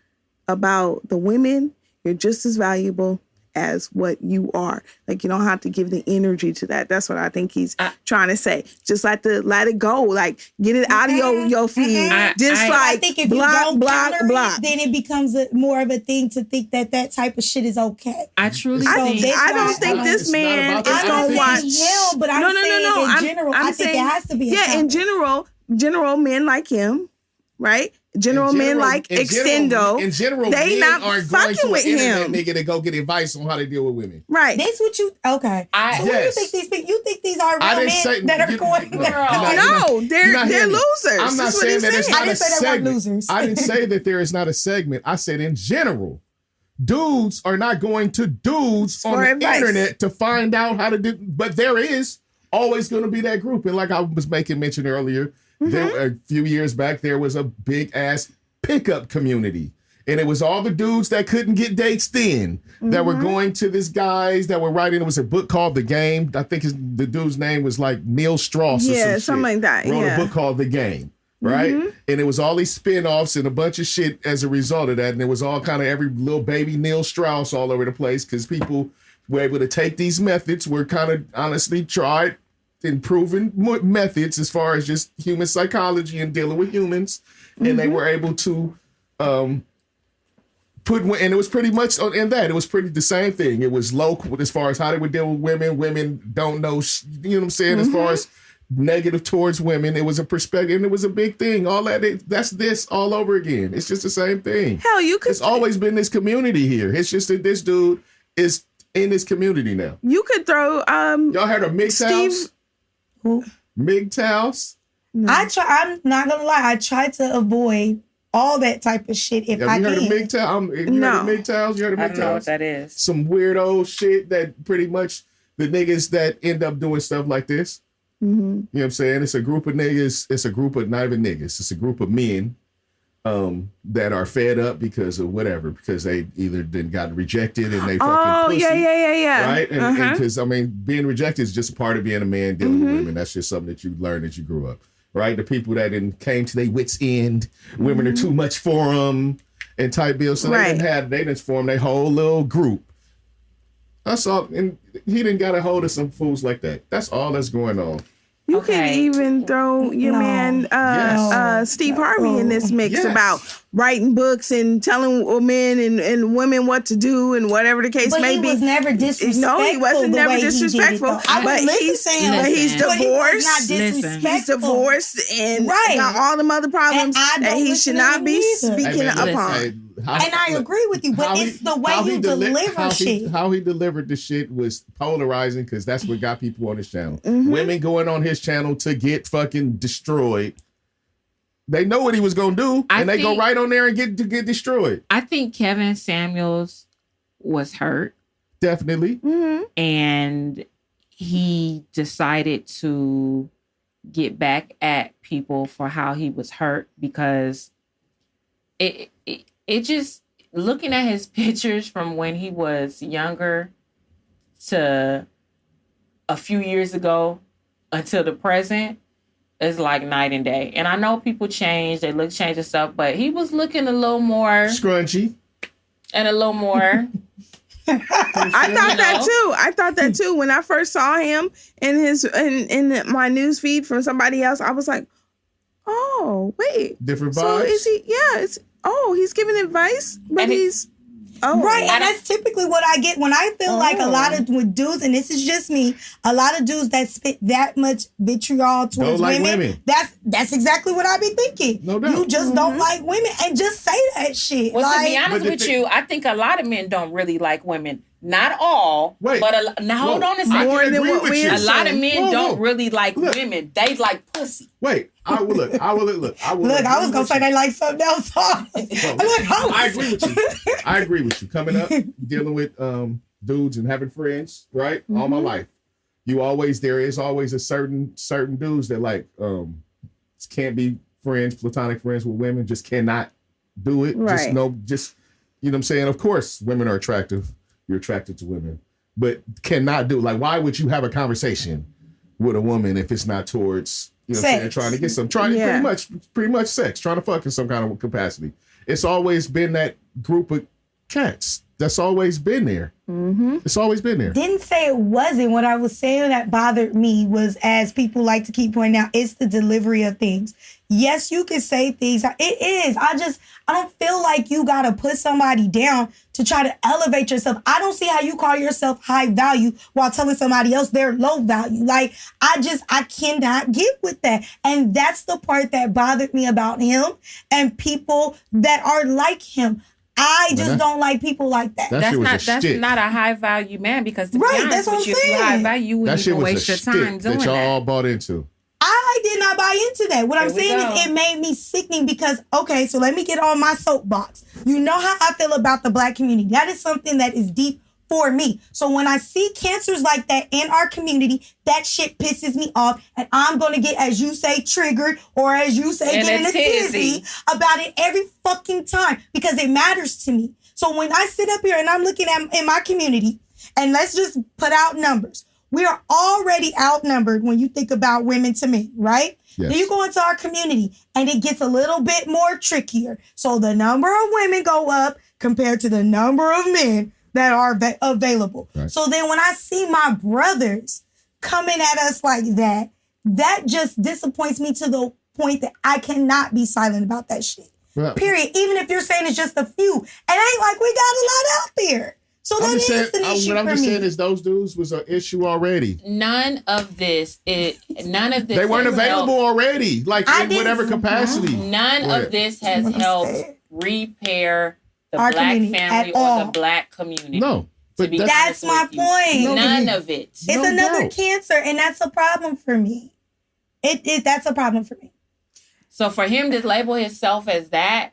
about the women, you're just as valuable as what you are. Like, you don't have to give the energy to that. That's what I think he's trying to say. Just let it go. Like, get it out of your feed. I think if block, you don't block. Then it becomes more of a thing to think that type of shit is okay. I truly think. I don't think this man is going to watch him, but I'm saying in general, I think it has to be. Yeah, in general, men like him, right? Men like Extendo. In general, they men not aren't going fucking to with an internet him. nigga to go get advice on how to deal with women. Right. That's what you. Okay. So what do you think these people? You think these are real men that are going? No, they're losers. I'm not saying that it's not a segment. Losers. I didn't say that there is not a segment. I said in general, dudes are not going to dudes on the internet to find out how to do. But there is always going to be that group, and like I was making mention earlier. There, a few years back, there was a big ass pickup community, and it was all the dudes that couldn't get dates then that were going to these guys that were writing. It was a book called The Game. I think the dude's name was like Neil Strauss. Yeah, or something like that. Wrote a book called The Game, right? And it was all these spinoffs and a bunch of shit as a result of that. And it was all kind of every little baby Neil Strauss all over the place because people were able to take these methods, were kind of honestly tried and proven methods as far as just human psychology and dealing with humans, and they were able to put, and it was pretty much in that. It was pretty the same thing. It was local as far as how they would deal with women. Women don't know, you know what I'm saying? As far as negative towards women, it was a perspective, and it was a big thing. All that's this all over again. It's just the same thing. Hell, it's always been this community here. It's just that this dude is in this community now. You could throw y'all heard of MGTOWs? MGTOWs? No. I'm not gonna lie. I try to avoid all that type of shit if I can. Have you heard of MGTOWs? You heard of MGTOWs? I don't know what that is. Some weirdo shit that pretty much the niggas that end up doing stuff like this. You know what I'm saying? It's a group of niggas. It's a group of not even niggas. It's a group of men that are fed up because of whatever, because they either then got rejected and they fucking pussy. Yeah. Right? And because, I mean, being rejected is just a part of being a man dealing with women. That's just something that you learn as you grew up. Right? The people that came to their wits' end, women are too much for them, and type bills. So they didn't form their whole little group. That's all. And he didn't got a hold of some fools like that. That's all that's going on. You could even throw your man Steve Harvey in this mix about writing books and telling men and women what to do and whatever the case may be. But he was never disrespectful. No, he wasn't never disrespectful. But he's divorced. He's divorced and got all the other problems that he should not be speaking upon. And I agree with you, but it's the way you deliver shit. How he delivered the shit was polarizing because that's what got people on his channel. Women going on his channel to get fucking destroyed. They know what he was gonna do, and they go right on there and get destroyed. I think Kevin Samuels was hurt. Definitely. And he decided to get back at people for how he was hurt because it just, looking at his pictures from when he was younger to a few years ago until the present is like night and day. And I know people change, they look change and stuff, but he was looking a little more scrunchy and a little more. I thought that too. When I first saw him in my news feed from somebody else, I was like, oh, wait. Different vibes. So is he? Yeah. He's giving advice, but he's right. And that's typically what I get when I feel like a lot of dudes, and this is just me, a lot of dudes that spit that much vitriol towards women. That's exactly what I be thinking. No doubt. You just don't like women, and just say that shit. Well, to be honest with you, I think a lot of men don't really like women. Not all, but hold on a second. More than what we a lot of men don't really like women. They like pussy. Wait, I will look. I was gonna say they like something else. I agree with you. I agree with you. Coming up, dealing with dudes and having friends, right? All my life, there is always a certain dudes that like can't be friends, platonic friends with women. Just cannot do it. Right. Just you know what I'm saying. Of course, women are attractive. You're attracted to women, but cannot do, like, why would you have a conversation with a woman if it's not towards, you know what I'm saying, trying to get some, pretty much sex, trying to fuck in some kind of capacity. it's always been that group of cats. That's always been there. Mm-hmm. It's always been there. Didn't say it wasn't. What I was saying that bothered me was, as people like to keep pointing out, it's the delivery of things. Yes, you can say things. It is. I don't feel like you got to put somebody down to try to elevate yourself. I don't see how you call yourself high value while telling somebody else they're low value. Like, I cannot get with that. And that's the part that bothered me about him and people that are like him. I just don't like people like that. That's not a high value man, because to be honest with you, if you high value, you wouldn't even waste your time doing that. Y'all all bought into. I did not buy into that. What I'm saying is it made me sickening because, okay, so let me get on my soapbox. You know how I feel about the Black community. That is something that is deep for me. So when I see cancers like that in our community, that shit pisses me off. And I'm going to get, as you say, triggered, or as you say, getting a tizzy about it every fucking time because it matters to me. So when I sit up here and I'm looking at in my community, and let's just put out numbers. We are already outnumbered when you think about women to men, right? Yes. Then you go into our community and it gets a little bit more trickier. So the number of women go up compared to the number of men that are available. Right. So then when I see my brothers coming at us like that, that just disappoints me to the point that I cannot be silent about that shit. Well, period. Even if you're saying it's just a few. It ain't like we got a lot out there. So that is an issue for me. What I'm just saying is those dudes was an issue already. None of this. They weren't available already, like in whatever capacity. None of this has helped repair the Black family or the Black community. No. But that's my point. None of it. It's another cancer, and that's a problem for me. That's a problem for me. So for him to label himself as that,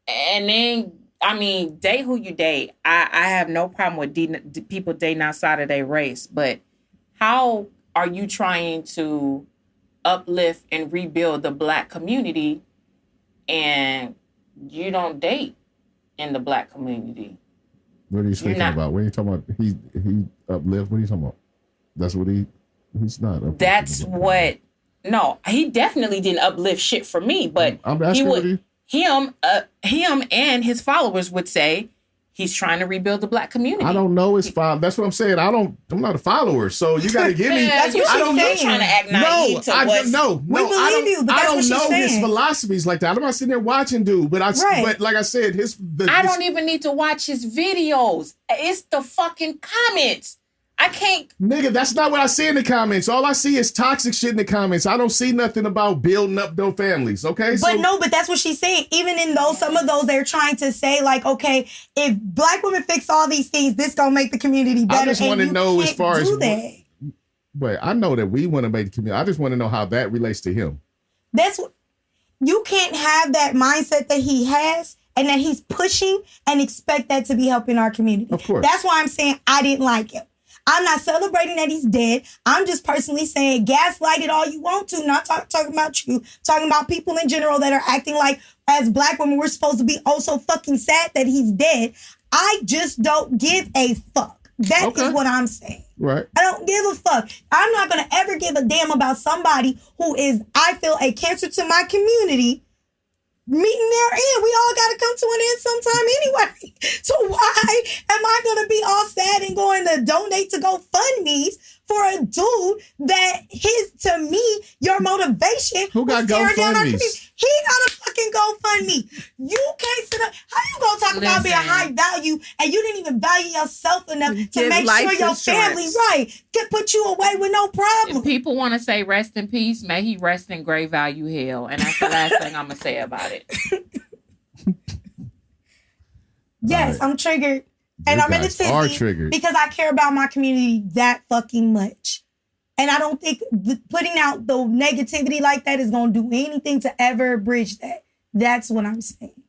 and then, I mean, date who you date. I have no problem with people dating outside of their race, but how are you trying to uplift and rebuild the Black community and you don't date in the Black community? What are you speaking about? What are you talking about? He uplift? What are you talking about? That's what he's not. That's what. No, he definitely didn't uplift shit for me, but he would. Him and his followers would say he's trying to rebuild the Black community. I don't know his follower. That's what I'm saying. I'm not a follower, so you got to give me. That's what she's saying. Trying to act naive to what's. We believe you, but that's what she's saying. I don't know his philosophies like that. I'm not sitting there watching dude, but but like I said, I don't even need to watch his videos. It's the fucking comments. I can't. Nigga, that's not what I see in the comments. All I see is toxic shit in the comments. I don't see nothing about building up no families, okay? But that's what she's saying. Even in some of those, they're trying to say, like, okay, if Black women fix all these things, this gonna make the community better. I just want to know as far as that. Wait, I know that we want to make the community. I just want to know how that relates to him. You can't have that mindset that he has and that he's pushing and expect that to be helping our community. Of course. That's why I'm saying I didn't like him. I'm not celebrating that he's dead. I'm just personally saying gaslight it all you want to. Not talking about you. Talking about people in general that are acting like as Black women we're supposed to be oh so fucking sad that he's dead. I just don't give a fuck. That is what I'm saying. Right. I don't give a fuck. I'm not going to ever give a damn about somebody who is, I feel, a cancer to my community meeting their end. We all got to come to an end sometime anyway. So why am I going to be all sad and going to donate to GoFundMes for a dude that to me, your motivation who got GoFundMes? He got a fucking GoFundMe. You can't sit up. How you going to talk about being high value and you didn't even value yourself enough to make sure your family, could put you away with no problem? If people want to say rest in peace, may he rest in great value hell. And that's the last thing I'm going to say about it. Yes, I'm triggered. And I'm in the tizzy because I care about my community that fucking much. And I don't think putting out the negativity like that is going to do anything to ever bridge that. That's what I'm saying.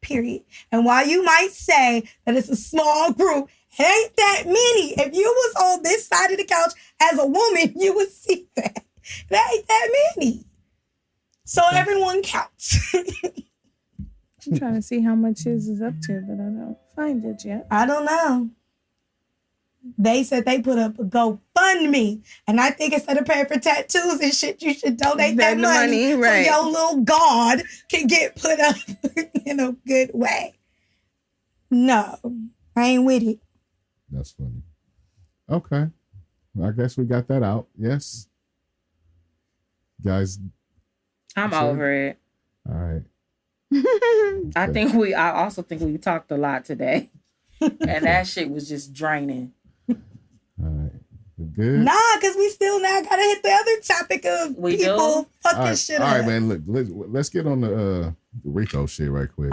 Period. And while you might say that it's a small group, it ain't that many. If you was on this side of the couch as a woman, you would see that. That ain't that many. So everyone counts. I'm trying to see how much his is up to, but I don't find it yet. I don't know. They said they put up a GoFundMe GoFundMe. And I think instead of paying for tattoos and shit, you should donate that money so right. your little God can get put up in a good way. No, I ain't with it. That's funny. Okay. Well, I guess we got that out. Yes. Guys. I'm over it. All right. I also think we talked a lot today. And that shit was just draining. All right. We're good. Nah, because we still now gotta hit the other topic of people fucking shit up. All right, man. Look, let's get on the RICO shit right quick.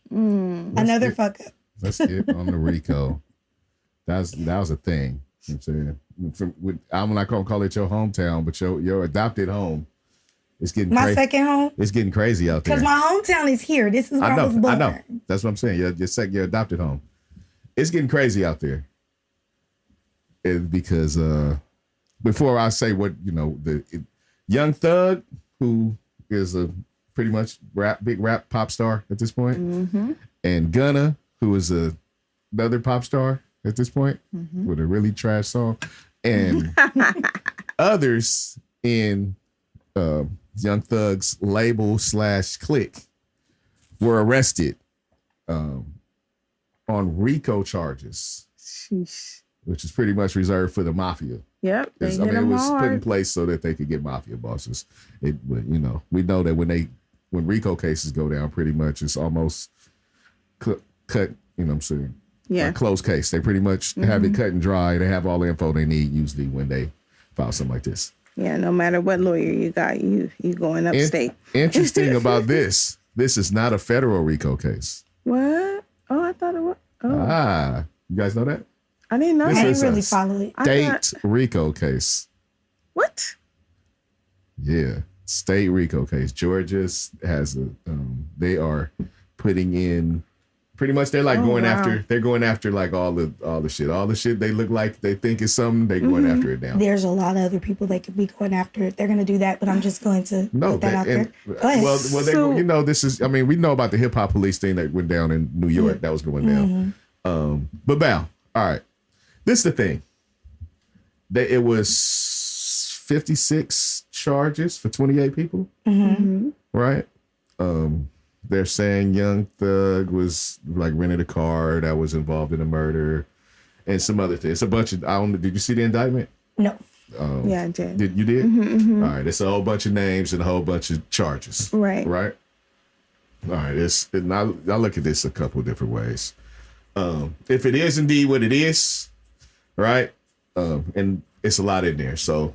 Another fuck up. Let's get on the RICO. That was a thing. You know what I'm saying? I'm not gonna call it your hometown, but your adopted home. It's getting my second home. It's getting crazy out there. Because my hometown is here. This is where I was born. I know. That's what I'm saying. Your adopted home. It's getting crazy out there. Because before I say what Young Thug, who is a pretty much big rap pop star at this point, and Gunna, who is another pop star at this point with a really trash song, and others in Young Thug's label / clique were arrested on RICO charges. Sheesh. Which is pretty much reserved for the mafia. Yep. It was put in place so that they could get mafia bosses. We know that when RICO cases go down, pretty much it's almost cut. You know what I'm saying? Yeah. Like closed case. They pretty much have it cut and dry. They have all the info they need usually when they file something like this. Yeah. No matter what lawyer you got, you going upstate. Interesting about this is not a federal RICO case. What? Oh, I thought it was. Oh. You guys know that? I didn't know. I didn't really follow it. State RICO case. What? Yeah, state RICO case. Georgia has they are putting in pretty much. They're like going after. They're going after like all the shit they look like they think is something. They're going after it now. There's a lot of other people that could be going after it. They're going to do that, but I'm just going to put that out there. Go ahead. Well, this is. I mean, we know about the hip hop police thing that went down in New York. That was going down. But Val, all right. This is the thing. It was 56 charges for 28 people, right? They're saying Young Thug was like rented a car that was involved in a murder and some other things. It's a bunch of. Did you see the indictment? No. Yeah, I did. You did? All right. It's a whole bunch of names and a whole bunch of charges. Right. Right. All right. I look at this a couple of different ways. If it is indeed what it is. Right. And it's a lot in there. So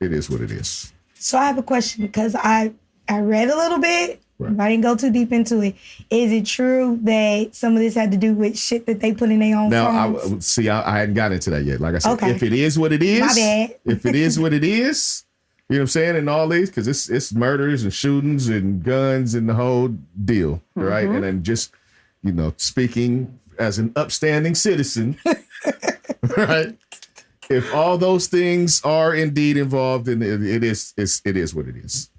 it is what it is. So I have a question because I read a little bit. Right. I didn't go too deep into it. Is it true that some of this had to do with shit that they put in their own songs? I hadn't gotten into that yet. Like I said, if it is what it is, my bad. If it is what it is, you know what I'm saying? And all these, because it's murders and shootings and guns and the whole deal. Right. And then just, speaking as an upstanding citizen. Right. If all those things are indeed involved, then it is what it is.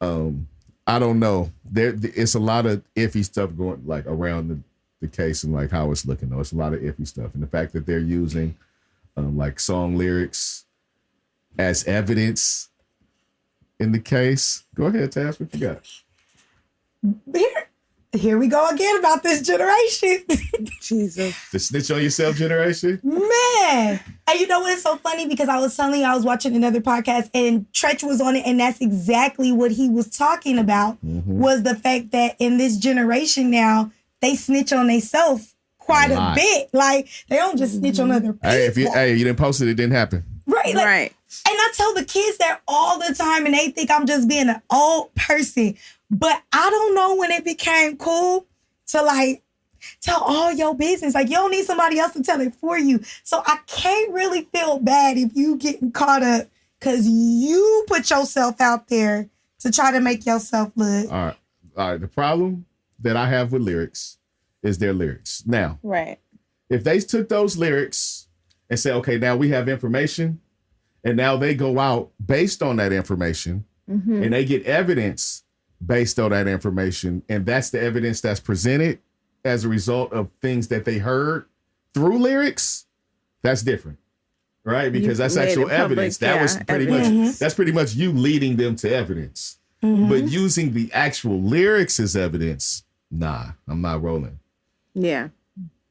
I don't know. It's a lot of iffy stuff going like around the case and like how it's looking though. It's a lot of iffy stuff. And the fact that they're using like song lyrics as evidence in the case. Go ahead, Taz, what you got? Here we go again about this generation. Jesus. The snitch on yourself generation? Man. And you know what is so funny? Because I was telling you, I was watching another podcast and Tretch was on it. And that's exactly what he was talking about was the fact that in this generation now, they snitch on themselves quite a bit. Like, they don't just snitch on other people. Hey, you didn't post it didn't happen. Right. Right. And I tell the kids that all the time and they think I'm just being an old person. But I don't know when it became cool to like tell all your business. Like you don't need somebody else to tell it for you. So I can't really feel bad if you getting caught up because you put yourself out there to try to make yourself look. All right. The problem that I have with lyrics is their lyrics. Now, right. If they took those lyrics and say, okay, now we have information and now they go out based on that information and they get evidence based on that information, and that's the evidence that's presented as a result of things that they heard through lyrics, that's different. right? Because that's actual evidence. That was pretty much that's pretty much you leading them to evidence. But using the actual lyrics as evidence, nah, I'm not rolling. Yeah.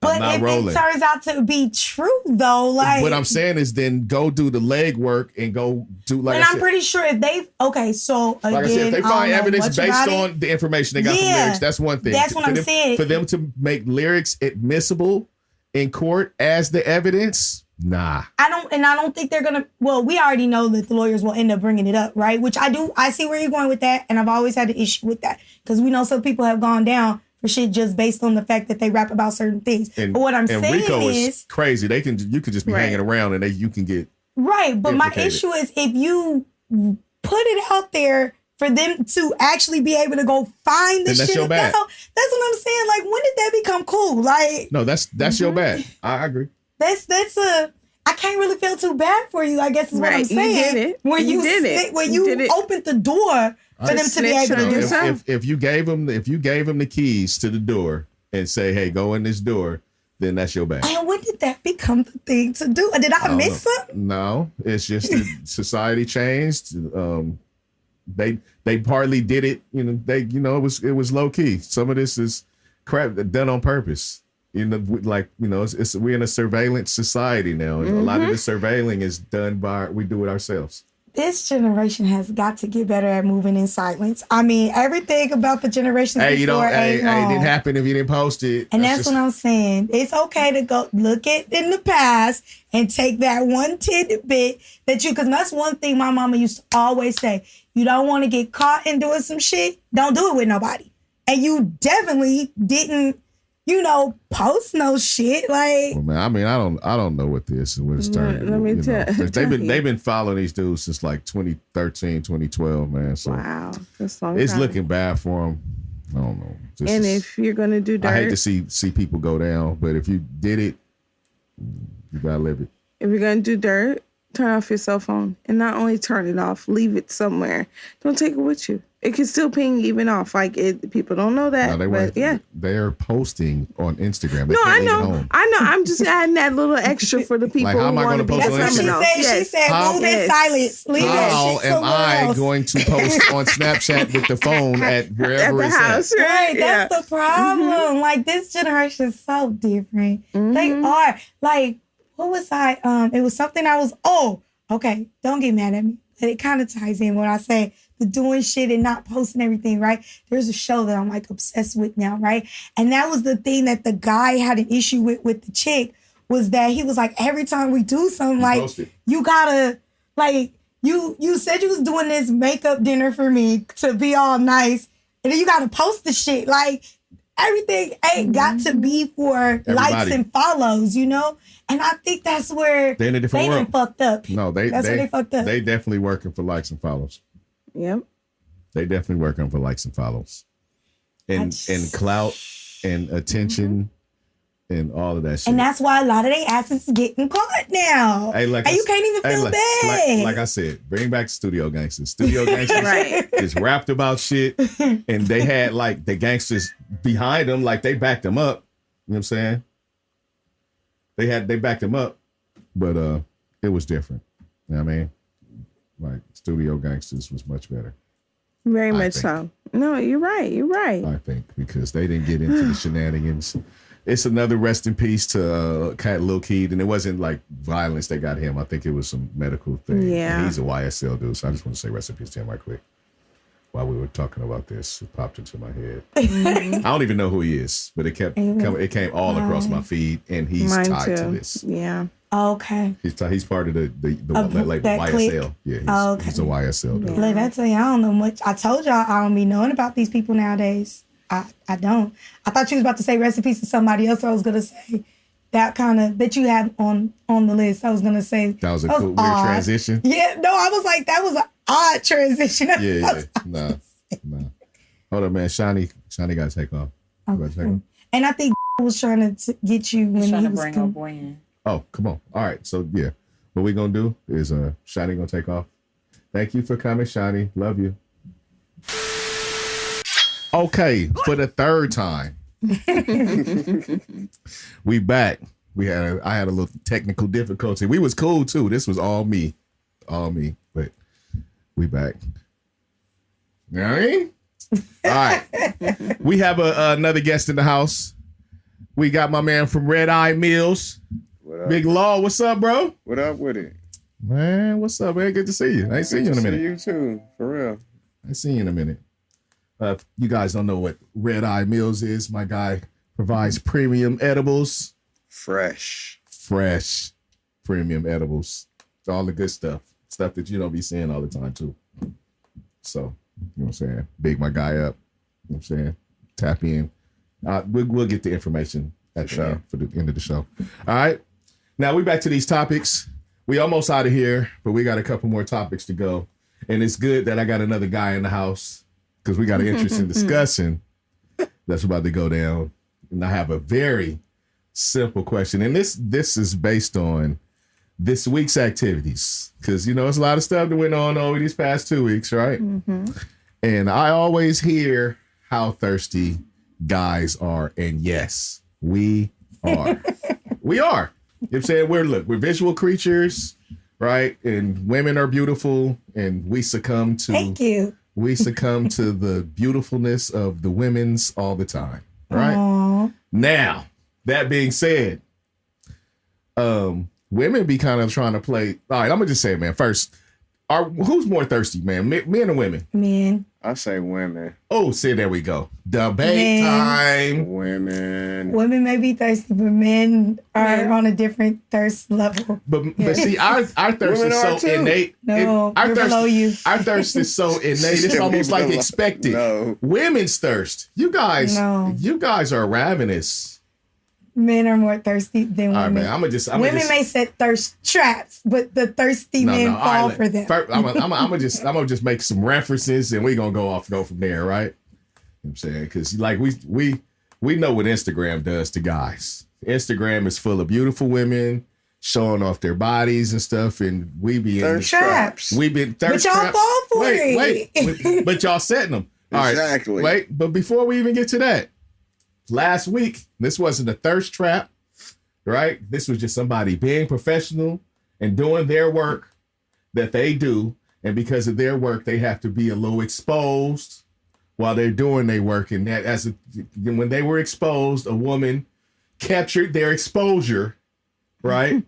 But if it turns out to be true, though, like what I'm saying is, then go do the legwork and go do like. And I'm pretty sure if they so again, like I said, if they find evidence based on the information they got from lyrics, that's one thing. That's what I'm saying. For them to make lyrics admissible in court as the evidence, nah. I don't think they're gonna. Well, we already know that the lawyers will end up bringing it up, right? Which I see where you're going with that, and I've always had an issue with that because we know some people have gone down for shit just based on the fact that they rap about certain things. But what I'm saying RICO is crazy. You could just be hanging around and you can get right. But my issue is if you put it out there for them to actually be able to go find the shit out. That's what I'm saying. Like, when did that become cool? Like, no, that's your bad. I agree. I can't really feel too bad for you. I guess is what I'm saying. You did it. When you opened the door for them to be able to do something. If you gave them the keys to the door and say, "Hey, go in this door," then that's your bad. And when did that become the thing to do? Did I miss something? No, it's just that society changed. They partly did it. It was low key. Some of this is crap done on purpose. We're in a surveillance society now, and a lot of the surveilling is done we do it ourselves. This generation has got to get better at moving in silence. I mean, everything about the generations before ain't wrong. It didn't happen if you didn't post it. And that's what I'm saying. It's okay to go look at in the past and take that one tidbit because that's one thing my mama used to always say. You don't want to get caught in doing some shit, don't do it with nobody. And you definitely didn't, post no shit. Like, well, man, I mean, I don't know what this is. What it's turning. Let me tell you. They've been following these dudes since like 2013, 2012, man. So wow, it's looking bad for them. I don't know. If you're gonna do dirt, I hate to see people go down, but if you did it, you gotta live it. If you're gonna do dirt, turn off your cell phone, and not only turn it off, leave it somewhere. Don't take it with you. It can still ping even off. Like people don't know that. No, they're posting on Instagram. I know. I'm just adding that little extra for the people how am who I want to be post on Instagram? She said, move in silence. Leave how am I going to post on Snapchat with the phone at wherever it's house, at? Right, that's the problem. Like, this generation is so different. They are. Like, what was I? It was something I was. Oh, okay. Don't get mad at me. But it kind of ties in when I say the doing shit and not posting everything, right? There's a show that I'm like obsessed with now, right? And that was the thing that the guy had an issue with the chick was that he was like, every time we do something, like, you gotta, like, you said you was doing this makeup dinner for me to be all nice, and then you gotta post the shit. Like, everything ain't got to be for likes and follows, And I think that's where they're in a different world. Fucked up. No, where they fucked up. They definitely working for likes and follows. Yep. They definitely working for likes and follows. And clout and attention and all of that shit. And that's why a lot of their asses is getting caught now. Hey, and you can't even feel bad. Like I said, bring back Studio Gangsters. Studio Gangsters is rapped about shit. And they had like the gangsters behind them, like they backed them up. You know what I'm saying? They backed them up, but it was different. You know what I mean? Like, Studio Gangsters was much better. Very much so. No, you're right. I think because they didn't get into the shenanigans. It's another rest in peace to Lil Keed, and it wasn't like violence that got him. I think it was some medical thing. Yeah. And he's a YSL dude, so I just want to say rest in peace to him right quick. While we were talking about this, it popped into my head. I don't even know who he is, but it kept coming. It came all across my feed, and he's tied to this. Yeah. Okay. He's part of the YSL. Clique? Yeah. He's a YSL dude. Look, I tell you, I don't know much. I told y'all I don't be knowing about these people nowadays. I don't. I thought you was about to say recipes to somebody else. I was gonna say that you have on the list. I was gonna say that was a cool weird transition. Yeah, no, I was like, that was an odd transition. Yeah. Nah. Hold on, man. Shanni gotta take off. Okay. And I think was trying to get you when trying he to was bring our boy in. Oh, come on. All right. So yeah, what we gonna do is Shanni gonna take off. Thank you for coming, Shanni. Love you. Okay, for the third time. We back. I had a little technical difficulty. We was cool too. This was all me. But we back. You know what I mean? All right. We have another guest in the house. We got my man from Red Eye Mills. What up? Big Law. What's up, bro? What up with it? Man, what's up, man? Good to see you. I ain't seen you in a minute. See you too, for real. I ain't seen you in a minute. You guys don't know what Red Eye Mills is. My guy provides premium edibles. Fresh Premium edibles. All the good stuff. Stuff that you don't be seeing all the time, too. So, you know what I'm saying? Big my guy up. You know what I'm saying? Tap in. We'll get the information at the end, for the end of the show. All right. Now, we back to these topics. We almost out of here, but we got a couple more topics to go. And it's good that I got another guy in the house because we got an interesting discussion that's about to go down. And I have a very simple question. And this is based on this week's activities. Because, you know, it's a lot of stuff that went on over these past 2 weeks, right? Mm-hmm. And I always hear how thirsty guys are. And yes, we are. We are. You know what I'm saying? We're visual creatures, right? And women are beautiful, and we succumb to the beautifulness of the women's all the time, right? Aww. Now, that being said, women be kind of trying to play. All right, I'm gonna just say, man. First, who's more thirsty, man? Men or women? Men. I say women. Oh, see, there we go. Debate time. Women. Women may be thirsty, but men are on a different thirst level. But see, our thirst is so innate. No, we're below you. Our thirst is so innate. It's almost like expected. No. Women's thirst. You guys are ravenous. Men are more thirsty than women. All right, man. Women may set thirst traps, but the thirsty men fall for them. I'm gonna just make some references, and we're gonna go from there, right? You know what I'm saying? Because like we know what Instagram does to guys. Instagram is full of beautiful women showing off their bodies and stuff, and we be thirst traps. We've been thirst traps. But y'all fall for it. Wait, but y'all setting them. All exactly. Right, wait, but before we even get to that. Last week, this wasn't a thirst trap, right? This was just somebody being professional and doing their work that they do. And because of their work, they have to be a little exposed while they're doing their work. And that when they were exposed, a woman captured their exposure, right?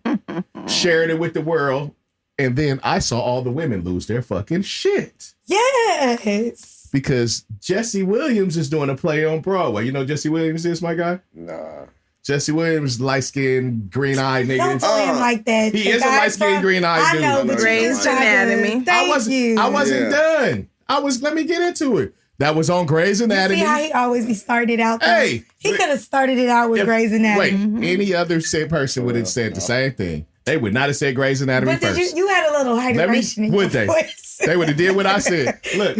Shared it with the world. And then I saw all the women lose their fucking shit. Yes. Because Jesse Williams is doing a play on Broadway. You know Jesse Williams is, my guy? Nah. Jesse Williams, light-skinned, green-eyed nigga. Don't tell him like that. He is a light-skinned, green-eyed dude. I know, but Grey's Anatomy. I wasn't done. Let me get into it. That was on Grey's Anatomy. You see how he always started out there? Hey. He could have started it out with Grey's Anatomy. Wait, any other person would have said the same thing. They would not have said Grey's Anatomy first. But you had a little hydration in your voice. They would have did what I said. Look,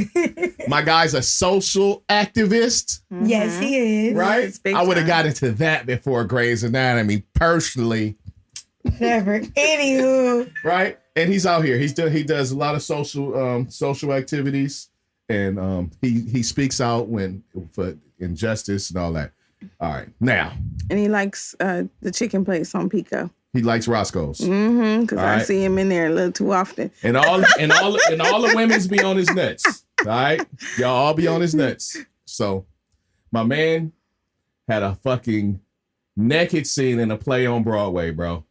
my guy's a social activist. Mm-hmm. Yes, he is. Right? I would have got into that before Grey's Anatomy, personally. Whatever. Anywho. Right? And he's out here. He does a lot of social activities, and he speaks out for injustice and all that. All right. Now. And he likes the chicken place on Pico. He likes Roscoe's. Mm-hmm. Because I see him in there a little too often. And all the women's be on his nuts. All right? Y'all all be on his nuts. So my man had a fucking naked scene in a play on Broadway, bro.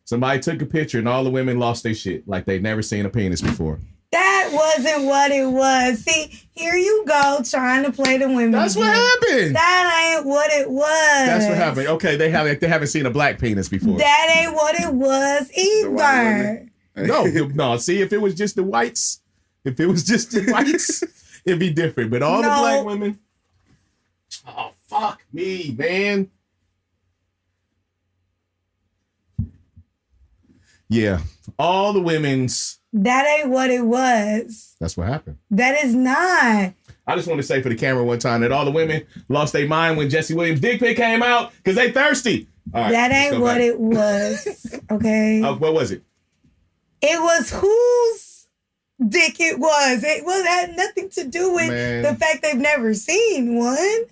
Somebody took a picture and all the women lost their shit like they'd never seen a penis before. That wasn't what it was. See, here you go trying to play the women. That's what happened. That ain't what it was. That's what happened. Okay, they haven't seen a black penis before. That ain't what it was either. No. See, if it was just the whites, it'd be different. But all the black women, oh fuck me, man. Yeah, all the women's. That ain't what it was. That's what happened. That is not. I just want to say for the camera one time that all the women lost their mind when Jesse Williams' dick pic came out because they thirsty. All right, that ain't what it was. Okay. What was it? It was whose dick it was. It had nothing to do with the fact they've never seen one.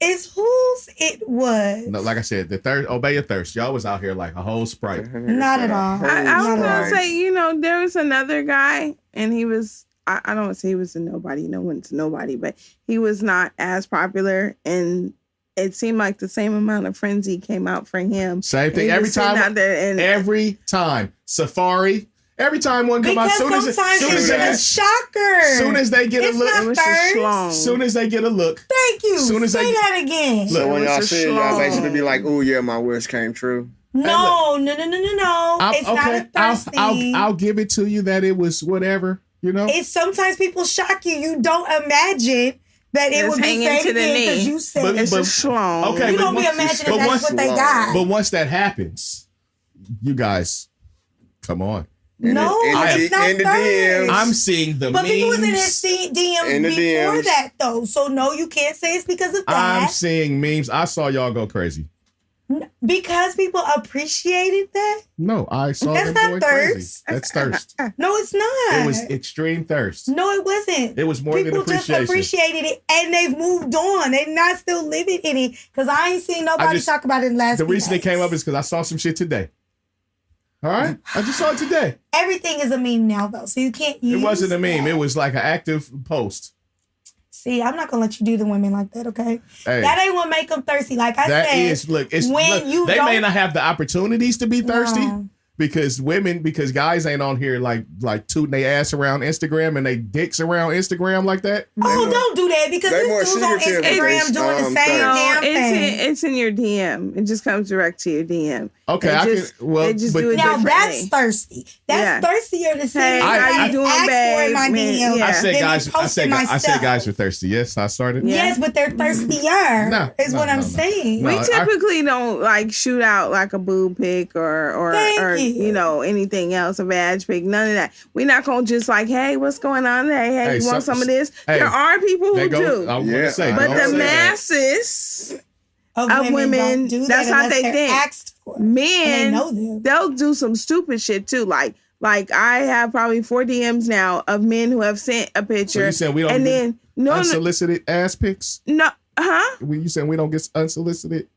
It's whose it was. No, like I said, obey your thirst. Y'all was out here like a whole Sprite. Not at all. I was Not gonna say, there was another guy, and he was. I don't want to say he was a nobody. No one's nobody, but he was not as popular, and it seemed like the same amount of frenzy came out for him. Same thing every time. Every time. Safari. Every time one come out, sometimes it's a shocker. Soon as they get a look, Soon as they get a look. Thank you. Say that again. So when y'all see it, y'all basically be like, "Oh yeah, my wish came true." No. It's not a thirsty. I'll give it to you that it was whatever. It's sometimes people shock you. You don't imagine that it would be safe because you said it's a schlong. Okay, you don't be imagining that's what they got. But once that happens, you guys, come on. No, it's not thirst. I'm seeing the memes. But people was in his DMs before that, though. So, no, you can't say it's because of that. I'm seeing memes. I saw y'all go crazy. Because people appreciated that? No, I saw them going thirst. crazy. That's thirst. No, it's not. It was extreme thirst. No, it wasn't. It was more than appreciation. People just appreciated it, and they've moved on. They're not still living in it. Because I ain't seen nobody talk about it in the last The few reason days. it came up is because I saw some shit today. All right? I just saw it today. Everything is a meme now, though, so you can't use it wasn't a meme. that. It was like an active post. See, I'm not going to let you do the women like that, okay? Hey, that ain't what make them thirsty. Like I said, they may not have the opportunities to be thirsty. No. Because guys ain't on here like tooting their ass around Instagram and they dicks around Instagram like that. Oh, don't do that because this dude's on Instagram doing the same damn thing. It's in your DM. It just comes direct to your DM. Okay, now that's thirsty. That's thirstier to say how you doing, for in my DM. Yeah. I said guys were thirsty. Yes, I started. Yes, but they're thirstier. Is what I'm saying. We typically don't like shoot out like a boob pic or anything else, a vag pic, none of that. We're not gonna just like, hey, what's going on? Hey, you want some of this? There are people who do. But the masses of women, that's not their thing. Men, they'll do some stupid shit too. Like I have probably 4 DMs now of men who have sent a picture. So you saying we don't get unsolicited ass pics? No, You saying we don't get unsolicited?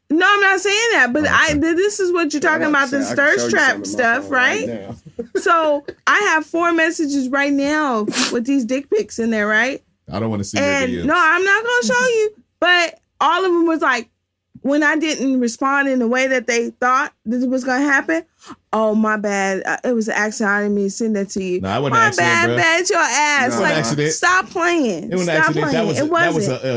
No, I'm not saying that, but this is what you're talking about, this thirst trap stuff, right? So I have 4 messages right now with these dick pics in there, right? I don't want to see and your DMs. No, I'm not going to show you, but all of them was like, when I didn't respond in the way that they thought this was going to happen, oh, my bad. It was an accident. I didn't mean to send that to you. No, I wasn't accident, bro. Bad, your ass. No, like, stop playing. It was an accident.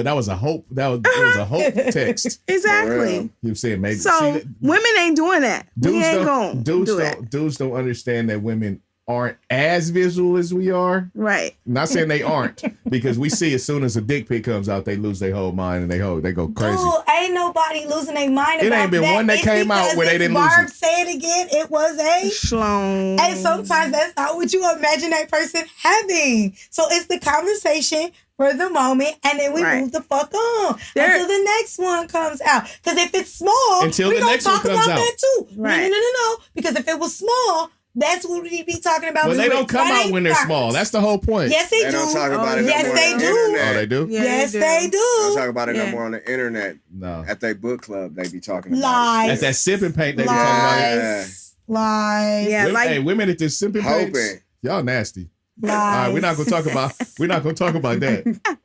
That was a hope. That was a hope text. Exactly. You saying maybe. So women ain't doing that. Dudes don't understand that women aren't as visual as we are. Right. I'm not saying they aren't, because we see as soon as a dick pic comes out, they lose their whole mind and they go crazy. Dude, ain't nobody losing their mind about it. Ain't been that. one that came out where they didn't lose it. Barb said again, it was a schlong. And sometimes that's not what you imagine that person having. So it's the conversation for the moment, and then we move the fuck on until the next one comes out. Because if it's small, we don't talk about that too. Right. No. Because if it was small, that's what we'd be talking about. But they don't come out when they're small. That's the whole point. Yes, they do. Don't talk about it yes, no more they on the do. internet. Oh, they do? Yeah, yes, they do. Don't talk about it no more on the internet. No. At their book club, they be talking about Lies. At that sipping paint, they be talking about it. Lies. Yeah, hey, women at this sipping paint, y'all nasty. Lies. All right, we're not gonna talk about that.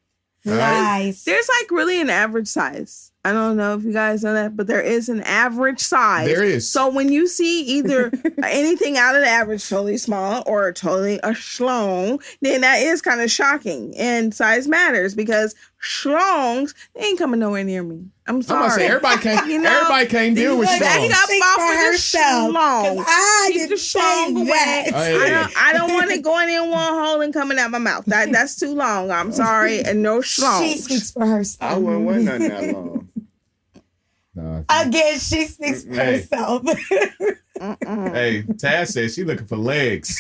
Lies. There's like really an average size. I don't know if you guys know that, but there is an average size. There is. So when you see either anything out of the average, totally small, or totally a schlong, then that is kind of shocking. And size matters because schlongs, they ain't coming nowhere near me. I'm sorry. I'm about to say, everybody can't deal with schlongs. I didn't say that. I don't want it going in one hole and coming out my mouth. That's too long. I'm sorry. And no schlongs. She speaks for herself. I wouldn't wait nothing that long. Again, she speaks for herself. Hey, Taz says she looking for legs.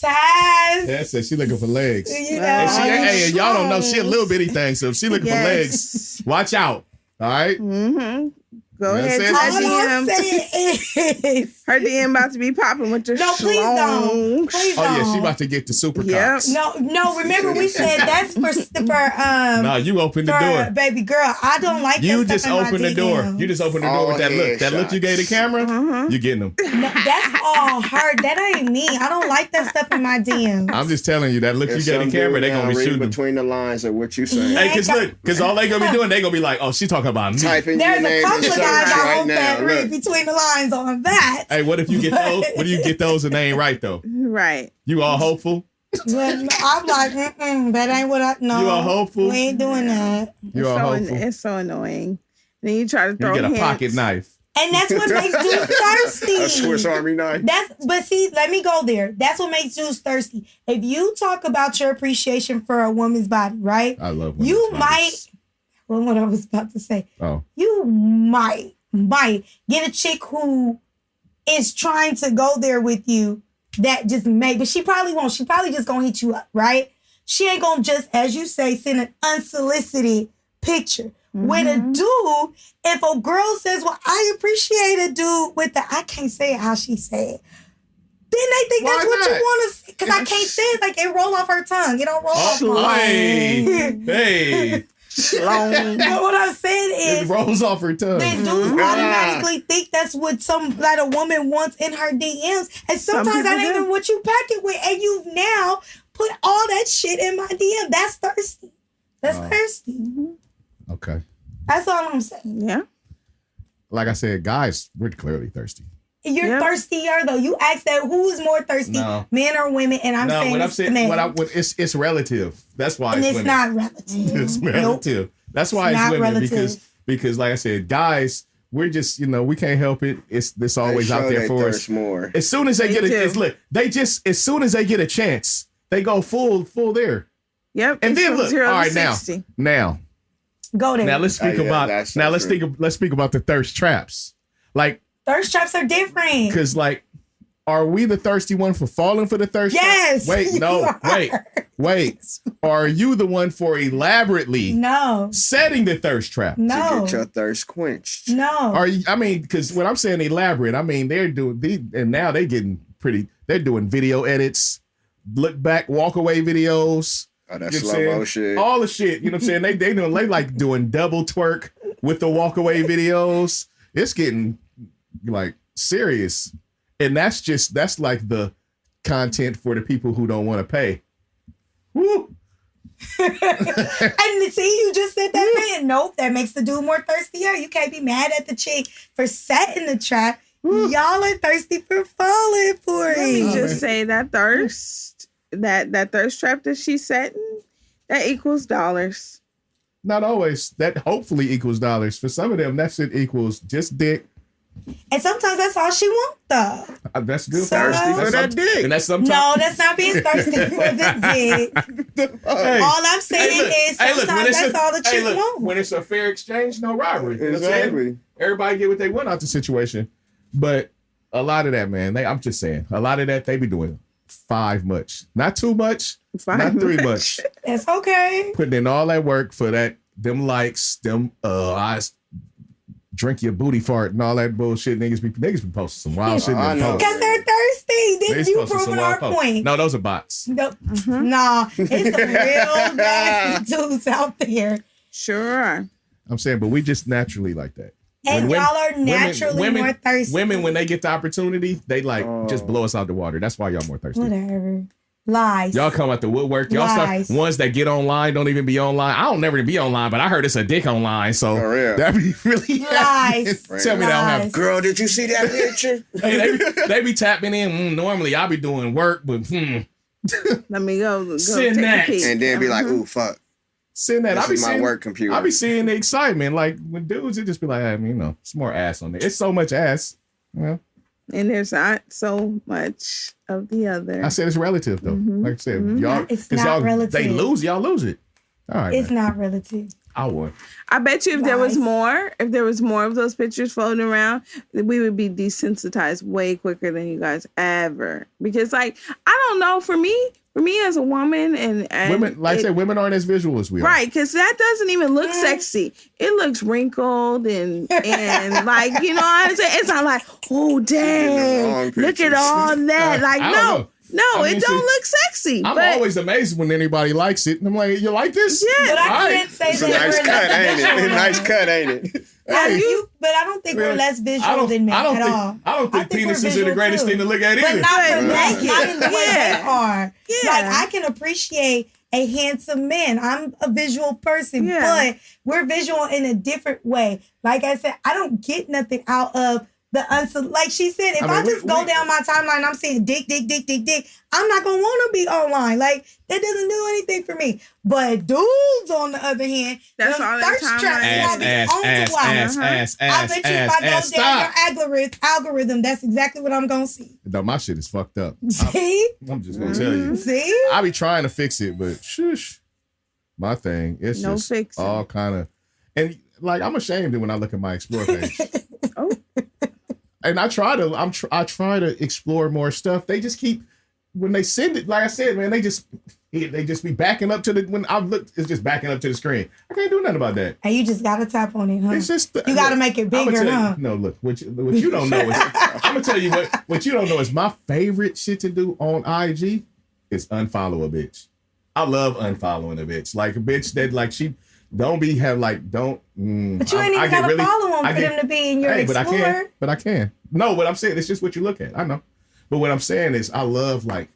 Taz says she looking for legs. You know, and y'all don't know, she a little bitty thing, so if she looking for legs, watch out. All right? Mm-hmm. Go You know ahead to what I'm that All I'm DM. saying is, Her DM about to be popping with your no, please don't. Please Oh don't. yeah, she about to get the super Yep. cops. No, remember we said that's for No, you open the door. baby girl. I don't like You that just stuff in my open the door. DMs. You just open the door with that look. That look you gave the camera, Mm-hmm. you getting them. No, that's all her. That ain't me. I don't like that stuff in my DMs. I'm just telling you that look you gave the camera, they gonna be shooting them. between the lines of what you saying. Hey, cause all they gonna be doing, they gonna be like, oh, she talking about me. Type in There's your a name couple in of the guys search I right hope that now. read Look, between the lines on that. Hey, what if you get those? What do you get those and they ain't right though? Right. You all hopeful? But I'm like, that ain't what I know. You all hopeful? We ain't doing that. You all hopeful? It's so annoying. Then you try to throw You get a hints. pocket knife. And that's what makes dudes thirsty. a Swiss Army knife. But see, let me go there. That's what makes dudes thirsty. If you talk about your appreciation for a woman's body, right? I love women's You bodies. might. Well, what I was about to say. Oh, You might get a chick who is trying to go there with you that just may, but she probably won't. She probably just gonna hit you up, right? She ain't gonna just, as you say, send an unsolicited picture. With a dude, if a girl says, well, I appreciate a dude with the, I can't say it how she said. Then they think Why that's what you not? want to say. Because I can't say it like it roll off her tongue. It don't roll off mine. hey. But what I'm saying It is, rolls off her tongue. then dudes automatically think that's what that a woman wants in her DMs. And sometimes that ain't even what you pack it with. And you've now put all that shit in my DM. That's thirsty. That's thirsty. Okay. That's all I'm saying. Yeah. Like I said, guys, we're clearly thirsty. You're thirstier though. You asked that who's more thirsty, No. men or women, and I'm saying what I'm it's saying, men. it's relative. That's why And it's it's women. not relative. It's relative. That's why It's it's not women relative. because like I said, guys, we're just we can't help it. It's always They out show there they for us. thirst more. As soon as they get it's lit. They just as soon as they get a chance, they go full there. Yep. And then look, all 0 to right 60. now Go there. let's speak about that's so now let's true. let's speak about the thirst traps. Like, Thirst traps are different. because like, are we the thirsty one for falling for the thirst Yes, trap? Wait, no, you are. wait. Are you the one for elaborately No. setting the thirst trap? To No. get your thirst quenched. No. Are you? I mean, because when I'm saying elaborate, I mean they're doing and now they're getting pretty. They're doing video edits, look back, walk away videos. Oh, that's You know what I'm slow mo saying? shit. All the shit. You know what I'm saying? They like doing double twerk with the walk away videos. It's getting like serious, and that's like the content for the people who don't want to pay. Woo. And see, you just said that, man. Nope, that makes the dude more thirstier. You can't be mad at the chick for setting the trap. Y'all are thirsty for falling for Let me it. just say that thirst, that thirst trap that she's setting, that equals dollars. Not always. That hopefully equals dollars. For some of them, that shit equals just dick. And sometimes that's all she wants, though. That's good. So- Thirsty for that dick. And that's sometimes. No, that's not being thirsty for the dick. Hey, All I'm saying is sometimes that's all the chick wants. when it's a fair exchange, no robbery. You know what I'm saying? Exactly. Everybody get what they want out the situation. But a lot of that, man, I'm just saying, a lot of that they be doing 5 much. Not too much, not 3 much. That's okay. Putting in all that work for that, them likes, them eyes, drink your booty fart and all that bullshit. Niggas be posting some wild shit in I their know. posts. Because they're thirsty. They Then you posting some proving wild our posts. point. No, those are bots. No, Nah, it's some real nasty dudes out there. Sure. I'm saying, but we just naturally like that. And When y'all are naturally more thirsty. Women, when they get the opportunity, they like just blow us out the water. That's why y'all more thirsty. Whatever. Lies. Y'all come out the woodwork. Y'all Lies. start ones that get online don't even be online. I don't never be online, but I heard it's a dick online, so For real. that be really Lies. Tell me they don't have. Lies. Girl, did you see that picture? Hey, they be tapping in. Normally I be doing work, but Let me go Send take that. a peek. And then be like, ooh, fuck. send that. This I be is my seeing work computer. I be seeing the excitement. Like when dudes, it just be like, I mean, it's more ass on there. It's so much ass. Well, And there's not so much of the other. I said it's relative though. Like I said, y'all, It's 'cause not y'all, relative. They lose, y'all lose it. All right, It's man. not relative. I won. I bet you if there was Lies. more of those pictures floating around, we would be desensitized way quicker than you guys ever. Because like, I don't know, for me, For me as a woman and women, like I said, women aren't as visual as we are. Right, because that doesn't even look sexy. It looks wrinkled and like, you know what I'm saying? It's not like, oh dang, look at all that. Like, it don't look sexy. I'm always amazed when anybody likes it. And I'm like, you like this? Yeah. But I can't say It's a that nice we're cut, less ain't it? visual. Nice cut, ain't it? But I don't think we're less visual than men at all. I don't think we're penises are the visual greatest too. thing to look at But either. not for men, not in the way Yeah. they are. Yeah. Like, I can appreciate a handsome man. I'm a visual person, but we're visual in a different way. Like I said, I don't get nothing out of the like she said, if I just go down my timeline, I'm seeing dick, I'm not gonna want to be online. Like, that doesn't do anything for me. But dudes, on the other hand, that's all their thirst traps ass. I bet you if I go down your algorithm, that's exactly what I'm gonna see. No, my shit is fucked up. See? I'm just gonna tell you. See? I be trying to fix it, but shush. My thing, it's No just fixing. all kind of, and like I'm ashamed when I look at my explore page. And I try to explore more stuff. They just keep, when they send it, like I said, man, they just be backing up to the, when I look, it's just backing up to the screen. I can't do nothing about that. And you just gotta tap on it, huh? It's just, you gotta make it bigger, huh? No, look, what you don't know is, I'm gonna tell you what you don't know is my favorite shit to do on IG is unfollow a bitch. I love unfollowing a bitch. Like a bitch that like she don't be have like don't. But you ain't even gotta follow them for them to be in your Explorer. But I can. No, what I'm saying, it's just what you look at. I know. But what I'm saying is I love like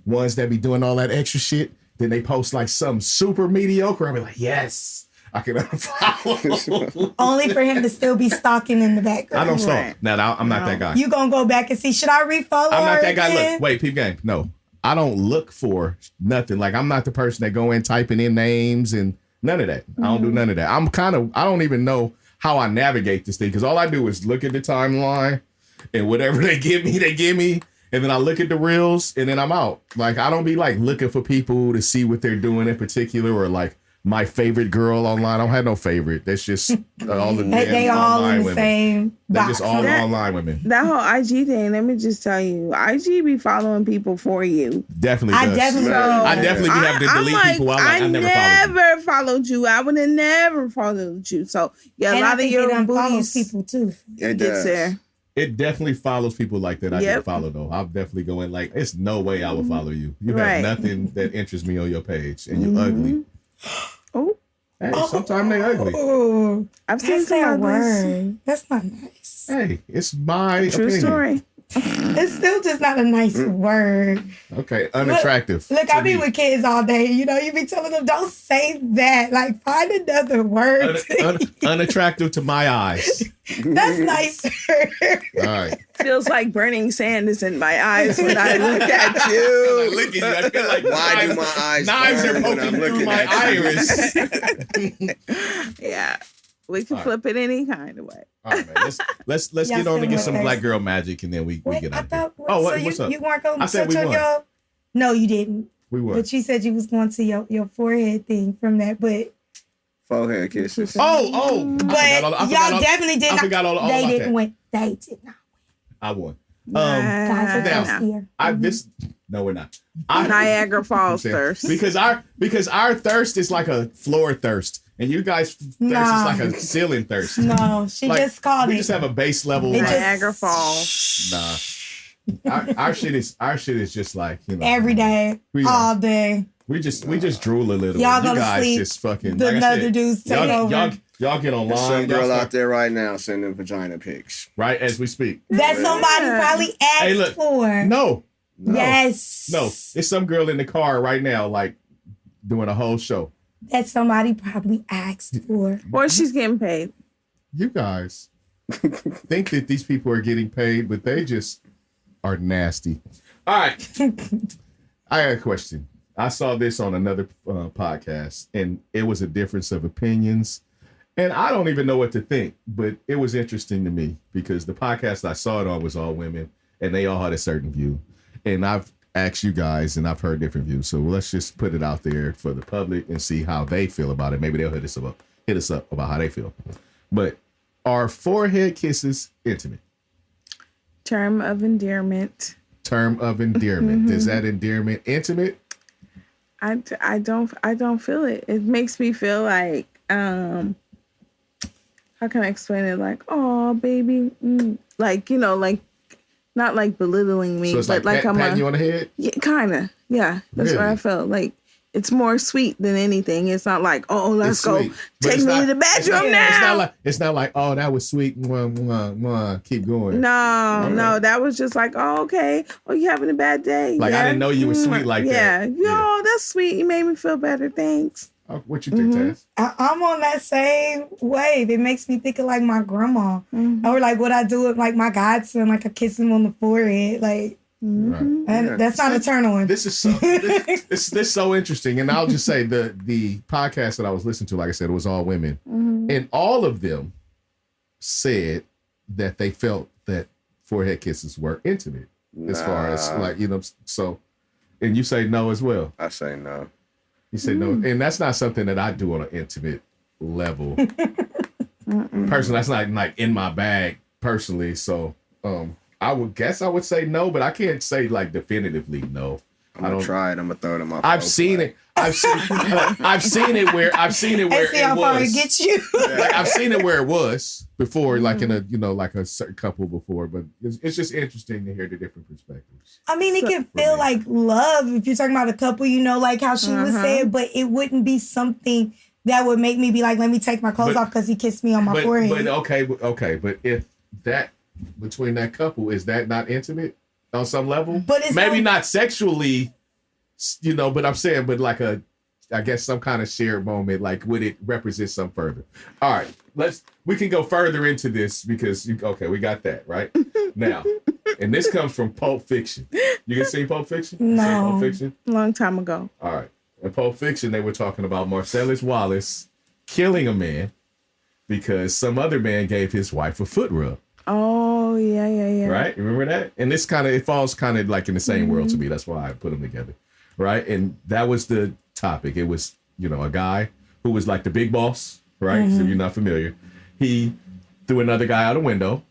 ones that be doing all that extra shit. Then they post like something super mediocre. I be like, yes, I can unfollow. Only for him to still be stalking in the background. I don't stalk. Now I'm not that guy. You gonna go back and see, should I refollow I'm not her that guy. again? Look, wait, peep game. No. I don't look for nothing. Like I'm not the person that go in typing in names and none of that. I don't do none of that. I don't even know how I navigate this thing because all I do is look at the timeline and whatever they give me. And then I look at the reels and then I'm out. Like I don't be like looking for people to see what they're doing in particular or like my favorite girl online. I don't have no favorite. That's just all the they all in the women. same They're box. just all online women. That whole IG thing, let me just tell you, IG be following people for you. Definitely I does. definitely be having to delete people. I never followed you. I would have never followed you. So yeah, And a lot I of think your it unfollows booties people too. It gets does. there. It definitely follows people like that. I Yep. didn't follow though. I'll definitely go in like, it's no way I would follow you. You Right. have nothing that interests me on your page, and you ugly. Oh, Hey, sometimes they ugly. Oh, I've seen that's some that uglies. word. That's not nice. Hey, it's my True opinion. story. It's still just not a nice word. Okay, unattractive. Look, to I be me. with kids all day. You know, you be telling them, don't say that. Like, find another word. Unattractive to my eyes. That's nicer. All right. Feels like burning sand is in my eyes when I look at you. Look at you. I feel like Why do my eyes knives are burn when poking I'm through looking my at you? iris. Yeah, we can flip it any kind of way. All right, man. Let's Y'all get on to still get some with black us? girl magic, and then we Wait, get I out of here. thought, Oh, so what's up? you weren't going I to said touch we on won. your... No, you didn't. We were. But you said you was going to your forehead thing from that, but Forehead kisses. Oh. y'all definitely did I not. forgot all They about didn't that. win. They did not. I won. Guys are now, thirstier. No, we're not. Niagara Falls I'm saying, thirst. because our thirst is like a floor thirst, and you guys' thirst is like a ceiling thirst. No, she Like, just called we it. just have a base level. It just- Niagara Falls. Nah, our shit is just like, you know, every day, all day. We just drool a little. Y'all You go to guys sleep. just fucking. The like I other said, dudes take over. Y'all get online. Some y'all girl start- out there right now sending vagina pics. right as we speak. That somebody probably asked Hey, look. for. No. Yes. No, it's some girl in the car right now, like doing a whole show. That somebody probably asked for. Or she's getting paid. You guys think that these people are getting paid, but they just are nasty. All right. I got a question. I saw this on another podcast, and it was a difference of opinions. And I don't even know what to think, but it was interesting to me because the podcast I saw it on was all women, and they all had a certain view. And I've asked you guys, and I've heard different views. So let's just put it out there for the public and see how they feel about it. Maybe they'll hit us up about how they feel. But are forehead kisses intimate? Term of endearment. Term of endearment. Is that endearment intimate? I don't feel it. It makes me feel like how can I explain it? Like, oh baby, like like not like belittling me, So it's but like I'm patting you on the head. Yeah, kind of. Yeah, that's what I Really? felt like. It's more sweet than anything. It's not like, oh, let's It's go sweet. But take it's me not- to the bedroom It's now. not like oh that was sweet. Mwah, mwah, mwah. Keep going. No, that was just like, oh, okay. Oh, you having a bad day? Like, I yeah? didn't know you were sweet like that. Yeah. Oh, that's sweet. You made me feel better. Thanks. Oh, what you think, Taz? I'm on that same wave. It makes me think of like my grandma, or like what I do with like my godson, like I kiss him on the forehead, like. Right. And that's not a turn on. This is so this so interesting, and I'll just say the podcast that I was listening to, like I said, it was all women, and all of them said that they felt that forehead kisses were intimate, as far as like So, and you say no as well. I say no. You say no, and that's not something that I do on an intimate level. Personally, that's not like in my bag personally. So, I would say no, but I can't say like definitively no. I'm gonna try it. I'm gonna throw it in my. I've seen it. I've seen it where And see how far it gets you. Like, I've seen it where it was before, like in a like a certain couple before. But it's just interesting to hear the different perspectives. I mean, it can feel like love if you're talking about a couple, like how she was saying, but it wouldn't be something that would make me be like, let me take my clothes off because he kissed me on my forehead. But okay, but if that between that couple, is that not intimate on some level? But it's maybe not sexually, but I'm saying, but like I guess some kind of shared moment, like would it represent some further? All right, we can go further into this because we got that right now, and this comes from Pulp Fiction. You can see Pulp Fiction? No, Pulp Fiction. Long time ago. All right, in Pulp Fiction, they were talking about Marcellus Wallace killing a man because some other man gave his wife a foot rub. Oh, yeah. Right? Remember that? And it falls kind of like in the same world to me. That's why I put them together. Right? And that was the topic. It was, a guy who was like the big boss, right? So if you're not familiar. He threw another guy out a window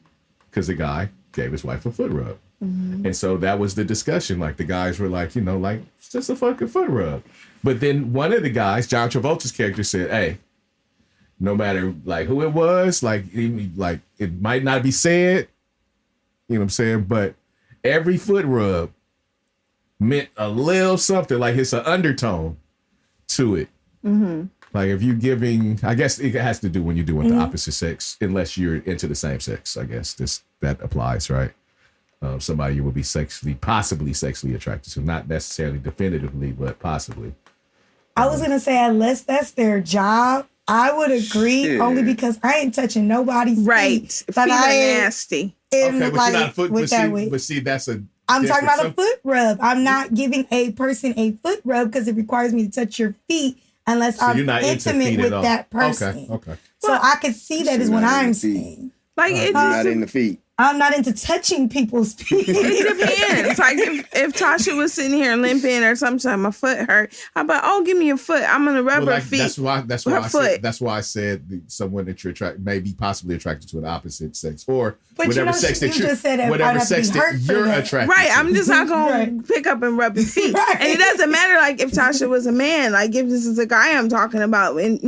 because the guy gave his wife a foot rub. And so that was the discussion. Like the guys were like, like, it's just a fucking foot rub. But then one of the guys, John Travolta's character, said, hey, no matter like who it was, like it might not be said, you know what I'm saying, but every foot rub meant a little something, like it's an undertone to it. Like if you're giving, I guess it has to do when you're doing the opposite sex, unless you're into the same sex. I guess that applies, right? Somebody you will be possibly sexually attracted to, not necessarily definitively, but possibly. I was gonna say unless that's their job. I would agree only because I ain't touching nobody's feet. But I ain't nasty. Okay, but like, you're not a foot. But see, that's a. I'm talking about a foot rub. I'm not giving a person a foot rub because it requires me to touch your feet unless I'm intimate with that person. Okay. So I could see that is what I'm saying. Like it's not in the feet. I'm not into touching people's feet. It depends. Like if Tasha was sitting here limping or something, my foot hurt. I'm like, oh, give me your foot. I'm gonna rub her feet. That's why I said someone that you're possibly attracted to an opposite sex or whatever sex that you're attracted. Right. to. I'm just not gonna pick up and rub your feet. Right. And it doesn't matter like if Tasha was a man. Like if this is a guy I'm talking about, and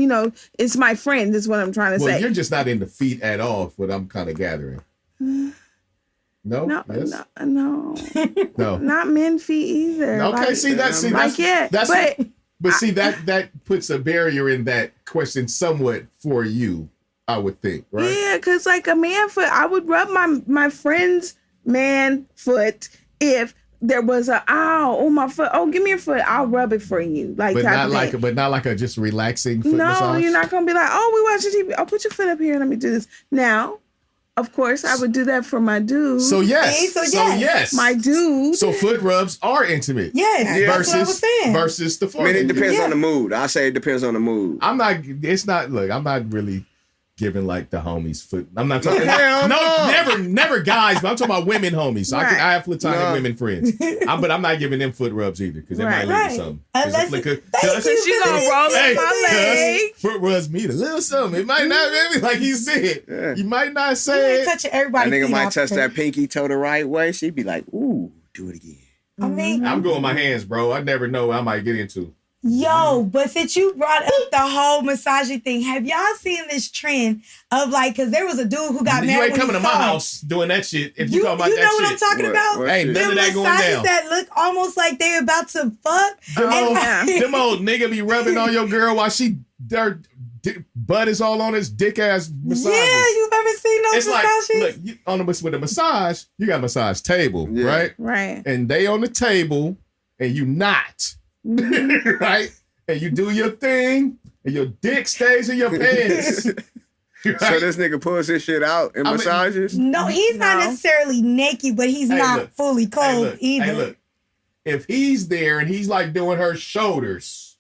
it's my friend. Is what I'm trying to say. You're just not into feet at all. What I'm kind of gathering. No, yes? no, not men feet either. Okay, but see that puts a barrier in that question somewhat for you, I would think, right? Yeah, because like a man foot, I would rub my friend's man foot if there was my foot. Oh, give me your foot. I'll rub it for you. But not like a just relaxing foot massage. No, you're not gonna be like, oh, we watching TV. Oh, put your foot up here. Let me do this now. Of course, I would do that for my dude. So yes. My dude. So foot rubs are intimate. Yes. That's what I was saying. Versus the foot. I mean, it depends on the mood. I say it depends on the mood. I'm not really giving like the homies foot. I'm not talking never guys, but I'm talking about women homies. So I have platonic women friends. But I'm not giving them foot rubs either because they might lead to something. Unless she's gonna roll in my leg. Foot rubs mean a little something. It might not be like he said. Yeah. You might not say it. Touching everybody. I think I might touch that pinky toe the right way. She'd be like, ooh, do it again. I mean, I'm going my hands, bro. I never know what I might get into. Yo, but since you brought up the whole massaging thing, have y'all seen this trend of like, because there was a dude who got married. You ain't coming to my house doing that shit. If you talking about that shit. You know what I'm talking about? Ain't none of that going down. That look almost like they're about to fuck. Them old nigga be rubbing on your girl while their butt is all on his dick ass massages. Yeah, you've ever seen those massages? Like, look, with a massage, you got a massage table, right? Right. And they on the table, and you not. Right? And you do your thing, and your dick stays in your pants. Right? So this nigga pulls his shit out in massages? No, he's not necessarily naked, but he's not fully clothed either. Hey, look. If he's there and he's like doing her shoulders,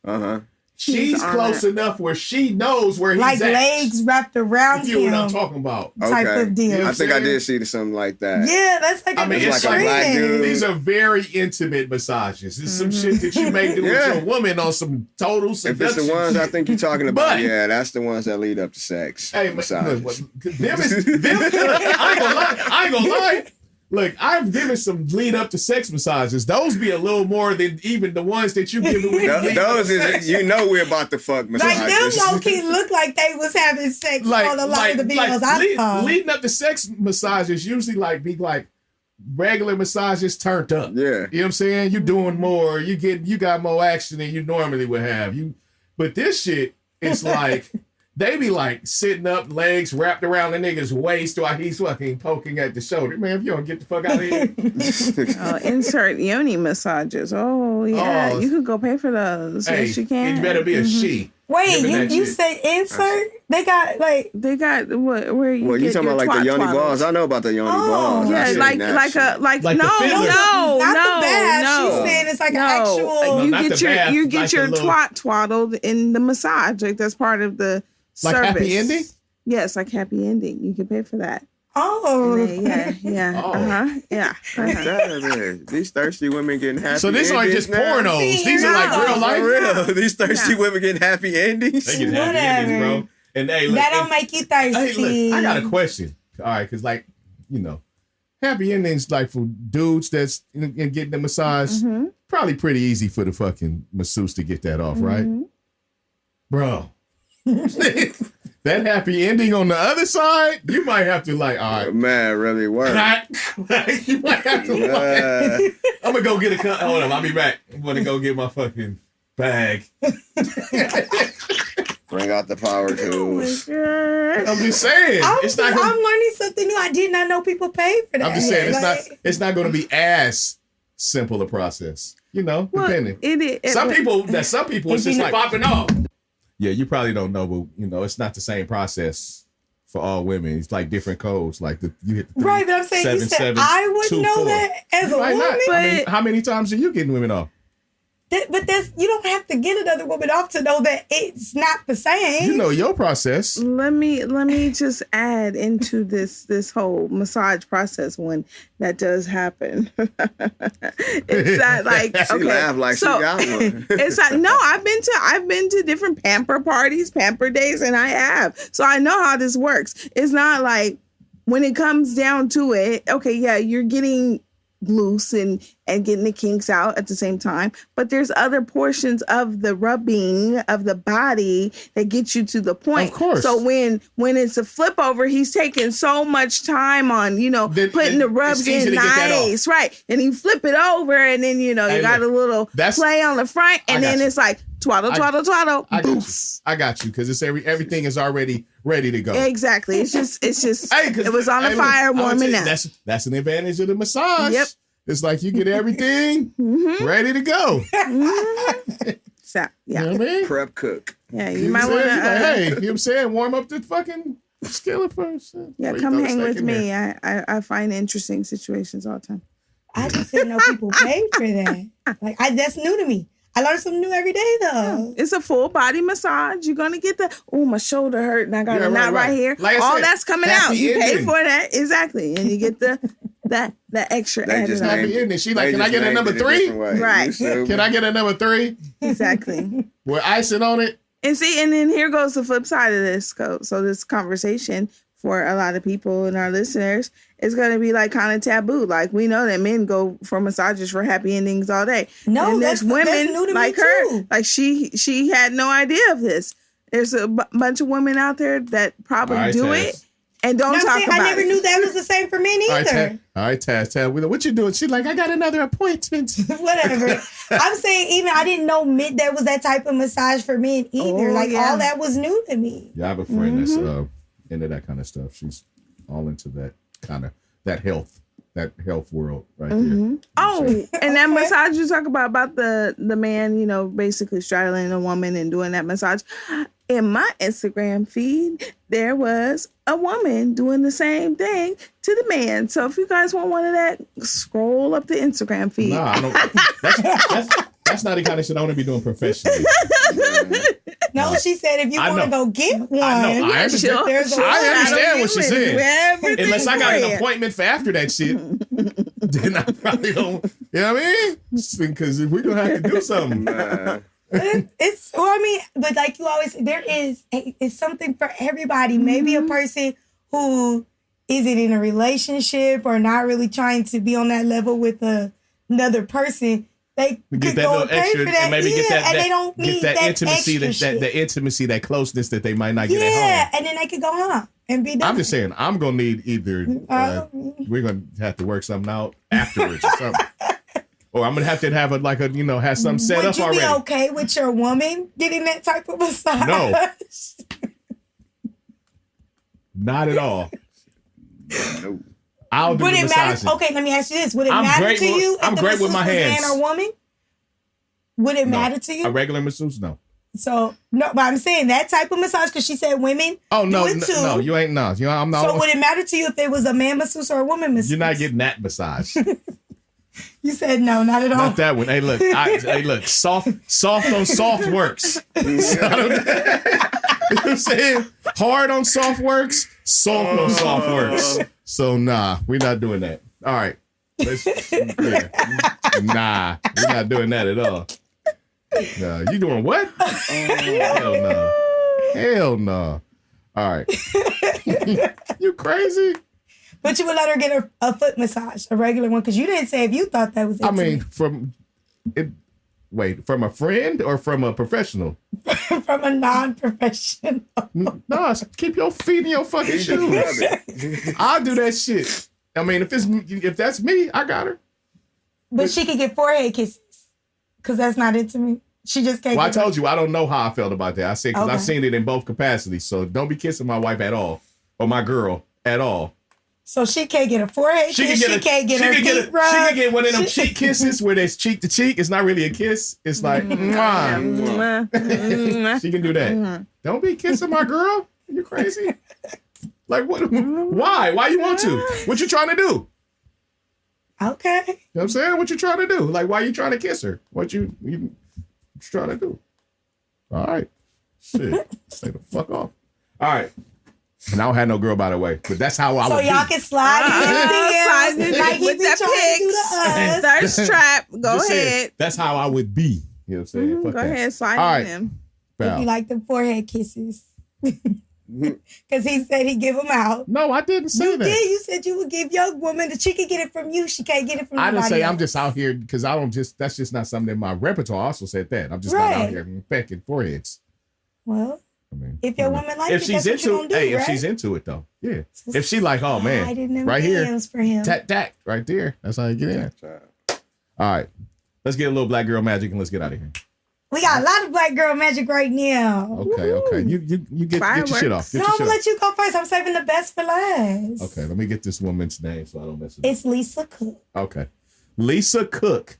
she's close enough where she knows where he's like at. Like legs wrapped around him. You know what I'm talking about. Type of deal. You know I think I did see something like that. Yeah, that's like it's like a black dude. These are very intimate massages. It's some shit that you may do with your woman on some total seduction. If it's the ones I think you're talking about, that's the ones that lead up to sex. Hey, massages. I ain't gonna lie. Look, I've given some lead up to sex massages. Those be a little more than even the ones that you give away. Those is, we're about to fuck massages. Like them low-key look like they was having sex on a lot of the videos I saw. Leading up to sex massages usually be like regular massages turned up. Yeah. You know what I'm saying? You doing more. You got more action than you normally would have. But this shit is like they be like sitting up, legs wrapped around the nigga's waist while he's fucking poking at the shoulder. Man, if you don't get the fuck out of here. Insert yoni massages. Oh, yeah. You could go pay for those. Hey, yes, you can. It better be a she. Wait, you say insert? They got what? Where you? Well, you talking about like the yoni balls? I know about the yoni balls. Yeah, like the Not the bath. She's saying it's like an actual. You get your twat twaddled in the massage. Like that's part of the like service. Happy ending. Yes, like happy ending. You can pay for that. Oh, yeah. These thirsty women getting happy. So these aren't just pornos. These are like real life. For real. These thirsty women getting happy endings. They get happy endings, bro. And hey, look, that don't make you thirsty. Hey, look, I got a question. All right, because happy endings like for dudes that's getting the massage, probably pretty easy for the fucking masseuse to get that off, right, bro? That happy ending on the other side, you might have to all right. Man, really work. You might have to I'm gonna go get a cut. Hold on, I'll be back. I'm gonna go get my fucking bag. Bring out the power tools. I'm just saying. I'm learning something new. I did not know people pay for that. I'm just saying it's not gonna be as simple a process. Depending. Some people it's just like popping off. Yeah, you probably don't know, but it's not the same process for all women. It's like different codes. Like you hit the 3, right, but I'm saying 7, you said 7, I wouldn't 2, know 4. that as a woman. I mean, how many times are you getting women off? But you don't have to get another woman off to know that it's not the same. You know your process. Let me just add into this whole massage process when that does happen. It's not like she laughed like so, she got one. It's like no, I've been to different pamper parties, pamper days, and I have. So I know how this works. It's not like when it comes down to it, okay, yeah, you're getting loose and getting the kinks out at the same time, but there's other portions of the rubbing of the body that get you to the point. Of course. So when it's a flip over, he's taking so much time on putting the rubs in nice, right? And you flip it over, and then you got a little play on the front, and then it's like twaddle. I got you because it's everything is already ready to go. Exactly. It's just it was on the fire warming up. That's an advantage of the massage. Yep. It's like you get everything ready to go. So, yeah. You know what I mean? Prep cook. Yeah, you might want to. Hey, you know what I'm saying? Warm up the fucking skillet first. Yeah, come hang with me. I find interesting situations all the time. I just didn't know people paid for that. That's new to me. I learn something new every day, though. Yeah. It's a full body massage. You're gonna get my shoulder hurt, and I got a knot right here. Like all that's coming out. You pay for that, exactly, and you get that extra added on. Happy ending. She like, can I get a number 3? Right. Can I get a number 3? Exactly. With icing on it. And then here goes the flip side of this. So this conversation for a lot of people and our listeners, it's going to be like kind of taboo. Like we know that men go for massages for happy endings all day. No, and that's new to like me her, too. like she had no idea of this. There's a bunch of women out there that probably do it and don't talk about it. I never knew that was the same for men either. All right, Taz, what you doing? She's like, I got another appointment. Whatever. I'm saying even I didn't know there was that type of massage for men either. All that was new to me. Yeah, I have a friend that's into that kind of stuff. She's all into that kind of that health world right there. Oh, and that massage you talk about the man, basically straddling a woman and doing that massage. In my Instagram feed, there was a woman doing the same thing to the man. So if you guys want one of that, scroll up the Instagram feed. Nah, I don't. That's not the kind of shit I want to be doing professionally. No, she said if you want to go get one. I know. I understand what she's saying. Unless I got an appointment for after that shit, then I probably don't. You know what I mean? Because we're going to have to do something. But like you always say, it's something for everybody. Maybe a person who isn't in a relationship or not really trying to be on that level with another person, they get that little extra, and maybe get that intimacy, the intimacy, that closeness that they might not get at home. Yeah, and then they could go home and be done. I'm just saying, I'm gonna need either we're gonna have to work something out afterwards or something. Or I'm gonna have to have have something set up already. Would you be okay with your woman getting that type of massage? No. Not at all. No. I'll do the massaging. Okay, let me ask you this. Would it matter to you I'm if great with my hands. Man or woman? Would it matter to you? A regular masseuse? No. So, no, but I'm saying that type of massage, because she said women do it too. No, you ain't no. I'm not. So would it matter to you if it was a man masseuse or a woman masseuse? You're not getting that massage. You said no, not at all. Not that one. Hey, look. Soft on soft works. You know what I'm saying? Hard on soft works, soft on soft works. So nah, we're not doing that. All right. Nah, we're not doing that at all. Nah, you doing what? Hell no. Hell no. All right. You crazy? But you would let her get a foot massage, a regular one, because you didn't say if you thought that was it. I mean, from a friend or from a professional? From a non-professional. No, keep your feet in your fucking shoes. I'll do that shit. I mean, if that's me, I got her. But she could get forehead kisses, because that's not it to me. She just can't. Well, I told you, I don't know how I felt about that. I said, because I've seen it in both capacities. So don't be kissing my wife at all, or my girl at all. So she can't get a forehead kiss. She can't get her feet rubbed. She can get one of them cheek kisses where there's cheek to cheek. It's not really a kiss. It's like, she can do that. Don't be kissing my girl. You crazy? Like, what? Why? Why you want to? What you trying to do? Okay. You know what I'm saying? What you trying to do? Like, why you trying to kiss her? What you trying to do? All right. Shit. Stay the fuck off. All right. And I don't have no girl, by the way, but that's how I would be. So y'all can slide in like with that pics, thirst trap. Go ahead. That's how I would be. You know what I'm saying? Go ahead, slide in them. If you like the forehead kisses. Because he said he'd give them out. No, I didn't say that. You said you would give your woman that she could get it from you. She can't get it from I didn't say else. I'm just out here because that's just not something in my repertoire. I also said that. I'm just not out here pecking foreheads. Well, I mean, if your woman likes if she's into it, if she's into it though, yeah. If she like, oh man, right here, for him. Tat, right there. That's how you get in. All right, let's get a little black girl magic and let's get out of here. We got a lot of black girl magic right now. Okay. You get your shit off. I'm gonna let you go first. I'm saving the best for last. Okay, let me get this woman's name so I don't mess it up. It's Lisa Cook. Okay, Lisa Cook.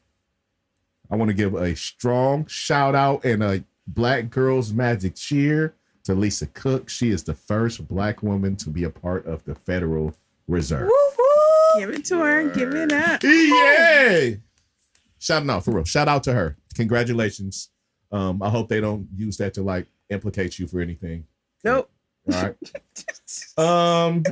I want to give a strong shout out and a Black Girls Magic cheer to Lisa Cook. She is the first black woman to be a part of the Federal Reserve. Woo-hoo. Give it to her. Give it up. Yay! Shout out to her. Congratulations. I hope they don't use that to like implicate you for anything. Nope. All right.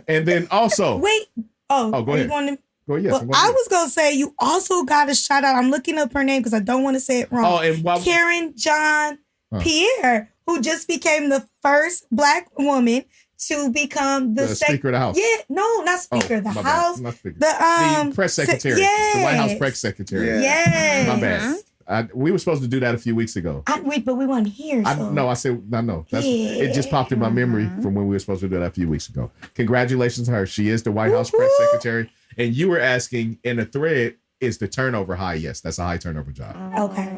And then also wait. Go ahead. Go yes. Well, I was gonna say you also got a shout out. I'm looking up her name because I don't want to say it wrong. And Karen John Pierre, who just became the first black woman to become the Speaker of the House. Yeah, no, not Speaker of the House. Not Speaker. The press secretary. Yes. The White House press secretary. Yeah. Yes. My bad. We were supposed to do that a few weeks ago. But we weren't here. So. No. It just popped in my memory from when we were supposed to do that a few weeks ago. Congratulations to her. She is the White House press secretary. And you were asking in a thread, is the turnover high? Yes, that's a high turnover job.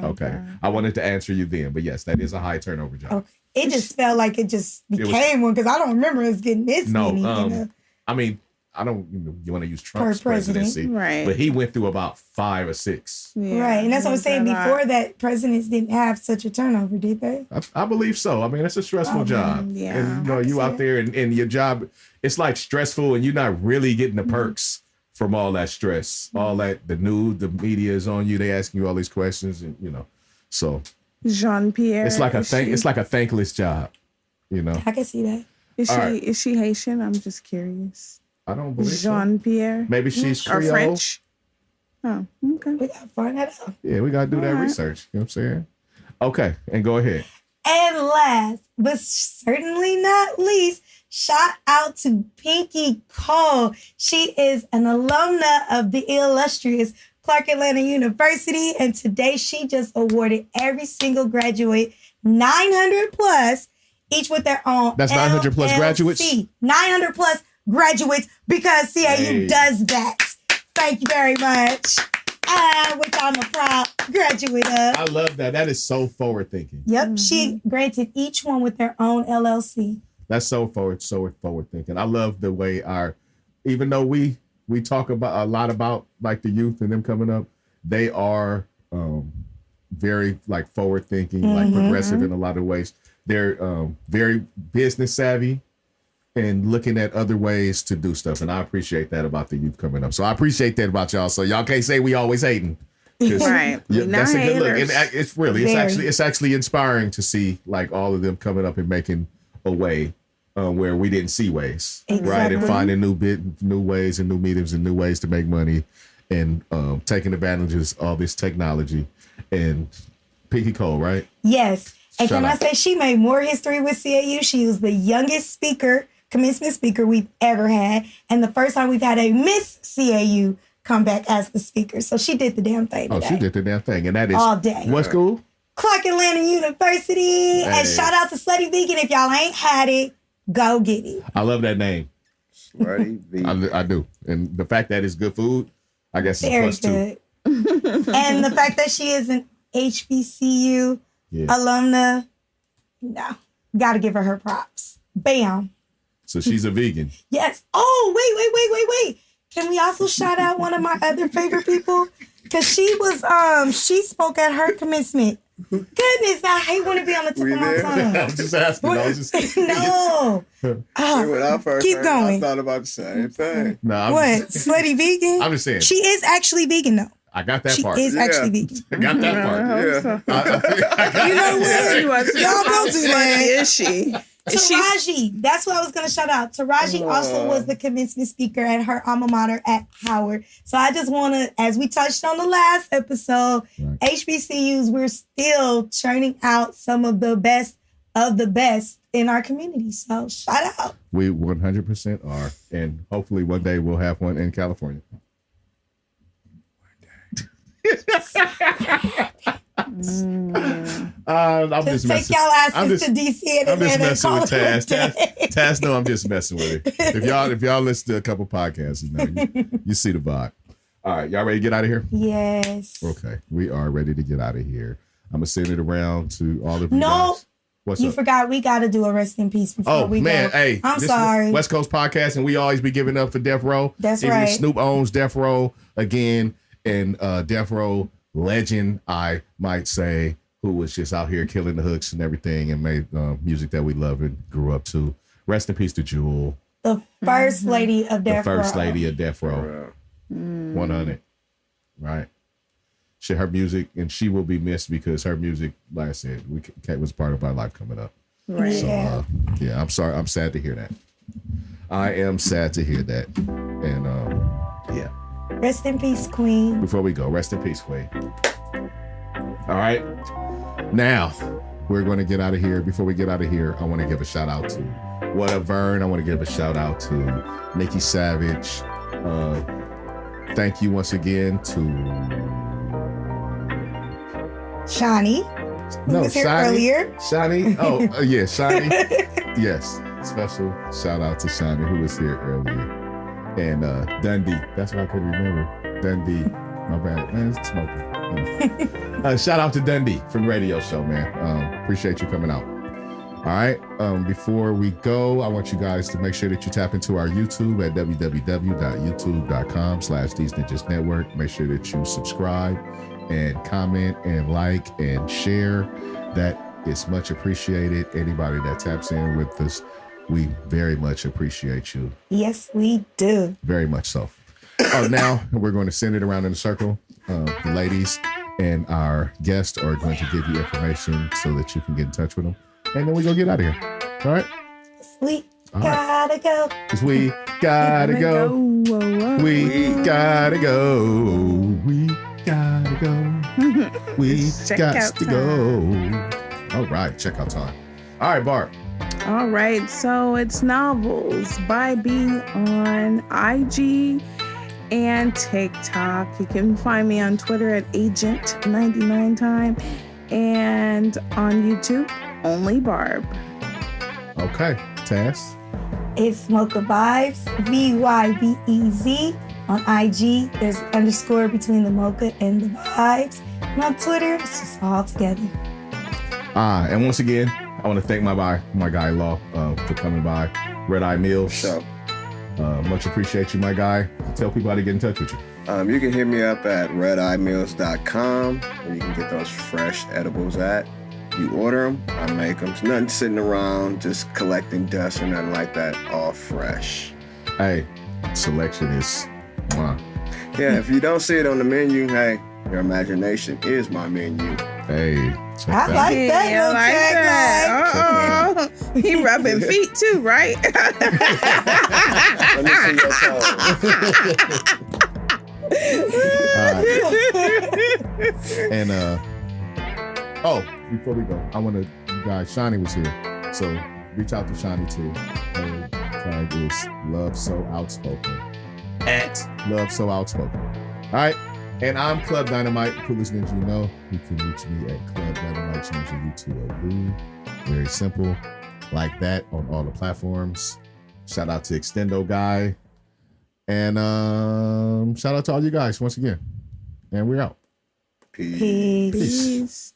Okay. I wanted to answer you then, but yes, that is a high turnover job. Okay. It just felt like it just became one because I don't remember us getting this many. I mean, I don't. You want to use Trump's presidency, right? But he went through about 5 or 6, right? And that's what I'm saying. Before that, presidents didn't have such a turnover, did they? I believe so. I mean, it's a stressful job. Yeah, and you out there and your job, it's like stressful, and you're not really getting the perks from all that stress, all that the media is on you. They asking you all these questions, and so. Jean-Pierre. It's like a thankless job, I can see that. Is she Haitian? I'm just curious. I don't believe Jean-Pierre. Maybe she's or Creole. French. Oh, okay. We gotta find that out. Yeah, we gotta do that research. You know what I'm saying? Okay, and go ahead. And last, but certainly not least, shout out to Pinky Cole. She is an alumna of the illustrious Clark Atlanta University, and today she just awarded every single graduate 900 plus, each with their own. That's 900 plus graduates? 900 plus graduates because CAU does that. Thank you very much. Which I'm a proud graduate of. I love that. That is so forward thinking. Yep, she granted each one with their own LLC. That's so forward thinking. I love the way even though we talk about a lot about like the youth and them coming up, they are very like forward thinking, like progressive in a lot of ways. They're very business savvy and looking at other ways to do stuff. And I appreciate that about the youth coming up. So I appreciate that about y'all. So y'all can't say we always hating. Right. That's a good look. And it's actually inspiring to see like all of them coming up and making a way where we didn't see ways, right? And finding new ways and new mediums and new ways to make money and taking advantages of all this technology. And Pinky Cole, right? Yes. And can I say she made more history with CAU? She was the youngest commencement speaker we've ever had. And the first time we've had a Miss CAU come back as the speaker. So she did the damn thing today. Oh, she did the damn thing. And that is all day. What school? Clark Atlanta University. Hey. And shout out to Slutty Vegan. If y'all ain't had it, go get it. I love that name. Slutty Vegan. I do. And the fact that it's good food, I guess it's very plus good. And the fact that she is an HBCU alumna, gotta give her props. Bam. So she's a vegan. Yes. Oh, wait. Can we also shout out one of my other favorite people? Because she was, she spoke at her commencement. Goodness, I hate when it be on the tip of my tongue. I'm just asking. No. When I first keep going. I thought about the same thing. No, Slutty Vegan? I'm just saying. She is actually vegan, though. I got that part. She is actually vegan. I got that part. You know what? Y'all don't do that. Is she? Taraji, that's what I was going to shout out. Taraji also was the commencement speaker at her alma mater at Howard. So I just want to, as we touched on the last episode, HBCUs, we're still churning out some of the best in our community. So shout out. We 100% are. And hopefully one day we'll have one in California. I'm just take y'all asses to DC and I'm just messing with Taz. Taz. Taz, no, I'm just messing with it. If y'all listen to a couple podcasts, you see the vibe. All right, y'all ready to get out of here? Yes. Okay, we are ready to get out of here. I'm gonna send it around to all of you guys. What's you up? forgot we got to do a rest in peace before we go. Hey, I'm sorry. West Coast Podcast, and we always be giving up for Death Row. That's right. Snoop owns Death Row again, and Death Row legend, I might say, who was just out here killing the hooks and everything and made music that we love and grew up to. Rest in peace to Jewel. The first lady of Death Row. The first lady of Death Row. 100. Right. Her music, and she will be missed because her music, like I said, was part of our life coming up. Right. So, I'm sorry. I'm sad to hear that. I am sad to hear that. And, Rest in peace, Queen. Before we go, rest in peace, Queen. All right. Now, we're going to get out of here. Before we get out of here, I want to give a shout out to What up, Vern? I want to give a shout out to Nikki Savage. Thank you once again to Shanni. Who was here earlier. Shanni. Oh, yeah, Shanni. Yes. Special shout out to Shanni, who was here earlier. And Dundee. That's what I couldn't remember. Dundee. My bad. Man, it's smoking. Shout out to Dundee from Radio Show, man. Appreciate you coming out. All right. Before we go, I want you guys to make sure that you tap into our YouTube at www.youtube.com/Deez Ninjas Network. Make sure that you subscribe and comment and like and share. That is much appreciated. Anybody that taps in with us, we very much appreciate you. Yes, we do. Very much so. Now we're going to send it around in a circle. The ladies and our guests are going to give you information so that you can get in touch with them. And then we go get out of here. All right? We gotta go. Because we gotta go. We gotta go. We gotta go. We got to go. All right. Checkout time. All right, Barb. All right. So it's Novels by B on IG and TikTok. You can find me on Twitter at Agent99Time and on YouTube, only Barb. Okay, Taz. It's Mocha Vibes, VYBEZ on IG. There's an underscore between the Mocha and the Vibes. And on Twitter, it's just all together. And once again, I want to thank my guy Law for coming by. Red Eye Meals. So, much appreciate you, my guy. Tell people how to get in touch with you. you can hit me up at redeyemeals.com where you can get those fresh edibles at. You order them, I make them. It's nothing sitting around, just collecting dust or nothing like that. All fresh. Hey, selection is wow. Yeah, if you don't see it on the menu, hey, your imagination is my menu. Hey, check I like that. Yeah, I like that. He rubbing feet too, right? Let me see your toes. And before we go, I want to, you guys, Shanni was here, so reach out to Shanni too. Her tag is Love So Outspoken. At Love So Outspoken. All right. And I'm Club Dynamite, coolest ninja you know. You can reach me at Club Dynamite, changing you to a boo. Very simple, like that on all the platforms. Shout out to Extendo Guy. And shout out to all you guys once again. And we're out. Peace. Peace.